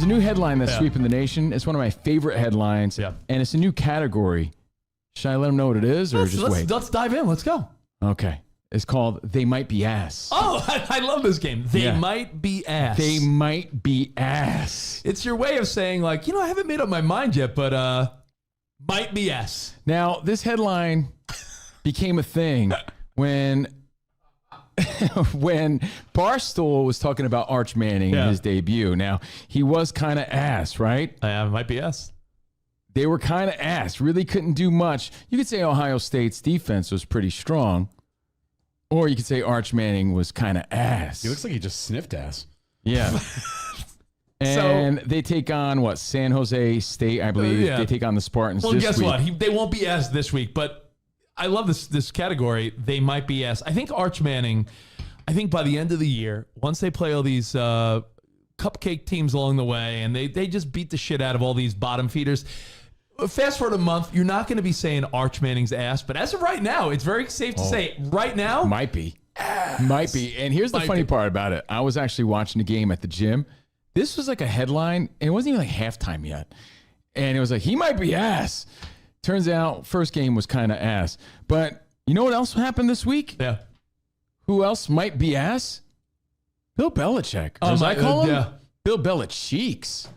There's a new headline that's Yeah. sweeping the nation. It's one of my favorite headlines, and it's a new category. Should I let them know what it is, or just wait? Let's dive in. Let's go. Okay. It's called They Might Be Ass. Oh, I love this game. They might be ass. They might be ass. It's your way of saying, like, I haven't made up my mind yet, but might be ass. Now, this headline became a thing when Barstool was talking about Arch Manning in his debut. Now, he was kind of ass, right? Might be ass. They were kind of ass. Really couldn't do much. You could say Ohio State's defense was pretty strong. Or you could say Arch Manning was kind of ass. He looks like he just sniffed ass. Yeah. And they take on, San Jose State, I believe. They take on the Spartans this week. Well, guess what? They won't be ass this week, but I love this category. They might be ass. I think Arch Manning, by the end of the year, once they play all these cupcake teams along the way, and they just beat the shit out of all these bottom feeders, fast forward a month, you're not going to be saying Arch Manning's ass, but as of right now, it's very safe to say right now. Might be. Might be. And here's the funny part about it. I was actually watching the game at the gym. This was like a headline, and it wasn't even like halftime yet. And it was like, he might be ass. Turns out, first game was kind of ass. But you know what else happened this week? Yeah. Who else might be ass? Bill Belichick. Or as I call him? Yeah. Bill Belichick.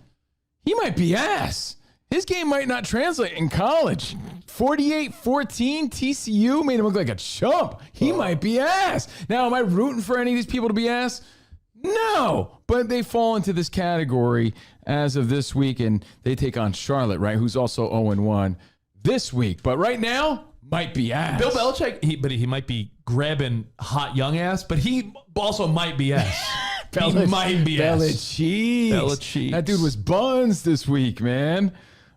He might be ass. His game might not translate in college. 48-14, TCU made him look like a chump. He might be ass. Now, am I rooting for any of these people to be ass? No, but they fall into this category as of this week, and they take on Charlotte, right, who's also 0-1 this week. But right now, might be ass. Bill Belichick, he might be grabbing hot young ass, but he also might be ass. He might be ass. Belichick. That dude was buns this week, man.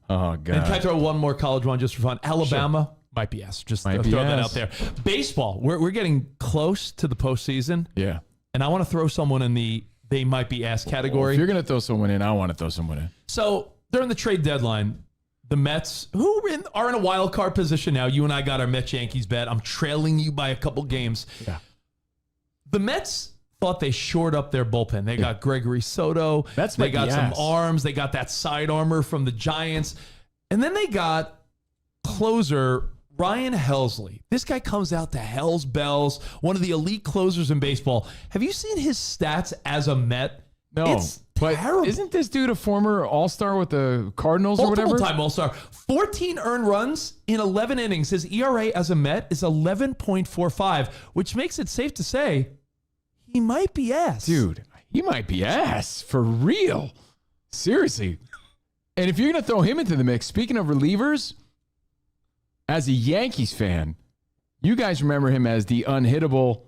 Oh, God. And can I throw one more college one just for fun? Alabama might be ass. Just throw that out there. Baseball, we're getting close to the postseason. Yeah. And I want to throw someone in the they might be ass category. Well, if you're going to throw someone in, I want to throw someone in. So during the trade deadline, the Mets, who are in a wild card position now, you and I got our Mets-Yankees bet. I'm trailing you by a couple games. Yeah. The Mets thought they shored up their bullpen. They got Gregory Soto. They got some arms. They got that side armor from the Giants. And then they got closer Ryan Helsley. This guy comes out to hell's bells, one of the elite closers in baseball. Have you seen his stats as a Met? No. It's terrible. Isn't this dude a former All-Star with the Cardinals or whatever? Multiple-time All-Star. 14 earned runs in 11 innings. His ERA as a Met is 11.45, which makes it safe to say he might be ass. Dude, he might be ass. For real. Seriously. And if you're going to throw him into the mix, speaking of relievers, as a Yankees fan, you guys remember him as the unhittable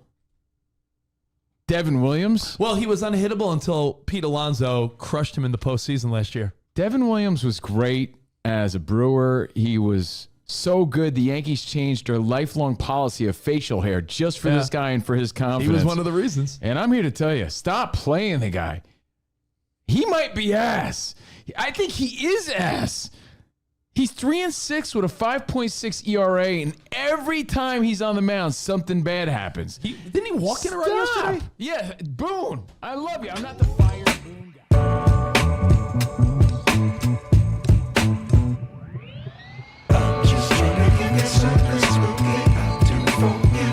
Devin Williams? Well, he was unhittable until Pete Alonso crushed him in the postseason last year. Devin Williams was great as a Brewer. He was so good, the Yankees changed their lifelong policy of facial hair just for this guy and for his confidence. He was one of the reasons. And I'm here to tell you, stop playing the guy. He might be ass. I think he is ass. He's 3-6 with a 5.6 ERA, and every time he's on the mound, something bad happens. Didn't he walk in a run yesterday? Yeah, Boone. I love you. I'm not the fire Boone guy. I'm just trying to give you something spooky out to for you.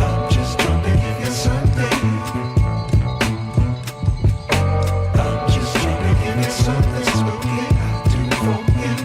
I'm just trying to give you something. I'm just trying to give you something spooky out to for you.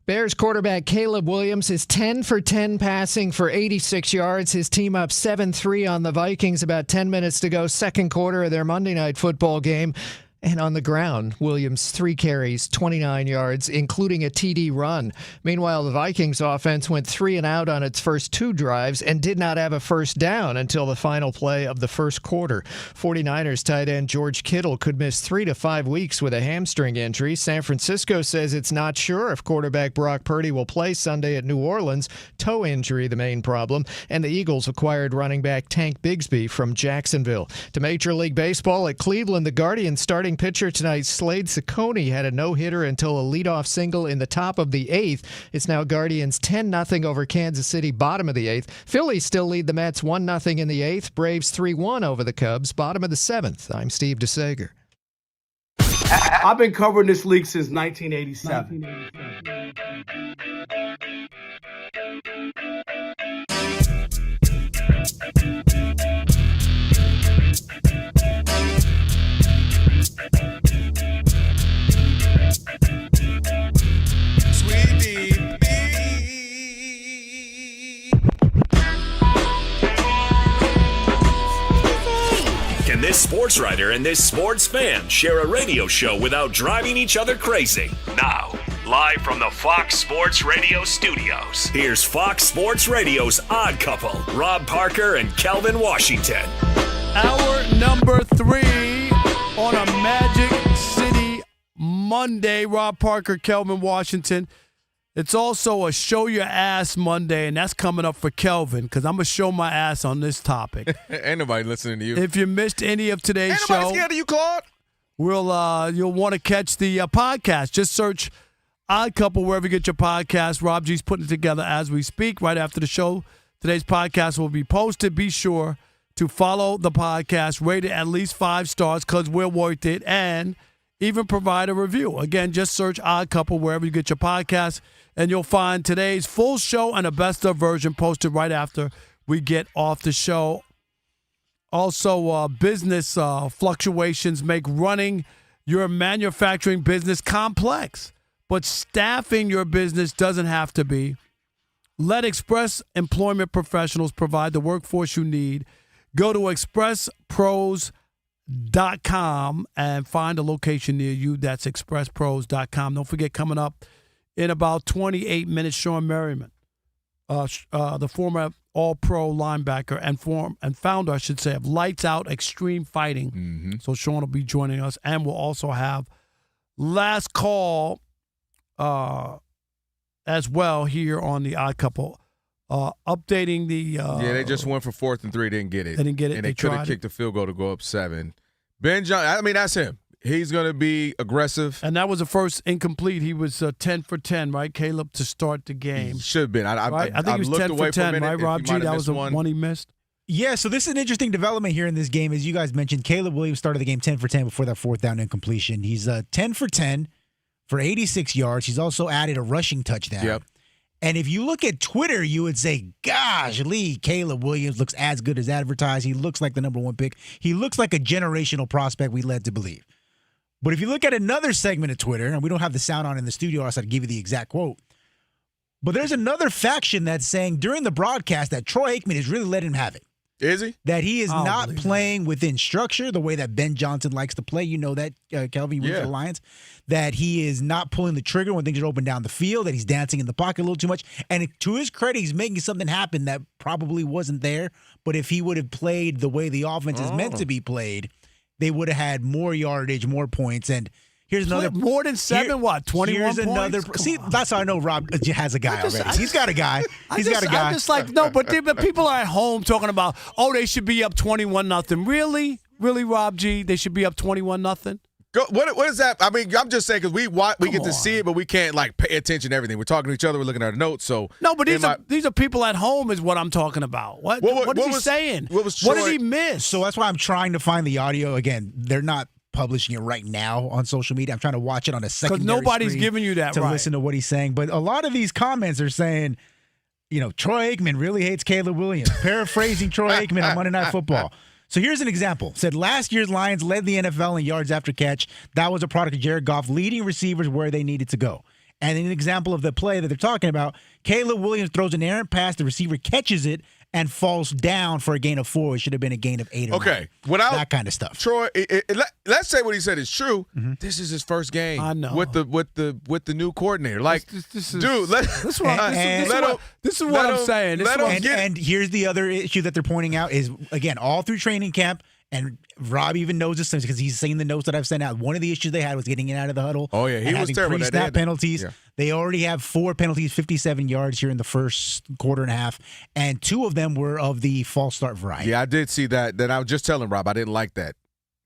Bears quarterback Caleb Williams is 10 for 10 passing for 86 yards. His team up 7-3 on the Vikings about 10 minutes to go, second quarter of their Monday Night Football game. And on the ground, Williams 3 carries, 29 yards, including a TD run. Meanwhile, the Vikings offense went 3 and out on its first 2 drives and did not have a first down until the final play of the first quarter. 49ers tight end George Kittle could miss 3 to 5 weeks with a hamstring injury. San Francisco says it's not sure if quarterback Brock Purdy will play Sunday at New Orleans. Toe injury, the main problem. And the Eagles acquired running back Tank Bigsby from Jacksonville. To Major League Baseball at Cleveland, the Guardians starting pitcher tonight, Slade Ciccone, had a no-hitter until a leadoff single in the top of the 8th. It's now Guardians 10-0 over Kansas City, bottom of the 8th. Phillies still lead the Mets 1-0 in the 8th. Braves 3-1 over the Cubs, bottom of the 7th. I'm Steve DeSager. I've been covering this league since 1987. Can this sports writer and this sports fan share a radio show without driving each other crazy? Now, live from the Fox Sports Radio studios, here's Fox Sports Radio's Odd Couple, Rob Parker and Kelvin Washington. Hour number 3 on a Magic City Monday. Rob Parker, Kelvin Washington. It's also a Show Your Ass Monday, and that's coming up for Kelvin because I'm going to show my ass on this topic. Ain't nobody listening to you. If you missed any of today's show, Ain't nobody scared of you, Claude. You'll want to catch the podcast. Just search Odd Couple wherever you get your podcast. Rob G's putting it together as we speak. Right after the show, today's podcast will be posted. Be sure to follow the podcast, rate it at least 5 stars because we're worth it, and even provide a review. Again, just search Odd Couple wherever you get your podcast, and you'll find today's full show and a best-of version posted right after we get off the show. Also, business fluctuations make running your manufacturing business complex, but staffing your business doesn't have to be. Let Express Employment Professionals provide the workforce you need. Go to expresspros.com and find a location near you. That's expresspros.com. Don't forget, coming up in about 28 minutes, Shawne Merriman, the former All-Pro linebacker and founder, I should say, of Lights Out Extreme Fighting. Mm-hmm. So Shawne will be joining us, and we'll also have Last Call as well here on the Odd Couple. Updating the they just went for 4th and 3, didn't get it. They didn't get it. And they could have kicked a field goal to go up 7. Ben Johnson, I mean, that's him. He's going to be aggressive. And that was the first incomplete. He was 10 for 10, right, Caleb, to start the game. He should have been. I think he was 10 for 10, right, Rob G? That was the one he missed. Yeah, so this is an interesting development here in this game. As you guys mentioned, Caleb Williams started the game 10 for 10 before that 4th down incompletion. He's 10 for 10 for 86 yards. He's also added a rushing touchdown. Yep. And if you look at Twitter, you would say, gosh, Lee, Caleb Williams looks as good as advertised. He looks like the number 1 pick. He looks like a generational prospect we led to believe. But if you look at another segment of Twitter, and we don't have the sound on in the studio, else I'd give you the exact quote. But there's another faction that's saying during the broadcast that Troy Aikman has really let him have it. Is he? That he is not playing within structure the way that Ben Johnson likes to play. You know that, Kelvin, you root for the Lions. That he is not pulling the trigger when things are open down the field, that he's dancing in the pocket a little too much. And to his credit, he's making something happen that probably wasn't there. But if he would have played the way the offense is meant to be played, they would have had more yardage, more points. And here's another. More than 7, 21 here's points? another. See, that's how I know Rob has a guy already. He's got a guy. He's got a guy. I'm just like, no, but people are at home talking about, they should be up 21-0. Really? Really, Rob G? They should be up 21-0? What is that? I mean, I'm just saying because we get to see it, but we can't pay attention to everything. We're talking to each other. We're looking at our notes. So no, but these are people at home, is what I'm talking about. What is he saying? What did he miss? So that's why I'm trying to find the audio. Again, they're not publishing it right now on social media. I'm trying to watch it on a secondary because nobody's screen giving you that to listen to what he's saying. But a lot of these comments are saying, Troy Aikman really hates Caleb Williams. Paraphrasing Troy Aikman on Monday Night Football. So here's an example. Said last year's Lions led the NFL in yards after catch. That was a product of Jared Goff leading receivers where they needed to go. And an example of the play that they're talking about, Caleb Williams throws an errant pass, the receiver catches it, and falls down for a gain of 4. It should have been a gain of 8 or 9. That kind of stuff. Troy, let's say what he said is true. This is his first game. I know. With the new coordinator. Like, this dude, is what I'm saying. And here's the other issue that they're pointing out is, again, all through training camp, and Rob even knows this because he's seen the notes that I've sent out. One of the issues they had was getting in out of the huddle. Oh, yeah. He was terrible. Pre-snap penalties. Yeah. They already have 4 penalties, 57 yards here in the first quarter and a half, and 2 of them were of the false start variety. Yeah, I did see that. Then I was just telling Rob I didn't like that.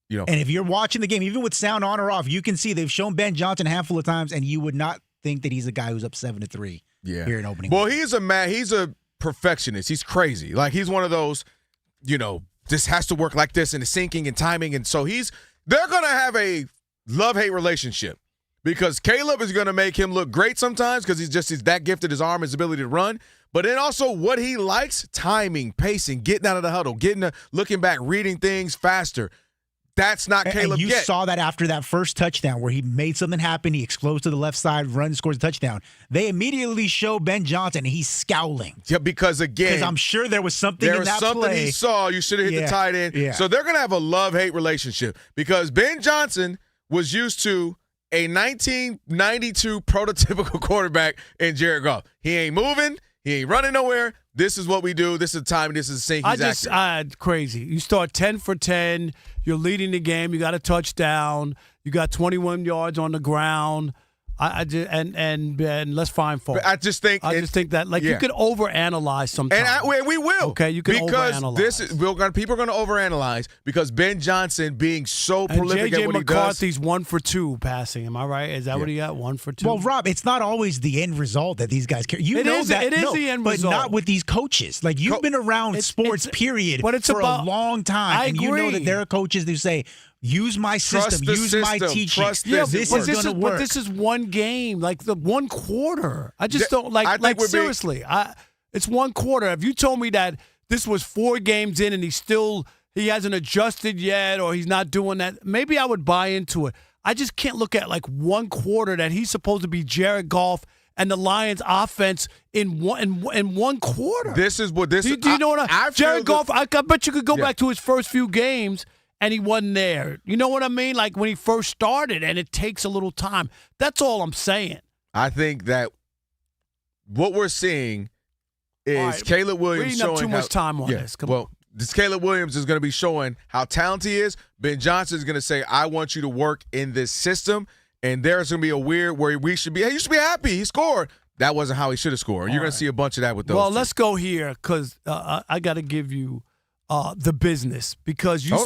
You know. And if you're watching the game, even with sound on or off, you can see they've shown Ben Johnson a handful of times, and you would not think that he's a guy who's up 7-3 here in opening. Well, he's a perfectionist. He's crazy. Like, he's one of those, this has to work like this, and the syncing and timing. And so they're going to have a love-hate relationship because Caleb is going to make him look great sometimes because he's that gifted, his arm, his ability to run. But then also what he likes, timing, pacing, getting out of the huddle, looking back, reading things faster. That's not Caleb and you saw that after that first touchdown where he made something happen. He explodes to the left side, runs, scores a touchdown. They immediately show Ben Johnson, and he's scowling. Yeah, because I'm sure there was something in that play. There was something he saw. You should have hit the tight end. Yeah. So they're going to have a love-hate relationship because Ben Johnson was used to a 1992 prototypical quarterback in Jared Goff. He ain't moving. He ain't running nowhere. This is what we do. This is the time. This is the sync. Crazy. You start 10 for 10. You're leading the game. You got a touchdown. You got 21 yards on the ground. And let's find fault. I just think that you could overanalyze sometimes. And we will. Okay, you can overanalyze. People are going to overanalyze because Ben Johnson being so prolific at what he does. J.J. McCarthy's 1 for 2 passing. Am I right? Is that what he got? 1 for 2. Well, Rob, it's not always the end result that these guys care. It is the end result, but not with these coaches. Like you've been around sports, period, for a long time, and you know that there are coaches who say, use my system. Use my teaching. This is going to work. But this is one game, like the one quarter. I just don't like seriously. It's one quarter. If you told me that this was 4 games in and he hasn't adjusted yet or he's not doing that, maybe I would buy into it. I just can't look at like one quarter that he's supposed to be Jared Goff and the Lions offense in one quarter. This is what this is. Do you know what Jared Goff, I bet you could go back to his first few games and he wasn't there. You know what I mean? Like when he first started, and it takes a little time. That's all I'm saying. I think that what we're seeing is Caleb Williams showing too much time on this. This Caleb Williams is going to be showing how talented he is. Ben Johnson is going to say, I want you to work in this system, and there's going to be a weird where you should be happy. He scored. That wasn't how he should have scored. You're going to see a bunch of that with those. Well, let's go here because I got to give you the business because you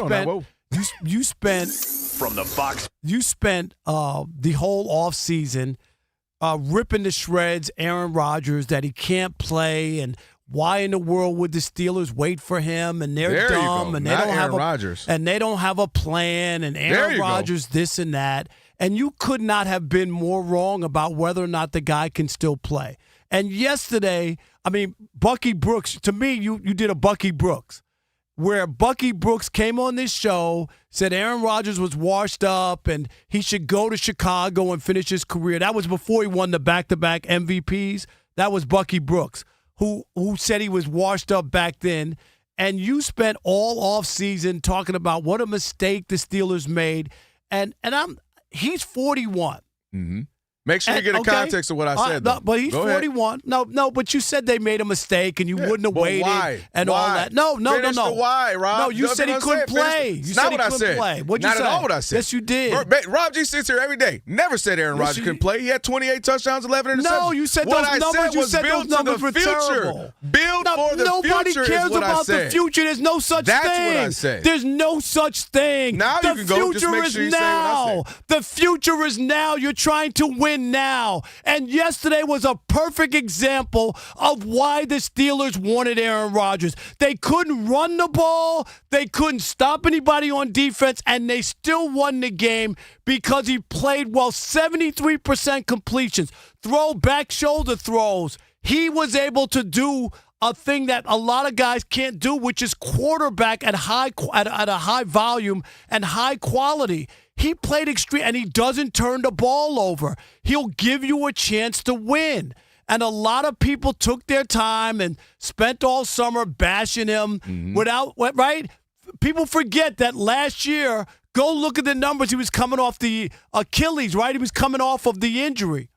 spent from the Fox. You spent the whole offseason ripping to shreds Aaron Rodgers that he can't play and why in the world would the Steelers wait for him and they're dumb and they don't have they don't have a plan and Aaron Rodgers this and that, and you could not have been more wrong about whether or not the guy can still play. And yesterday, I mean, Bucky Brooks, to me, you did a Bucky Brooks, where Bucky Brooks came on this show, said Aaron Rodgers was washed up and he should go to Chicago and finish his career. That was before he won the back-to-back MVPs. That was Bucky Brooks, who said he was washed up back then. And you spent all offseason talking about what a mistake the Steelers made. And he's 41. Mm-hmm. Make sure you get a context of what I said. No, but he's 41. No, but you said they made a mistake and you wouldn't have waited and all that. No. Why, Rob? No, you said he couldn't play. You said he couldn't play. What'd you say? Not at all what I said. Yes, you did. Rob G sits here every day. Never said Aaron Rodgers couldn't play. He had 28 touchdowns, 11 interceptions. No, you said those numbers. You said those numbers were terrible. Build for the future. Nobody cares about the future. There's no such thing. That's what I said. There's no such thing. Now you can go. Just make sure you say what I said. The future is now. You're trying to win now. And yesterday was a perfect example of why the Steelers wanted Aaron Rodgers. They couldn't run the ball. They couldn't stop anybody on defense, and they still won the game because he played well. 73% completions, throw back shoulder throws. He was able to do a thing that a lot of guys can't do, which is quarterback at a high volume and high quality. He played extreme, and he doesn't turn the ball over. He'll give you a chance to win. And a lot of people took their time and spent all summer bashing him right? People forget that last year, go look at the numbers. He was coming off the Achilles, right? He was coming off of the injury.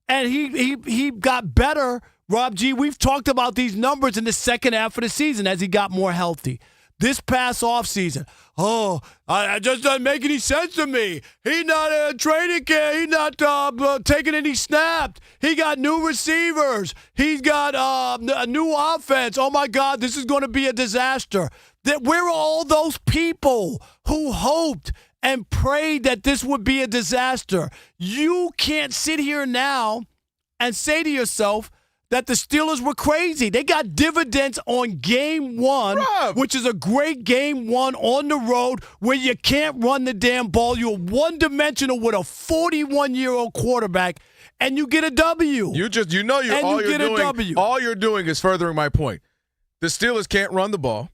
And he got better, Rob G. We've talked about these numbers in the second half of the season as he got more healthy. This past offseason, it just doesn't make any sense to me. He's not training camp. He's not taking any snaps. He got new receivers. He's got a new offense. Oh, my God, this is going to be a disaster. Where are all those people who hoped and prayed that this would be a disaster? You can't sit here now and say to yourself that the Steelers were crazy. They got dividends on game one, which is a great game one on the road where you can't run the damn ball. You're one-dimensional with a 41-year-old quarterback, and you get a W. All you're doing is furthering my point. The Steelers can't run the ball,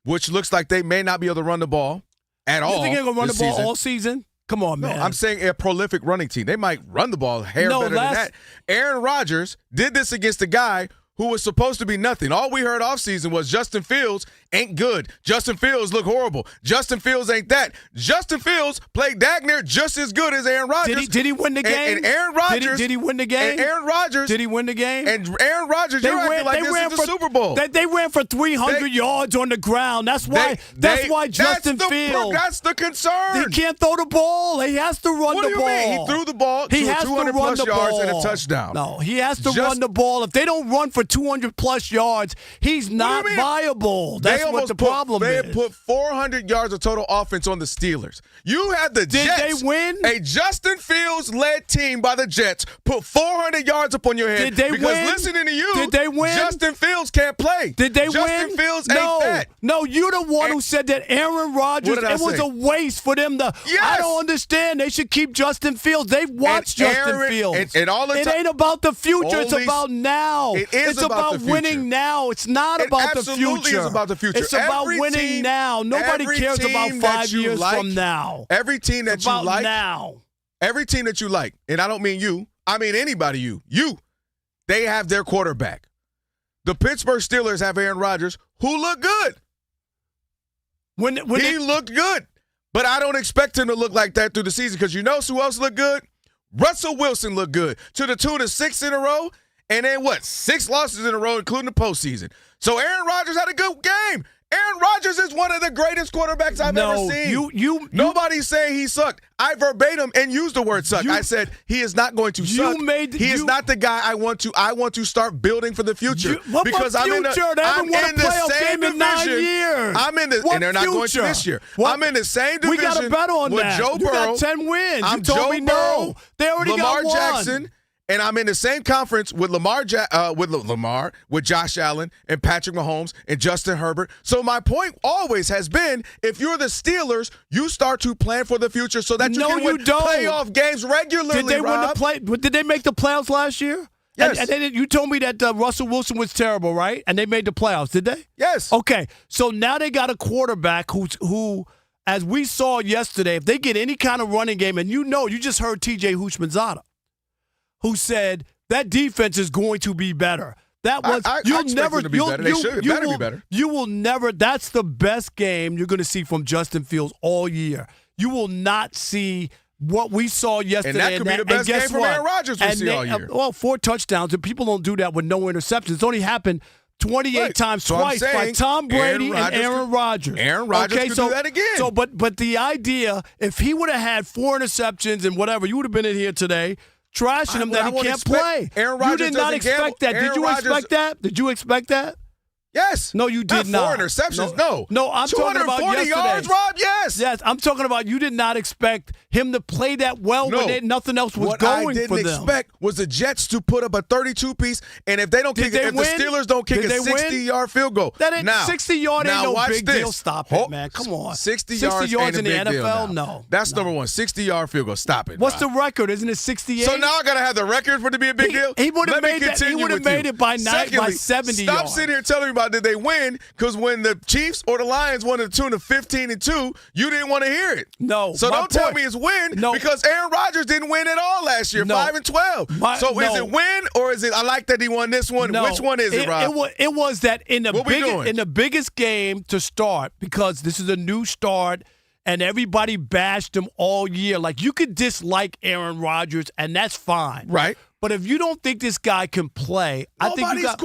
which looks like they may not be able to run the ball at all. You think they're going to run the ball season. all season? Come on, man. No, I'm saying a prolific running team. They might run the ball better than that. Aaron Rodgers did this against a guy who was supposed to be nothing. All we heard offseason was Justin Fields ain't good. Justin Fields look horrible. Justin Fields ain't that. Justin Fields played dang just as good as Aaron Rodgers. Did he win the game? And Aaron Rodgers. Did he win the game? And Aaron Rodgers. Did he win the game? And Aaron Rodgers, you're acting like this is the Super Bowl. They ran for 300 yards on the ground. That's why Justin Fields. That's the concern. He can't throw the ball. He has to run the ball. What do you mean? He threw the ball to 200-plus yards and a touchdown. No, he has to run the ball. If they don't run for 200-plus yards, he's not viable. That's what the problem is. They had put 400 yards of total offense on the Steelers. You had the Jets. Did they win? A Justin Fields-led team by the Jets put 400 yards up on your head. Did they because win? Listening to you, did they win? Justin Fields can't play. Did they Justin win? Justin Fields ain't that. No, you're the one who said that Aaron Rodgers, it was a waste for them to. Yes. I don't understand. They should keep Justin Fields. They've watched Justin Fields. And all the it ain't about the future. It's about now. It's about the future. Winning now. It's not about the future. It absolutely is about the future. It's about winning now. Nobody cares about 5 years from now. Every team that you like now. Every team that you like, and I don't mean you, I mean anybody you, they have their quarterback. The Pittsburgh Steelers have Aaron Rodgers, who looked good. He looked good. But I don't expect him to look like that through the season because you know who else looked good? Russell Wilson looked good to the tune of 6 in a row, and then 6 losses in a row, including the postseason. So Aaron Rodgers had a good game. Aaron Rodgers is one of the greatest quarterbacks I've ever seen. Nobody's saying he sucked. I verbatim and used the word suck. I said he is not going to suck. He is not the guy I want to start building for the future. Because I'm in the same division. 9 years. And they're not going to this year. I'm in the same division. We got to bet on with that. Joe Burrow. You got 10 wins. I'm you told Joe me Burrow, no. They already Lamar got one. Jackson. And I'm in the same conference with Lamar, with Josh Allen and Patrick Mahomes and Justin Herbert. So my point always has been, if you're the Steelers, you start to plan for the future so that you can win playoff games regularly. Did they make the playoffs last year? Yes. And you told me that Russell Wilson was terrible, right? And they made the playoffs, did they? Yes. Okay. So now they got a quarterback who, as we saw yesterday, if they get any kind of running game, and you just heard TJ Houshmandzadeh, who said that defense is going to be better. That was you'll never be better. They should. It better be better. You will never. That's the best game you're going to see from Justin Fields all year. You will not see what we saw yesterday. And that could be the best game from Aaron Rodgers we see all year. 4 touchdowns, and people don't do that with no interceptions. It's only happened 28 times twice by Tom Brady and Aaron Rodgers. Aaron Rodgers could do that again. So, but the idea, if he would have had 4 interceptions and whatever, you would have been in here today trashing him that he can't play. Aaron Rodgers you did not expect that. Did you expect that? Did you expect that? Yes. No, you did not. 4 interceptions, no. No, I'm talking about 240 yards, Rob, yes. Yes, I'm talking about you did not expect him to play that well when nothing else was going for them. What I didn't expect was the Jets to put up a 32-piece, and if they don't kick it, if the Steelers don't kick a 60-yard field goal. That ain't 60-yard ain't no big deal. Stop it, man. Come on. 60 yards in the NFL? No. That's number one. 60-yard field goal. Stop it. What's the record? Isn't it 68? So now I got to have the record for it to be a big deal? He would have made it by 70 yards. Stop sitting here telling me about about did they win, because when the Chiefs or the Lions won to the tune of 15-2, you didn't want to hear it. No. So don't tell me it's win, because Aaron Rodgers didn't win at all last year, 5-12. Is it win, or is it I like that he won this one? No. Which one is it, Rob? It was that in the biggest game to start, because this is a new start, and everybody bashed him all year. Like, you could dislike Aaron Rodgers, and that's fine. Right. But if you don't think this guy can play, I think you got.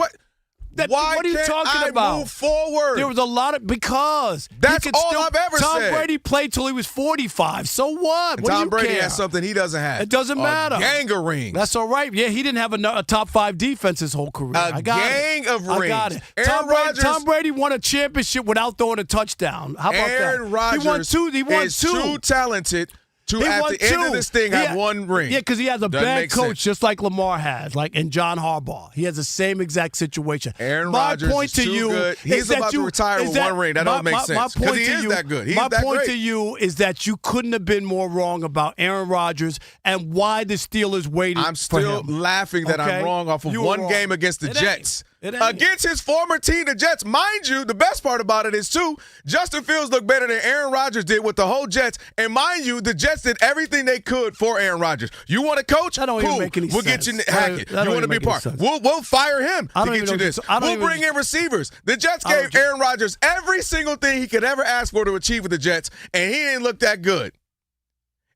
Why what are you can't talking I about? move forward? There was a lot of because that's all I've ever Tom said. Tom Brady played till he was 45. So what? And What do Tom you Brady care? has something he doesn't have. It doesn't matter. A gang of rings. That's all right. Yeah, he didn't have a top 5 defense his whole career. A gang of rings. I got it. Aaron Tom Brady won a championship without throwing a touchdown. How about that? Aaron Rodgers He won is two. too talented to, at the end of this thing, have one ring. Yeah, because he has a Doesn't bad make coach, sense. just like Lamar has, and John Harbaugh. He has the same exact situation. Aaron My Rodgers point is to too you good. He's is about to retire with one ring. That don't make sense. Because he is that good. He's my that point great. to you is that you couldn't have been more wrong about Aaron Rodgers and why the Steelers waited I'm still for him. laughing that Okay? I'm wrong off of You were one wrong. game against the It Jets. ain't. Against his former team, the Jets. Mind you, the best part about it is, too, Justin Fields looked better than Aaron Rodgers did with the whole Jets. And mind you, the Jets did everything they could for Aaron Rodgers. You want to coach? That don't cool. even make any We'll sense. get you That Hackett. don't You want to even be make any part? sense. We'll fire him I to don't get even you know this. this. I don't We'll even- bring in receivers. The Jets I don't gave get- Aaron Rodgers every single thing he could ever ask for to achieve with the Jets, and he didn't look that good.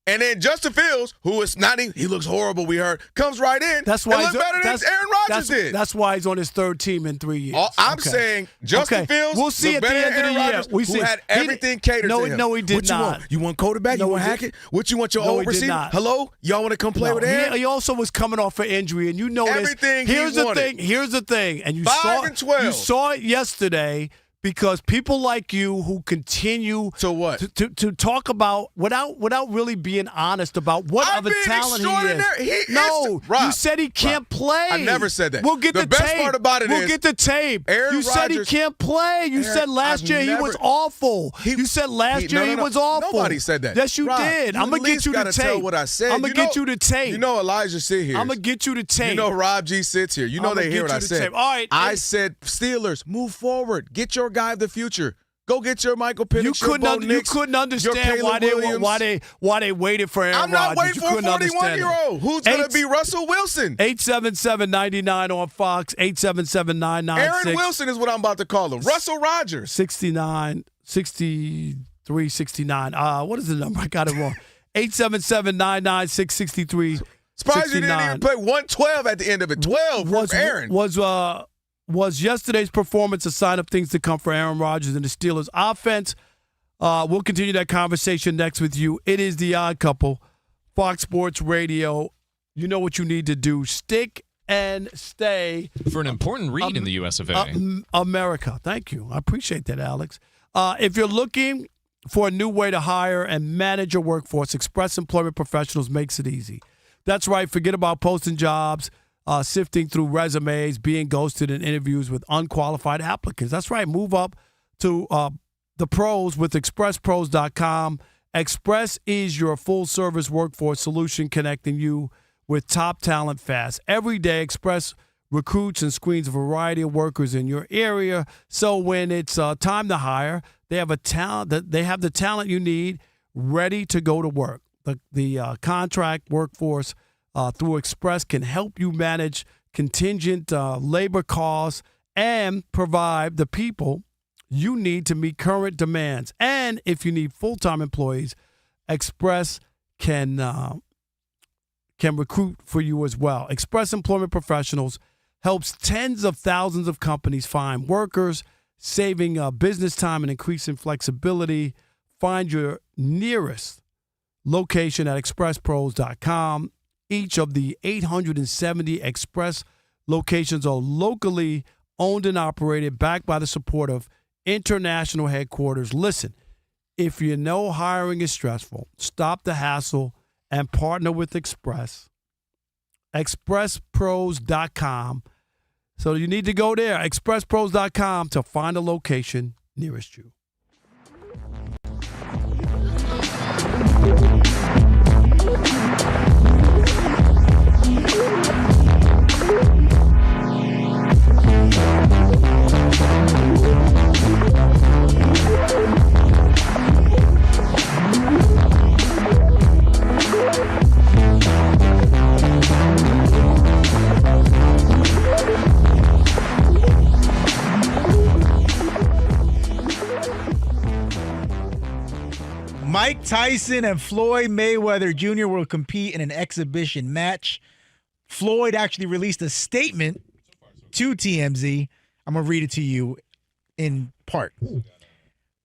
And then Justin Fields, who is not even, he looks horrible, we heard, comes right in That's why and looks better than Aaron Rodgers did. That's why he's on his third team in 3 years. I'm Okay. saying Justin Okay. Fields We'll see looked at the better end than of the Aaron year. Rodgers, who had everything catered to him. No, he did what not. You want? You want quarterback? No, you want he Hackett? What you want your No, old he did receiver? not. Hello? Y'all want to come play No, with Aaron? he also was coming off an injury, and you know Everything this. he Here's the wanted. thing. Here's the thing, and you 5-12. You saw it yesterday. Because people like you who continue to talk about without really being honest about what I'm other being talent extraordinary. he is. He No, is- Rob, you said he can't play. I never said that. We'll get The the best tape. part about it we'll is get the tape. Aaron you said he Rodgers- can't play. You Aaron, said last I've year he never- was awful. You said last year he was awful. Nobody said that. Yes, you Rob, did. you I'm gonna at get least you the gotta tape. tell what I said. I'm gonna get you the tape. You know Elijah sit here. I'm gonna get you the tape. You know Rob G sits here. You know I'ma they hear get what I you the said. tape. All right, I said Steelers, move forward. Get your guy of the future. Go get your Michael Penix. You couldn't understand why they waited for Aaron I'm not Rodgers. waiting for a 41-year-old who's going to be Russell Wilson. 877-99 on Fox. 877-996. Aaron Wilson is what I'm about to call him. Russell Rodgers. 63, 69. What is the number? I got it wrong. 877-996-63. Surprised you didn't even play 112 at the end of it. 12 was Aaron. Was yesterday's performance a sign of things to come for Aaron Rodgers and the Steelers offense? We'll continue that conversation next with you. It is The Odd Couple, Fox Sports Radio. You know what you need to do. Stick and stay. For an important read in the U.S. of A. America. Thank you. I appreciate that, Alex. If you're looking for a new way to hire and manage your workforce, Express Employment Professionals makes it easy. That's right. Forget about posting jobs, sifting through resumes, being ghosted in interviews with unqualified applicants. That's right. Move up to the pros with expresspros.com. Express is your full-service workforce solution connecting you with top talent fast. Every day, Express recruits and screens a variety of workers in your area. So when it's time to hire, they have the talent you need ready to go to work. The contract workforce through Express can help you manage contingent labor costs and provide the people you need to meet current demands. And if you need full-time employees, Express can recruit for you as well. Express Employment Professionals helps tens of thousands of companies find workers, saving business time and increasing flexibility. Find your nearest location at expresspros.com. Each of the 870 Express locations are locally owned and operated, backed by the support of international headquarters. Listen, if you know hiring is stressful, stop the hassle and partner with Express. expresspros.com. So you need to go there, expresspros.com, to find a location nearest you. Tyson and Floyd Mayweather Jr. will compete in an exhibition match. Floyd actually released a statement to TMZ. I'm going to read it to you in part.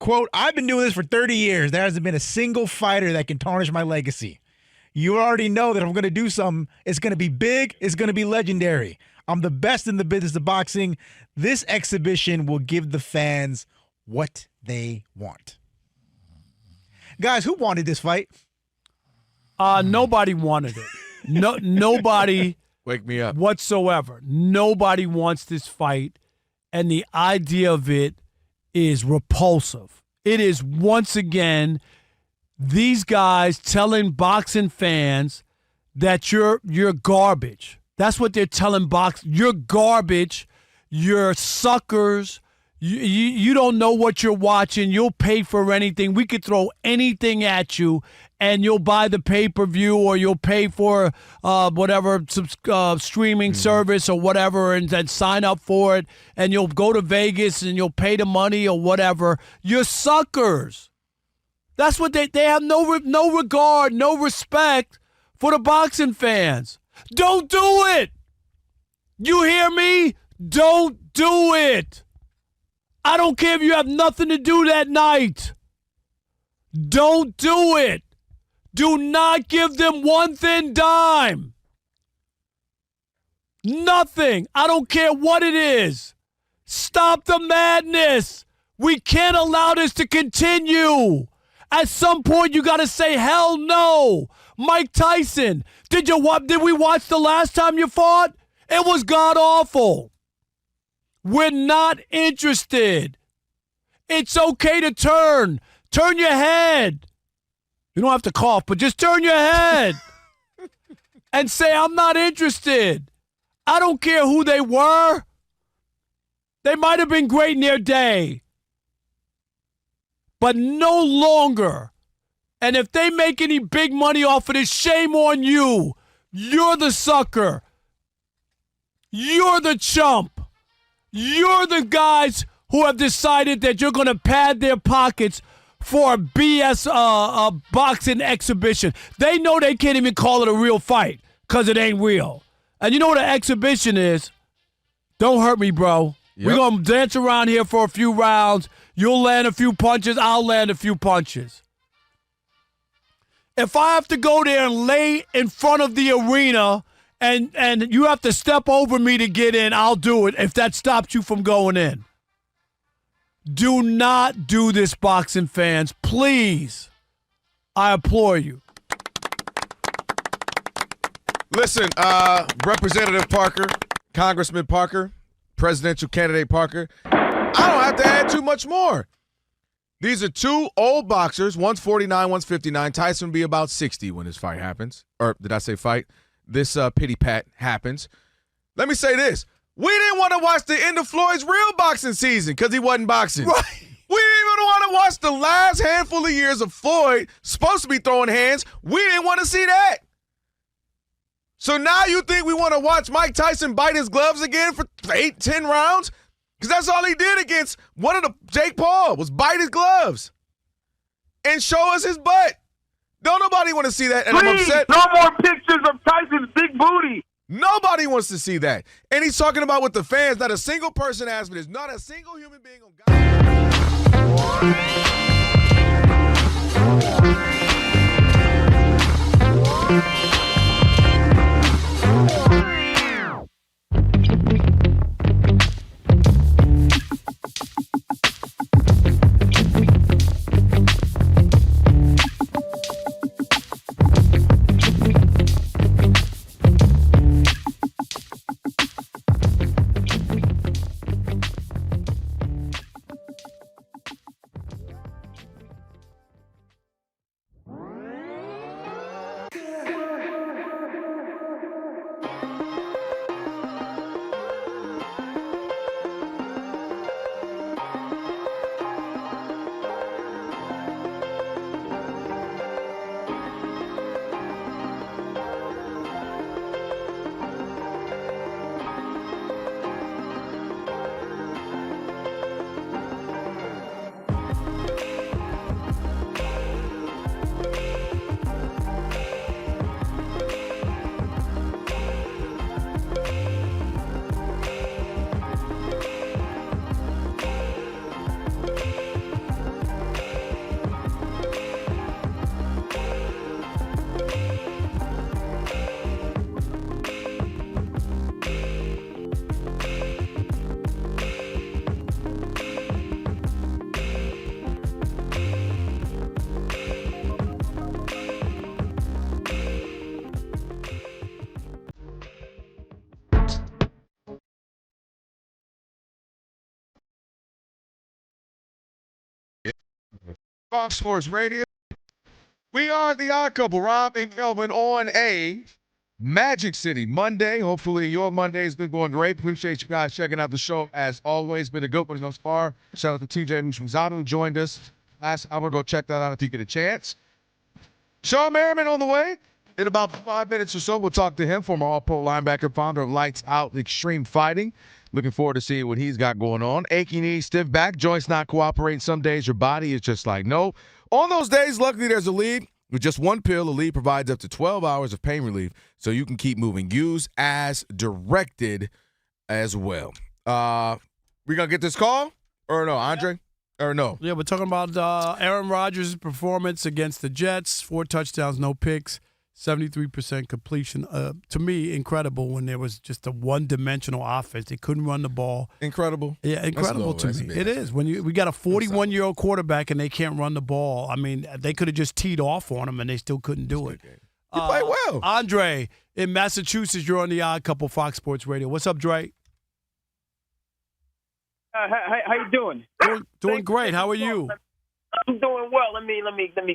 Quote, I've been doing this for 30 years. There hasn't been a single fighter that can tarnish my legacy. You already know that if I'm going to do something, it's going to be big, it's going to be legendary. I'm the best in the business of boxing. This exhibition will give the fans what they want. Guys, who wanted this fight? Nobody wanted it. Nobody. Wake me up. Whatsoever. Nobody wants this fight, and the idea of it is repulsive. It is once again these guys telling boxing fans that you're garbage. That's what they're telling you're garbage. You're suckers. You don't know what you're watching. You'll pay for anything. We could throw anything at you, and you'll buy the pay-per-view or you'll pay for whatever streaming service or whatever and then sign up for it, and you'll go to Vegas and you'll pay the money or whatever. You're suckers. That's what they have no regard, no respect for the boxing fans. Don't do it. You hear me? Don't do it. I don't care if you have nothing to do that night. Don't do it. Do not give them one thin dime. Nothing. I don't care what it is. Stop the madness. We can't allow this to continue. At some point, you got to say, hell no. Mike Tyson, did we watch the last time you fought? It was god-awful. We're not interested. It's okay to turn. Turn your head. You don't have to cough, but just turn your head and say, I'm not interested. I don't care who they were. They might have been great in their day, but no longer. And if they make any big money off of this, shame on you. You're the sucker. You're the chump. You're the guys who have decided that you're going to pad their pockets for a BS boxing exhibition. They know they can't even call it a real fight because it ain't real. And you know what an exhibition is? Don't hurt me, bro. Yep. We're going to dance around here for a few rounds. You'll land a few punches. I'll land a few punches. If I have to go there and lay in front of the arena and you have to step over me to get in, I'll do it if that stops you from going in. Do not do this, boxing fans. Please. I implore you. Listen, Representative Parker, Congressman Parker, presidential candidate Parker, I don't have to add too much more. These are two old boxers. One's 49, one's 59. Tyson will be about 60 when this fight happens. Or did I say fight? This pity pat happens. Let me say this. We didn't want to watch the end of Floyd's real boxing season because he wasn't boxing. Right. We didn't even want to watch the last handful of years of Floyd supposed to be throwing hands. We didn't want to see that. So now you think we want to watch Mike Tyson bite his gloves again for 8-10 rounds? Because that's all he did against one of the Jake Paul was bite his gloves and show us his butt. Don't nobody want to see that, and Please, I'm upset. No more pictures of Tyson's big booty. Nobody wants to see that. And he's talking about with the fans. Not a single person asked me this. Not a single human being on Fox Sports Radio. We are the Odd Couple, Rob and Kelvin, on a Magic City Monday. Hopefully your Monday has been going great. Appreciate you guys checking out the show. As always, been a good one thus far. Shout out to TJ Houshmandzadeh, who joined us last hour. Go check that out if you get a chance. Shawne Merriman on the way. In about 5 minutes or so, we'll talk to him, former All-Pro linebacker, founder of Lights Out Extreme Fighting. Looking forward to seeing what he's got going on. Achy knees, stiff back, joints not cooperating. Some days your body is just like, no. On those days, luckily, there's a lead. With just one pill, the lead provides up to 12 hours of pain relief, so you can keep moving. Use as directed as well. We going to get this call? Or no, Andre? Or no? Yeah, we're talking about Aaron Rodgers' performance against the Jets. 4 touchdowns, no picks. 73% completion. To me, incredible when there was just a one-dimensional offense. They couldn't run the ball. Incredible. Yeah, incredible to me. It is. When we got a 41-year-old quarterback and they can't run the ball, I mean, they could have just teed off on him and they still couldn't do it. You play well. Andre, in Massachusetts, you're on the Odd Couple Fox Sports Radio. What's up, Dre? How you doing? Doing great. How are you? I'm doing well. Let me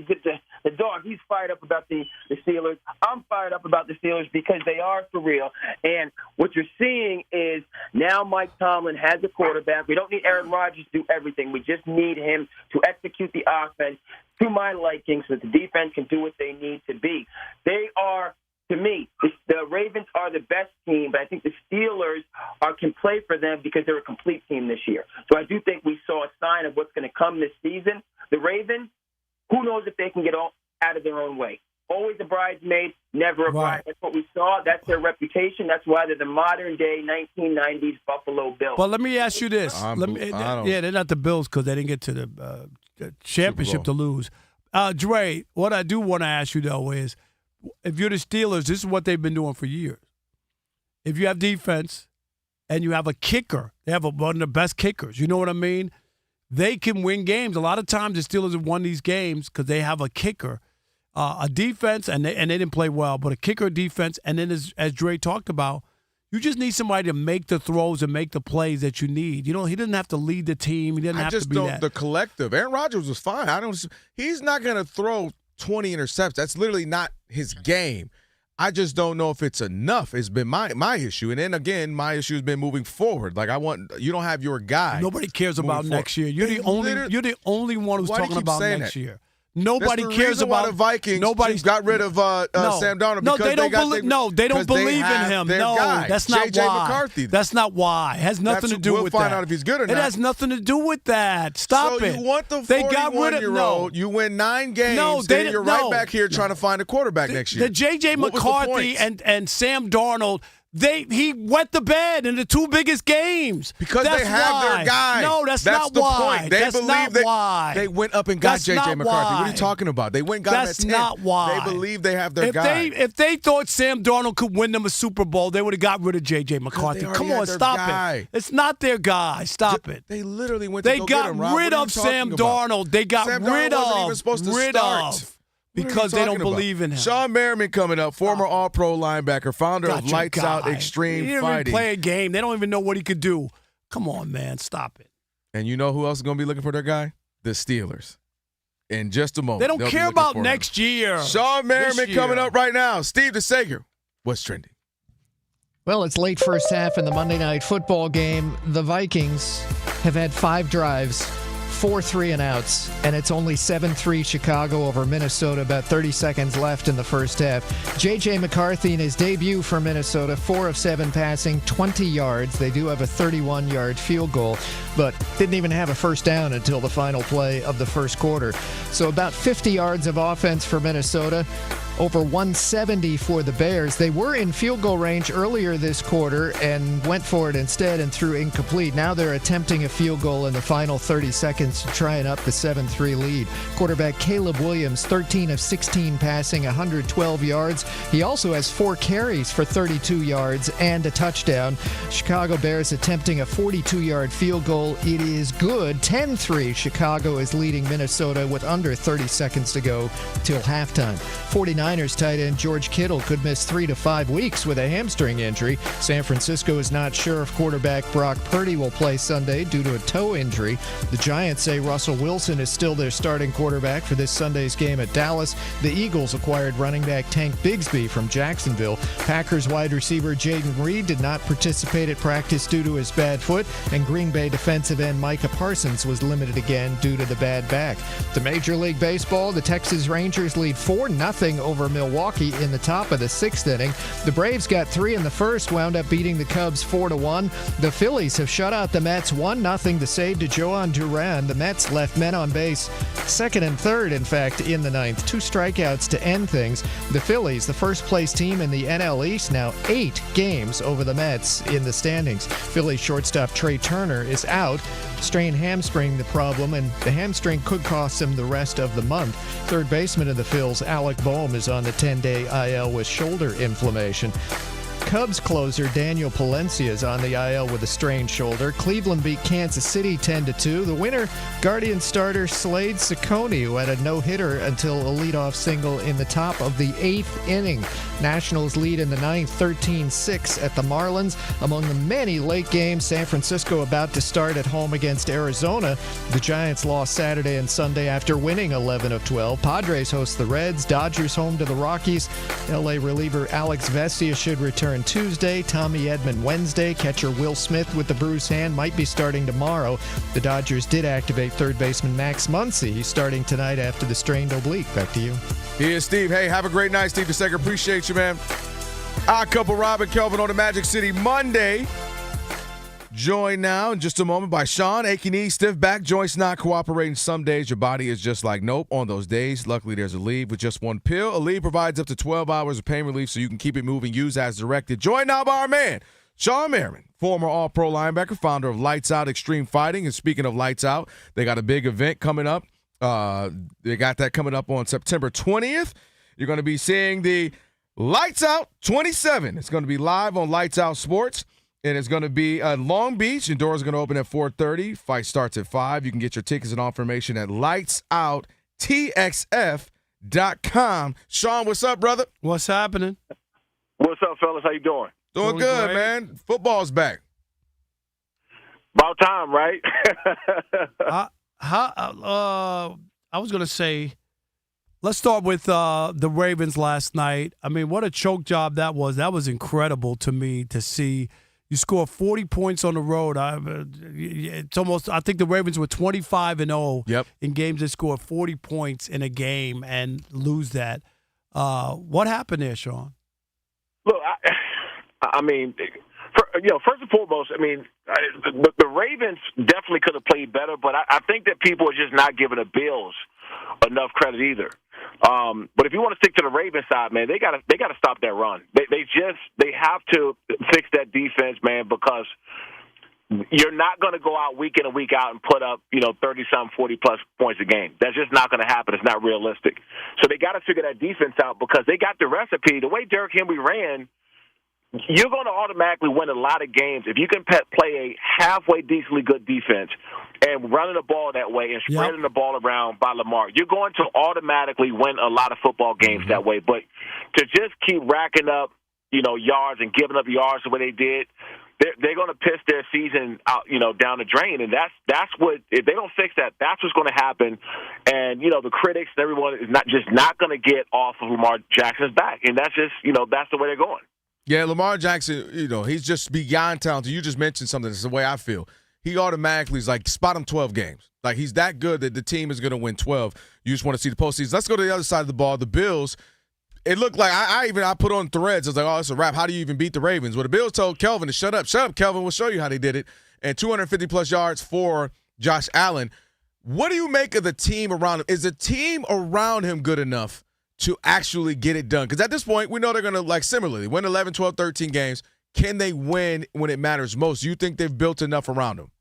get the dog. He's fired up about the Steelers. I'm fired up about the Steelers because they are for real. And what you're seeing is now Mike Tomlin has a quarterback. We don't need Aaron Rodgers to do everything. We just need him to execute the offense to my liking so that the defense can do what they need to be. They are, to me, the Ravens are the best team, but I think the Steelers can play for them because they're a complete team this year. So I do think we saw a sign of what's going to come this season. The Ravens, who knows if they can get out of their own way. Always a bridesmaid, never a bride. That's what we saw. That's their reputation. That's why they're the modern-day 1990s Buffalo Bills. But let me ask you this. They're not the Bills because they didn't get to the championship to lose. Dre, what I do want to ask you, though, is if you're the Steelers, this is what they've been doing for years. If you have defense and you have a kicker, they have one of the best kickers. You know what I mean? They can win games. A lot of times the Steelers have won these games because they have a kicker, a defense, and they didn't play well, but a kicker, defense, and then as Dre talked about, you just need somebody to make the throws and make the plays that you need. You know, he doesn't have to lead the team. He doesn't have to be that. The collective. Aaron Rodgers was fine. He's not going to throw 20 interceptions. That's literally not his game. I just don't know if it's enough. It's been my issue. And then again, my issue has been moving forward. Like you don't have your guy. Nobody cares about next year. You're the only one who's talking about next year. Nobody cares about the Vikings. Nobody's got rid of Sam Darnold. No, they don't believe in him. No, that's not J.J. why. McCarthy. That's not why. It has nothing to do with that. We'll find out if he's good or not. It has nothing to do with that. Stop it. So you want the 41-year-old, you win 9 games, then you're right back here trying to find a quarterback next year. The J.J. McCarthy and Sam Darnold, he wet the bed in the 2 biggest games. Because they have their guy. No, that's not the why. Point. They believe why. They went up and got J.J. McCarthy. Why. What are you talking about? They went and got him at 10. That's not why. They believe they have their guy. If they thought Sam Darnold could win them a Super Bowl, they would have got rid of J.J. McCarthy. Come on, stop it. It's not their guy. Stop it. They literally went to go get him, Rob. They got rid of Sam Darnold. They got rid of. Wasn't even supposed to start. Because they don't believe in him. Shawne Merriman coming up, former All-Pro linebacker, founder of Lights Out Extreme Fighting. He didn't even play a game. They don't even know what he could do. Come on, man. Stop it. And you know who else is going to be looking for their guy? The Steelers. In just a moment. They don't care about next year. Shawne Merriman coming up right now. Steve DeSager, what's trending? Well, it's late first half in the Monday Night Football game. The Vikings have had 5 drives, 4 3-and-outs, and it's only 7-3 Chicago over Minnesota, about 30 seconds left in the first half. J.J. McCarthy in his debut for Minnesota, 4 of 7 passing, 20 yards. They do have a 31-yard field goal, but didn't even have a first down until the final play of the first quarter. So about 50 yards of offense for Minnesota. Over 170 for the Bears. They were in field goal range earlier this quarter and went for it instead and threw incomplete. Now they're attempting a field goal in the final 30 seconds to try and up the 7-3 lead. Quarterback Caleb Williams, 13 of 16 passing, 112 yards. He also has 4 carries for 32 yards and a touchdown. Chicago Bears attempting a 42-yard field goal. It is good. 10-3. Chicago is leading Minnesota with under 30 seconds to go till halftime. 49 49ers tight end George Kittle could miss 3 to 5 weeks with a hamstring injury. San Francisco is not sure if quarterback Brock Purdy will play Sunday due to a toe injury. The Giants say Russell Wilson is still their starting quarterback for this Sunday's game at Dallas. The Eagles acquired running back Tank Bigsby from Jacksonville. Packers wide receiver Jaden Reed did not participate at practice due to his bad foot, and Green Bay defensive end Micah Parsons was limited again due to the bad back. To Major League Baseball, the Texas Rangers lead 4-0 over Milwaukee in the top of the 6th inning. The Braves got 3 in the first, wound up beating the Cubs 4-1. The Phillies have shut out the Mets 1-0 to save to Joan Duran. The Mets left men on base, second and third, in fact, in the 9th. 2 strikeouts to end things. The Phillies, the first-place team in the NL East, now 8 games over the Mets in the standings. Phillies shortstop Trey Turner is out. Strained hamstring the problem, and the hamstring could cost him the rest of the month. Third baseman of the Phils, Alec Boehm, is on the 10-day IL with shoulder inflammation. Cubs closer Daniel Palencia is on the IL with a strained shoulder. Cleveland beat Kansas City 10-2. The winner, Guardian starter Slade Ciccone, who had a no-hitter until a leadoff single in the top of the 8th inning. Nationals lead in the 9th 13-6 at the Marlins. Among the many late games, San Francisco about to start at home against Arizona. The Giants lost Saturday and Sunday after winning 11 of 12. Padres host the Reds. Dodgers home to the Rockies. LA reliever Alex Vesia should return Tuesday. Tommy Edman Wednesday. Catcher Will Smith with the bruised hand might be starting tomorrow. The Dodgers did activate third baseman Max Muncy. He's starting tonight after the strained oblique. Back to you. Here's Steve. Hey, have a great night, Steve DeSegger. Appreciate you, man. Odd Couple, Rob and Kelvin on the Magic City Monday. Joined now in just a moment by Shawne. Aching knees, stiff back, joints not cooperating. Some days your body is just like nope. On those days, luckily there's Aleve with just one pill. Aleve provides up to 12 hours of pain relief so you can keep it moving. Use as directed. Joined now by our man, Shawne Merriman, former All-Pro linebacker, founder of Lights Out Extreme Fighting. And speaking of Lights Out, they got a big event coming up. They got that coming up on September 20th. You're going to be seeing the Lights Out 27. It's going to be live on Lights Out Sports. And it's going to be at Long Beach. And doors are going to open at 4:30. Fight starts at 5. You can get your tickets and information at lightsoutTXF.com. Shawne, what's up, brother? What's happening? What's up, fellas? How you doing? Doing good, great, man. Football's back. About time, right? I was going to say, let's start with the Ravens last night. I mean, what a choke job that was. That was incredible to me to see. You score 40 points on the road. It's almost. I think the Ravens were 25-0 in games that scored 40 points in a game and lose that. What happened there, Shawne? Look, I mean, first and foremost, I mean, the Ravens definitely could have played better, but I think that people are just not giving the Bills enough credit either. But if you want to stick to the Ravens side, man, they got to stop that run. They have to fix that defense, man, because you're not going to go out week in and week out and put up 30-something, 40-plus points a game. That's just not going to happen. It's not realistic. So they got to figure that defense out because they got the recipe. The way Derrick Henry ran, you're going to automatically win a lot of games if you can play a halfway decently good defense and running the ball that way and spreading the ball around by Lamar. You're going to automatically win a lot of football games that way. But to just keep racking up, yards and giving up yards the way they did, they're going to piss their season out, down the drain. And that's what, if they don't fix that, that's what's going to happen. And, the critics and everyone is not going to get off of Lamar Jackson's back. And that's just, that's the way they're going. Yeah, Lamar Jackson, he's just beyond talented. You just mentioned something. It's the way I feel. He automatically is like, spot him 12 games. Like, he's that good that the team is going to win 12. You just want to see the postseason. Let's go to the other side of the ball. The Bills, it looked like I put on threads. I was like, oh, it's a wrap. How do you even beat the Ravens? Well, the Bills told Kelvin to shut up. Shut up, Kelvin. We'll show you how they did it. And 250-plus yards for Josh Allen. What do you make of the team around him? Is the team around him good enough to actually get it done? Because at this point, we know they're going to, like, similarly, win 11, 12, 13 games. Can they win when it matters most? Do you think they've built enough around them?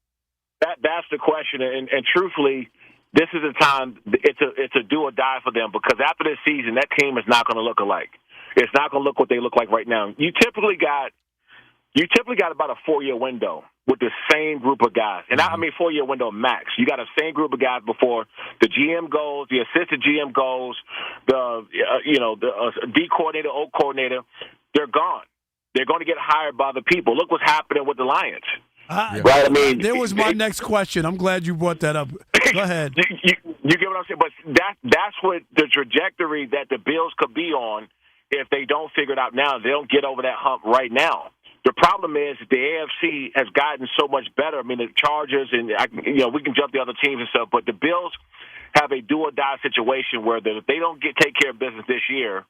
That's the question. And truthfully, this is a time, it's a do or die for them because after this season, that team is not going to look alike. It's not going to look what they look like right now. You typically got about a 4-year window. with the same group of guys. And I mean 4-year window max. You got the same group of guys before the GM goes, the assistant GM goes, the D coordinator, O coordinator. They're gone. They're going to get hired by the people. Look what's happening with the Lions. Right? I mean, there was my next question. I'm glad you brought that up. Go ahead. You get what I'm saying? But that's what the trajectory that the Bills could be on if they don't figure it out now. They don't get over that hump right now. The problem is the AFC has gotten so much better. I mean, the Chargers and we can jump the other teams and stuff, but the Bills have a do-or-die situation where if they don't take care of business this year,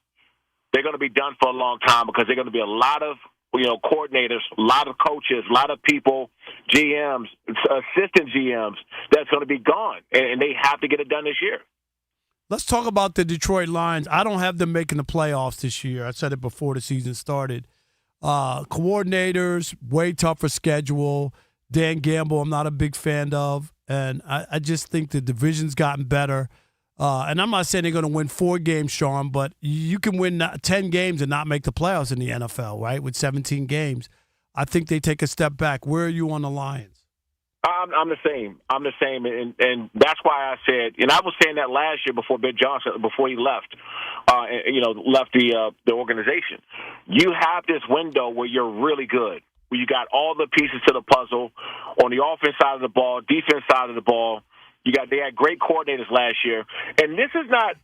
they're going to be done for a long time because they're going to be a lot of coordinators, a lot of coaches, a lot of people, GMs, assistant GMs that's going to be gone, and they have to get it done this year. Let's talk about the Detroit Lions. I don't have them making the playoffs this year. I said it before the season started. Coordinators, way tougher schedule. Dan Gamble, I'm not a big fan of, and I just think the division's gotten better. And I'm not saying they're going to win 4 games, Shawne, but you can win 10 games and not make the playoffs in the NFL, right, with 17 games. I think they take a step back. Where are you on the Lions? I'm the same. And that's why I said, and I was saying that last year before Ben Johnson, before he left, left the organization. You have this window where you're really good, where you got all the pieces to the puzzle on the offense side of the ball, defense side of the ball. They had great coordinators last year, and this is not.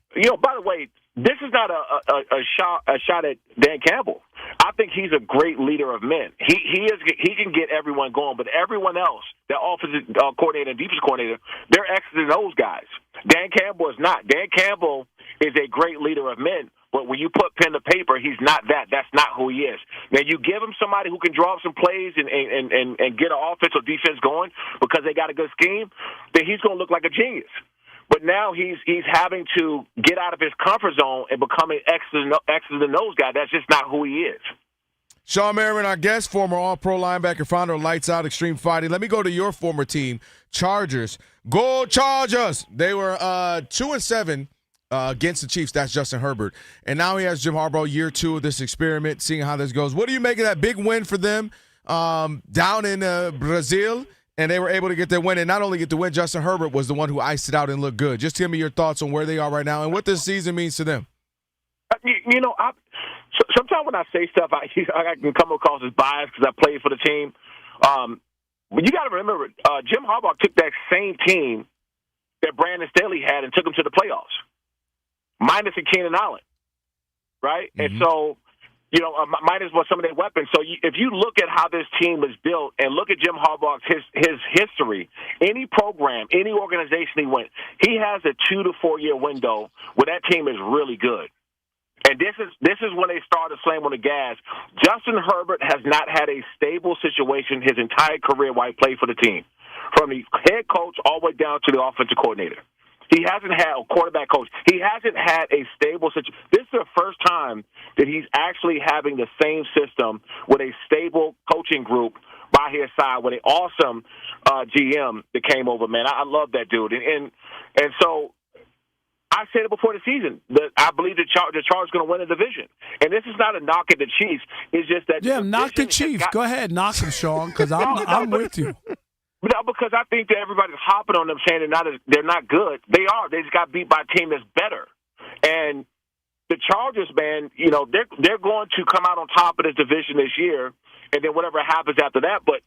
By the way, this is not a shot at Dan Campbell. I think he's a great leader of men. He can get everyone going, but everyone else, the offensive coordinator and defensive coordinator, they're X's and O's guys. Dan Campbell is not. Dan Campbell is a great leader of men, but when you put pen to paper, he's not that. That's not who he is. Now, you give him somebody who can draw up some plays and get an offense or defense going because they got a good scheme, then he's going to look like a genius. But now he's having to get out of his comfort zone and become an X's and O's guy. That's just not who he is. Shawne Merriman, our guest, former All-Pro linebacker, founder of Lights Out Extreme Fighting. Let me go to your former team, Chargers. Go Chargers! They were 2-7 against the Chiefs. That's Justin Herbert. And now he has Jim Harbaugh, year 2 of this experiment, seeing how this goes. What do you make of that big win for them down in Brazil? And they were able to get their win. And not only get the win, Justin Herbert was the one who iced it out and looked good. Just give me your thoughts on where they are right now and what this season means to them. Sometimes when I say stuff, I can come across as biased because I played for the team. But you got to remember, Jim Harbaugh took that same team that Brandon Staley had and took them to the playoffs, minus a Keenan Allen, right? Mm-hmm. And so, minus some of their weapons. So if you look at how this team is built and look at Jim Harbaugh's his history, any program, any organization he went, he has a 2 to 4 year window where that team is really good. And this is when they started slamming on the gas. Justin Herbert has not had a stable situation his entire career while he played for the team, from the head coach all the way down to the offensive coordinator. He hasn't had a quarterback coach. He hasn't had a stable situation. This is the first time that he's actually having the same system with a stable coaching group by his side with an awesome GM that came over, man. I love that dude. And so I said it before the season that I believe the Chargers are going to win the division. And this is not a knock at the Chiefs. It's just that knock the Chiefs. Go ahead, knock them, Shawne, because I'm with you. No, because I think that everybody's hopping on them saying they're not good. They are. They just got beat by a team that's better. And the Chargers, man, they're going to come out on top of this division this year, and then whatever happens after that. But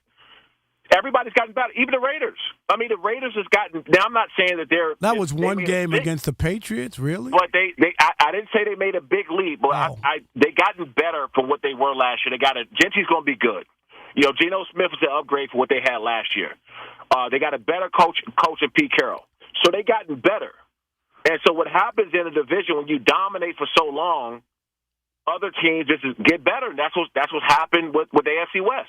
everybody's gotten better. Even the Raiders. I mean, the Raiders has gotten. Now, I'm not saying that they're. That was one game against the Patriots, really. But I didn't say they made a big leap, but they gotten better from what they were last year. Gentry's going to be good. Geno Smith was an upgrade for what they had last year. They got a better coach in Pete Carroll. So they gotten better. And so what happens in a division when you dominate for so long, other teams just get better. And that's what's happened with the AFC West.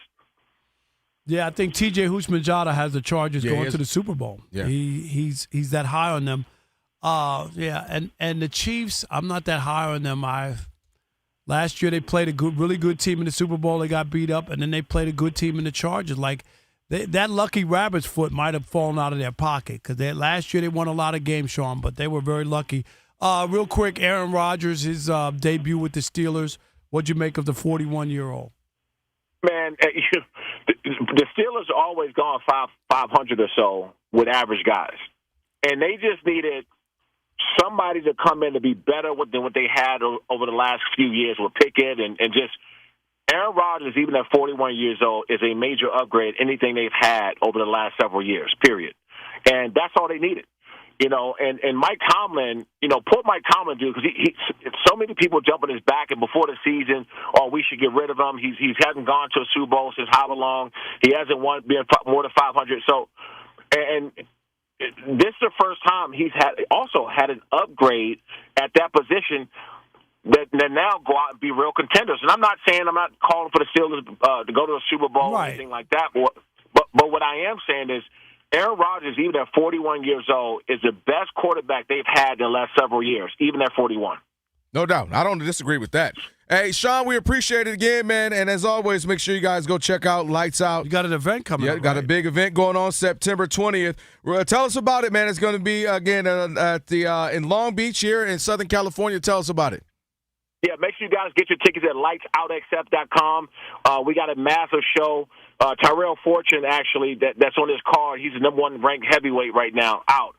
Yeah, I think T.J. Houshmandzadeh has the Chargers going to the Super Bowl. Yeah. He's that high on them. And the Chiefs, I'm not that high on them. Last year they played a really good team in the Super Bowl. They got beat up, and then they played a good team in the Chargers. Like that lucky rabbit's foot might have fallen out of their pocket because last year they won a lot of games, Shawne, but they were very lucky. Real quick, Aaron Rodgers, his debut with the Steelers. What'd you make of the 41-year-old? Man, the Steelers are always gone 500 or so with average guys, and they just needed somebody to come in to be better than what they had over the last few years with Pickett and just Aaron Rodgers, even at 41 years old, is a major upgrade anything they've had over the last several years, period. And that's all they needed. You know, and Mike Tomlin, you know, poor Mike Tomlin, dude, because he so many people jumping his back, and before the season, we should get rid of him. He hasn't gone to a Super Bowl since how long? He hasn't won been more than 500. So, and this is the first time he's also had an upgrade at that position that now go out and be real contenders. And I'm not calling for the Steelers to go to a Super Bowl or anything like that. But what I am saying is, Aaron Rodgers, even at 41 years old, is the best quarterback they've had in the last several years, even at 41. No doubt. I don't disagree with that. Hey, Shawne, we appreciate it again, man. And as always, make sure you guys go check out Lights Out. You got an event coming up. Yeah, got a big event going on September 20th. Tell us about it, man. It's going to be, again, at the in Long Beach here in Southern California. Tell us about it. Yeah, make sure you guys get your tickets at lightsoutxf.com. We got a massive show. Tyrell Fortune, actually, that's on this card. He's the number one ranked heavyweight right now, out.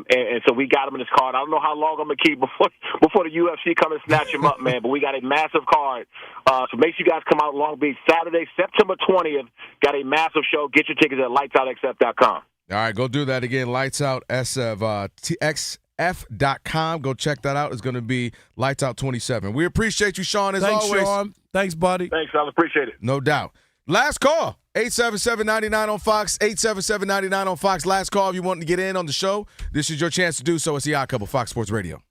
And so we got him in this card. I don't know how long I'm going to keep before the UFC come and snatch him up, man. But we got a massive card. So make sure you guys come out Long Beach. Saturday, September 20th, got a massive show. Get your tickets at lightsoutxf.com. All right, go do that again. Lights Out XF.com. Go check that out. It's going to be Lights Out 27. We appreciate you, Shawne, as always. Thanks, Shawne. Thanks, buddy. Thanks, I appreciate it. No doubt. Last call, 877-99 on Fox, 877-99 on Fox. Last call if you want to get in on the show. This is your chance to do so. It's the Odd Couple, Fox Sports Radio.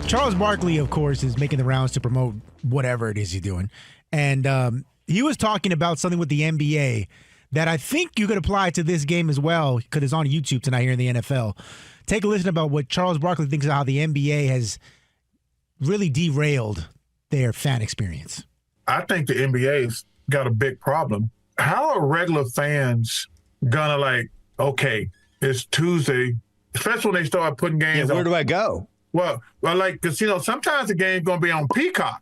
Charles Barkley, of course, is making the rounds to promote whatever it is he's doing. And he was talking about something with the NBA that I think you could apply to this game as well, because it's on YouTube tonight here in the NFL. Take a listen about what Charles Barkley thinks of how the NBA has really derailed their fan experience. I think the NBA's got a big problem. How are regular fans gonna okay, it's Tuesday, especially when they start putting games on. Where do I go? Well, because, sometimes the game's going to be on Peacock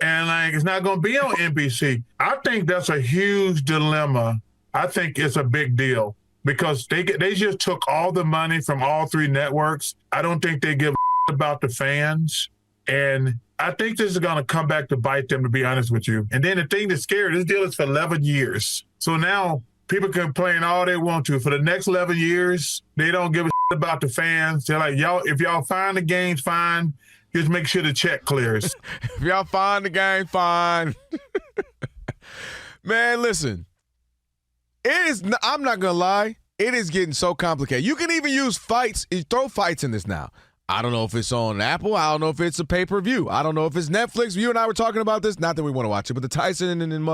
and, it's not going to be on NBC. I think that's a huge dilemma. I think it's a big deal because they just took all the money from all three networks. I don't think they give a about the fans. And I think this is going to come back to bite them, to be honest with you. And then the thing that's scary, this deal is for 11 years. So now people can complain all they want to. For the next 11 years, they don't give a about the fans. They're like, y'all, if y'all find the games, fine. Just make sure the check clears. If y'all find the game, fine. Man, listen. I'm not going to lie. It is getting so complicated. You can even use fights. You throw fights in this now. I don't know if it's on Apple. I don't know if it's a pay-per-view. I don't know if it's Netflix. You and I were talking about this. Not that we want to watch it, but the Tyson and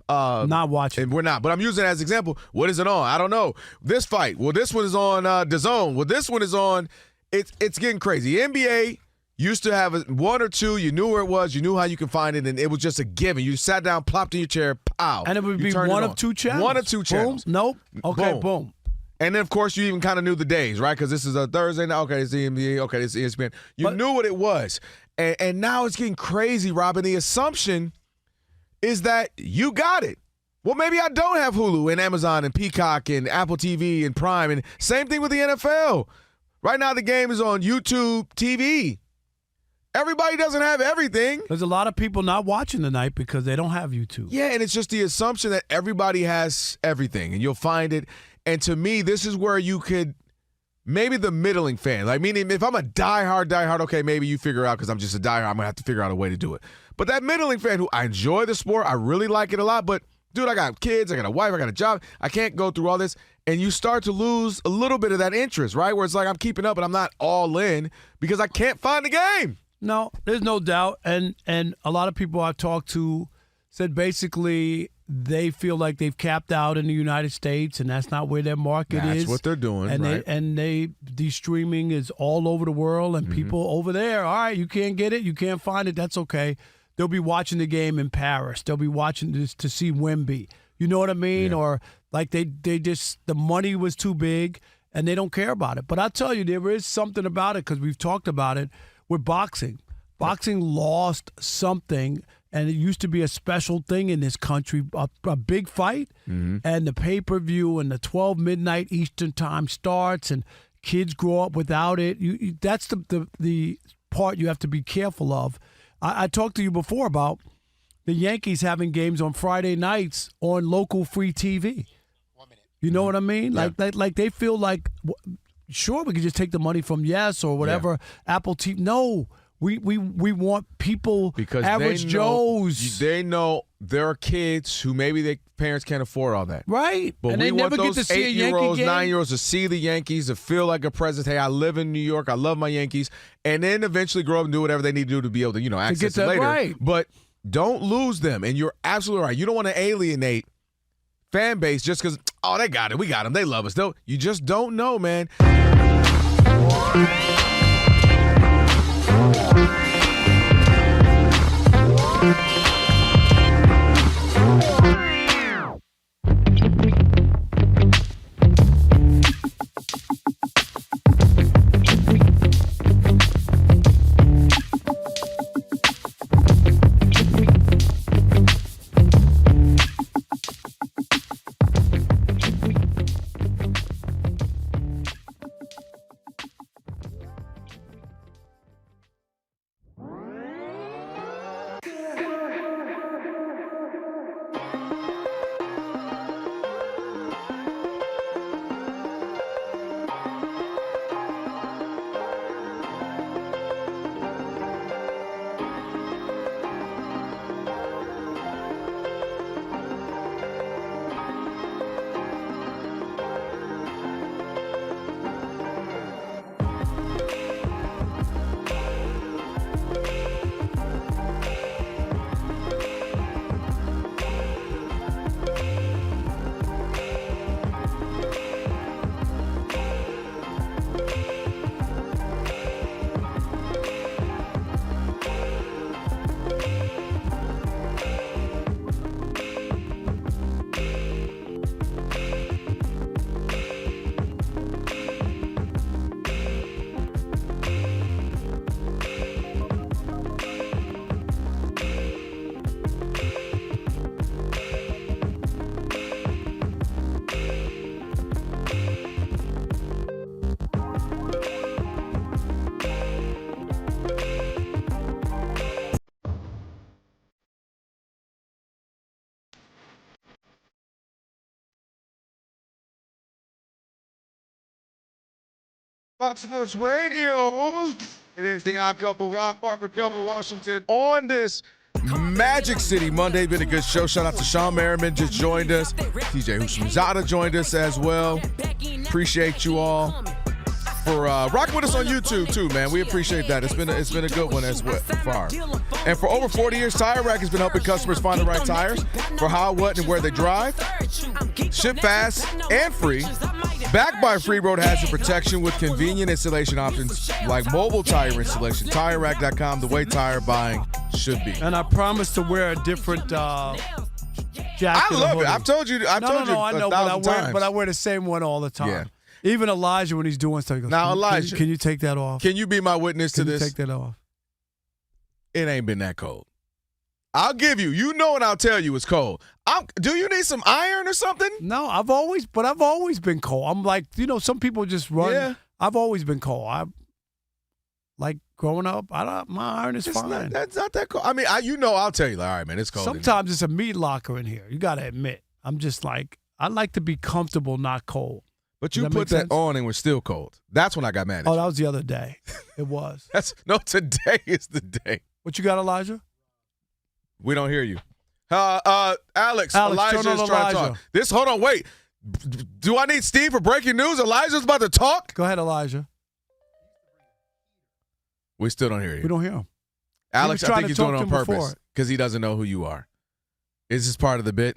not watching. And we're not. But I'm using it as an example. What is it on? I don't know. This fight. Well, this one is on DAZN. Well, this one is on. It's getting crazy. The NBA used to have one or two. You knew where it was. You knew how you can find it, and it was just a given. You sat down, plopped in your chair, pow. And it would be one of two channels. One of two channels. Boom. Nope. Okay, boom. And then, of course, you even kind of knew the days, right? Because this is a Thursday now. Okay, it's the NBA. Okay, it's ESPN. You knew what it was. And now it's getting crazy, Robin. The assumption is that you got it. Well, maybe I don't have Hulu and Amazon and Peacock and Apple TV and Prime. And same thing with the NFL. Right now, the game is on YouTube TV. Everybody doesn't have everything. There's a lot of people not watching tonight because they don't have YouTube. Yeah, and it's just the assumption that everybody has everything, and you'll find it. And to me, this is where you could maybe the middling fan. Meaning if I'm a diehard, okay, maybe you figure out because I'm just a diehard, I'm going to have to figure out a way to do it. But that middling fan who I enjoy the sport, I really like it a lot, but, dude, I got kids, I got a wife, I got a job, I can't go through all this. And you start to lose a little bit of that interest, right? Where it's like I'm keeping up, but I'm not all in because I can't find the game. No, there's no doubt. And a lot of people I've talked to said basically they feel like they've capped out in the United States, and that's not where their market is. That's what they're doing, and right? The streaming is all over the world, and people over there, all right, you can't get it, you can't find it, that's okay. They'll be watching the game in Paris. They'll be watching this to see Wemby. You know what I mean? Yeah. Or like they just, the money was too big, and they don't care about it. But I'll tell you, there is something about it, because we've talked about it with boxing. Boxing lost something. And it used to be a special thing in this country, a big fight, and the pay-per-view and the 12 midnight Eastern time starts, and kids grow up without it. That's the part you have to be careful of. I talked to you before about the Yankees having games on Friday nights on local free TV. You know what I mean? Yeah. Like they feel like, sure, we could just take the money from Yes or whatever, Apple TV. No. We want people, because average Joes. They know there are kids who maybe their parents can't afford all that. Right. But and we they want never those get to see a Yankee 8-year-olds, game. 9-year-olds to see the Yankees, to feel like a presence. Hey, I live in New York. I love my Yankees. And then eventually grow up and do whatever they need to do to be able to, access get it that later. right. But don't lose them. And you're absolutely right. You don't want to alienate fan base just because, they got it. We got them. They love us. You just don't know, man. Fox Sports Radio. It is the odd couple, Rob Parker Kelvin Washington, on this Magic City Monday. Been a good show. Shout out to Shawne Merriman, just joined us. TJ Houshmandzadeh joined us as well. Appreciate you all for rocking with us on YouTube too, man. We appreciate that. It's been a good one as well far. And for over 40 years, Tire Rack has been helping customers find the right tires for how, what, and where they drive. Ship fast and free. Backed by free road hazard protection with convenient installation options like mobile tire installation. TireRack.com, the way tire buying should be. And I promise to wear a different jacket. I love it. I've told you. I know, but I wear the same one all the time. Yeah. Even Elijah, when he's doing stuff, he goes, Now, Elijah, can you take that off? Can you be my witness to this? Take that off. It ain't been that cold. I'll give you. You know, and I'll tell you it's cold. Do you need some iron or something? No, I've always been cold. I'm like, some people just run. Yeah. I've always been cold. Like growing up, my iron is fine. That's not that cold. I mean, I'll tell you, like, all right, man, it's cold. Sometimes it's a meat locker in here. You got to admit. I'm just like, I like to be comfortable, not cold. But you put that on and we're still cold. That's when I got mad at you. Oh, that was the other day. It was. Today is the day. What you got, Elijah? We don't hear you. Alex, Elijah is trying to talk. Hold on, wait. Do I need Steve for breaking news? Elijah's about to talk? Go ahead, Elijah. We still don't hear you. We don't hear him. Alex, I think he's doing it on purpose before. because he doesn't know who you are. Is this part of the bit?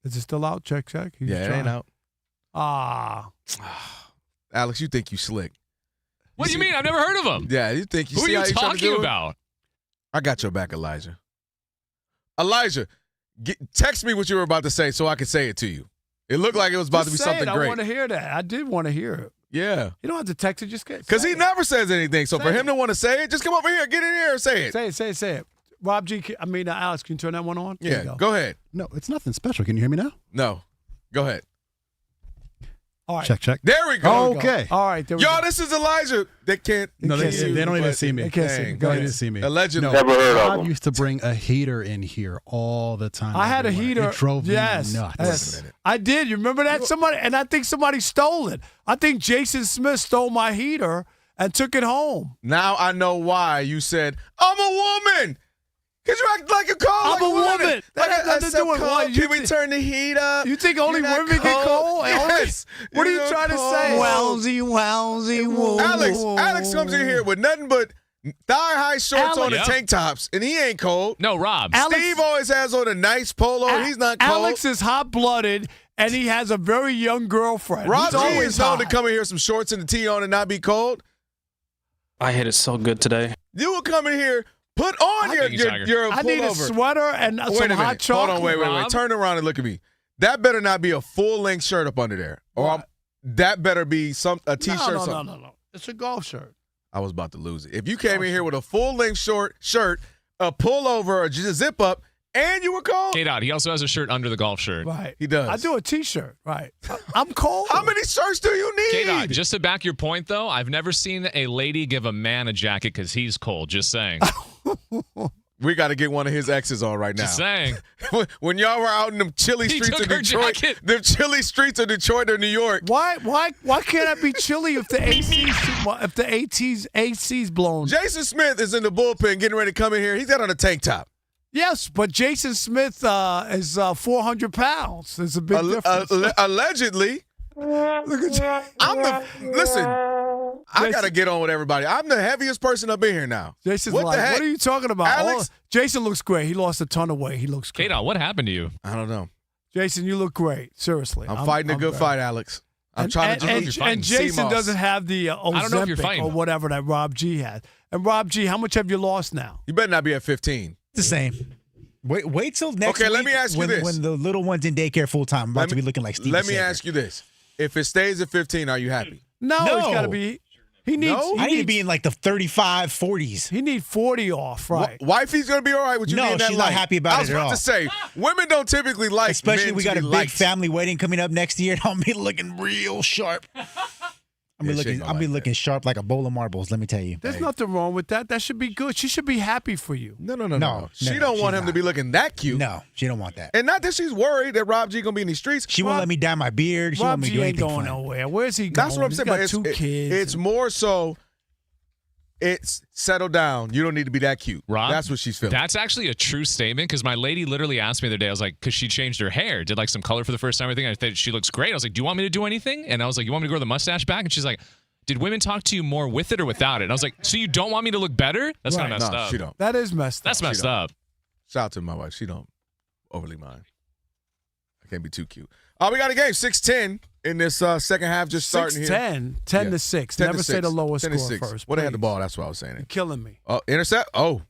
Is it still out? Check. He's Yeah, it ain't out. Alex, you think you slick. What do you mean? I've never heard of him. Yeah, you think you Who see are how you he's trying to do talking it? about? I got your back, Elijah. Elijah, text me what you were about to say so I could say it to you. It looked like it was about to be Just say something it. great. I want to hear that. I did want to hear it. Yeah. You don't have to text it. Just get. Because he never says anything. So for him to want to say it, just come over here, get in here and say it. Say it. Rob G, Alex, can you turn that one on? There Yeah, you go ahead. No, it's nothing special. Can you hear me now? No. Go ahead. All right. Check. There we go. Okay. All right. There we Y'all, go. this is Elijah. They can't. No, they see you, don't even but- see me. They can't see me. Go They ahead. didn't see me. Allegedly. No, Never heard of Rob them. used to bring a heater in here all the time. I had a everywhere. heater. It drove me yes. nuts. Yes. I did. You remember that? I think somebody stole it. I think Jason Smith stole my heater and took it home. Now I know why you said, I'm a woman. Because you act like a cold. I'm like a woman. That has nothing to do with cold. what Can we turn the heat up? You think only You're not women get cold? Yes. What are You're you trying to cold. say? Wowsy, whoa. Alex comes in here with nothing but thigh-high shorts on and Yep. tank tops, and he ain't cold. No, Rob. Steve always has on a nice polo, and he's not cold. Alex is hot-blooded, and he has a very young girlfriend. Rob He's G always is known to hot. come in here with some shorts and a tee on and not be cold. I hit it so good today. You will come in here, put on your I need a pullover. sweater and Wait some a minute. hot chocolate. Hold on, wait. Rob. Turn around and look at me. That better not be a full-length shirt up under there. Or that better be a T-shirt or something. No. It's a golf shirt. I was about to lose it. If you came in here with a full-length shirt, a pullover, a zip-up, and you were cold. K-Dot, he also has a shirt under the golf shirt. Right. He does. I do a T-shirt. Right. I'm cold. How many shirts do you need? K-Dot, just to back your point, though, I've never seen a lady give a man a jacket because he's cold. Just saying. We got to get one of his exes on right now. Just saying. When y'all were out in them chilly He streets took of her Detroit, jacket. them chilly streets of Detroit or New York. Why can't I be chilly if the AC's blown? Jason Smith is in the bullpen getting ready to come in here. He's got on a tank top. Yes, but Jason Smith is 400 pounds. There's a big difference. Allegedly. Listen, I got to get on with everybody. I'm the heaviest person up in here now. Jason's what like, the heck? what are you talking about? Alex? Jason looks great. He lost a ton of weight. He looks great. K-Dot, what happened to you? I don't know. Jason, you look great. Seriously. I'm fighting a good fight, Alex. I'm trying to and Jason doesn't have the I don't know if you're Ozempic fighting. or whatever that Rob G has. And Rob G, how much have you lost now? You better not be at 15. The same. Wait till next Okay, week. let me ask you when, this. When the little one's in daycare full time, I'm about to be looking like Steve. Let me ask you this. If it stays at 15, are you happy? No, it's got to be. He needs. No? I need to be in like the 35, 40s. He need 40 off, right? Wifey's going to be all right with you No, being that she's not light. happy about I was it at about all. to say, women don't typically like Especially men we to got be a big light. family wedding coming up next year, and I'll be looking real sharp. I'll be looking sharp like a bowl of marbles, let me tell you. There's nothing wrong with that. That should be good. She should be happy for you. No. She don't want him to be looking that cute. No, she don't want that. And not that she's worried that Rob G going to be in these streets. She won't let me dye my beard. She Rob won't let me G do ain't anything going fun. nowhere. Where's he going? That's what I'm He's saying. got But two kids. it's more so it's settled down. You don't need to be that cute. Rob, that's what she's feeling. That's actually a true statement because my lady literally asked me the other day. I was like, because she changed her hair, did like some color for the first time. Everything. I thought she looks great. I was like, do you want me to do anything? And I was like, you want me to grow the mustache back? And she's like, did women talk to you more with it or without it? And I was like, so you don't want me to look better? That's kind of messed up. She don't. That is messed up. That's messed up. Shout out to my wife. She don't overly mind. I can't be too cute. We got a game. 6-10 in this second half just starting here. 6-10. 10 to 6. 10 Never to say 6. the lowest 10 to score 6. first. Well, they had the please. ball. That's what I was saying. You're killing me. Oh, intercept? Oh,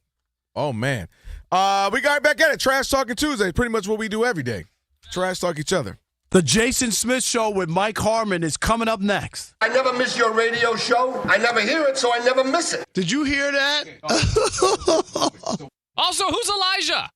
man. We got back at it. Trash Talking Tuesday. Pretty much what we do every day. Trash talk each other. The Jason Smith Show with Mike Harmon is coming up next. I never miss your radio show. I never hear it, so I never miss it. Did you hear that? Also, who's Elijah?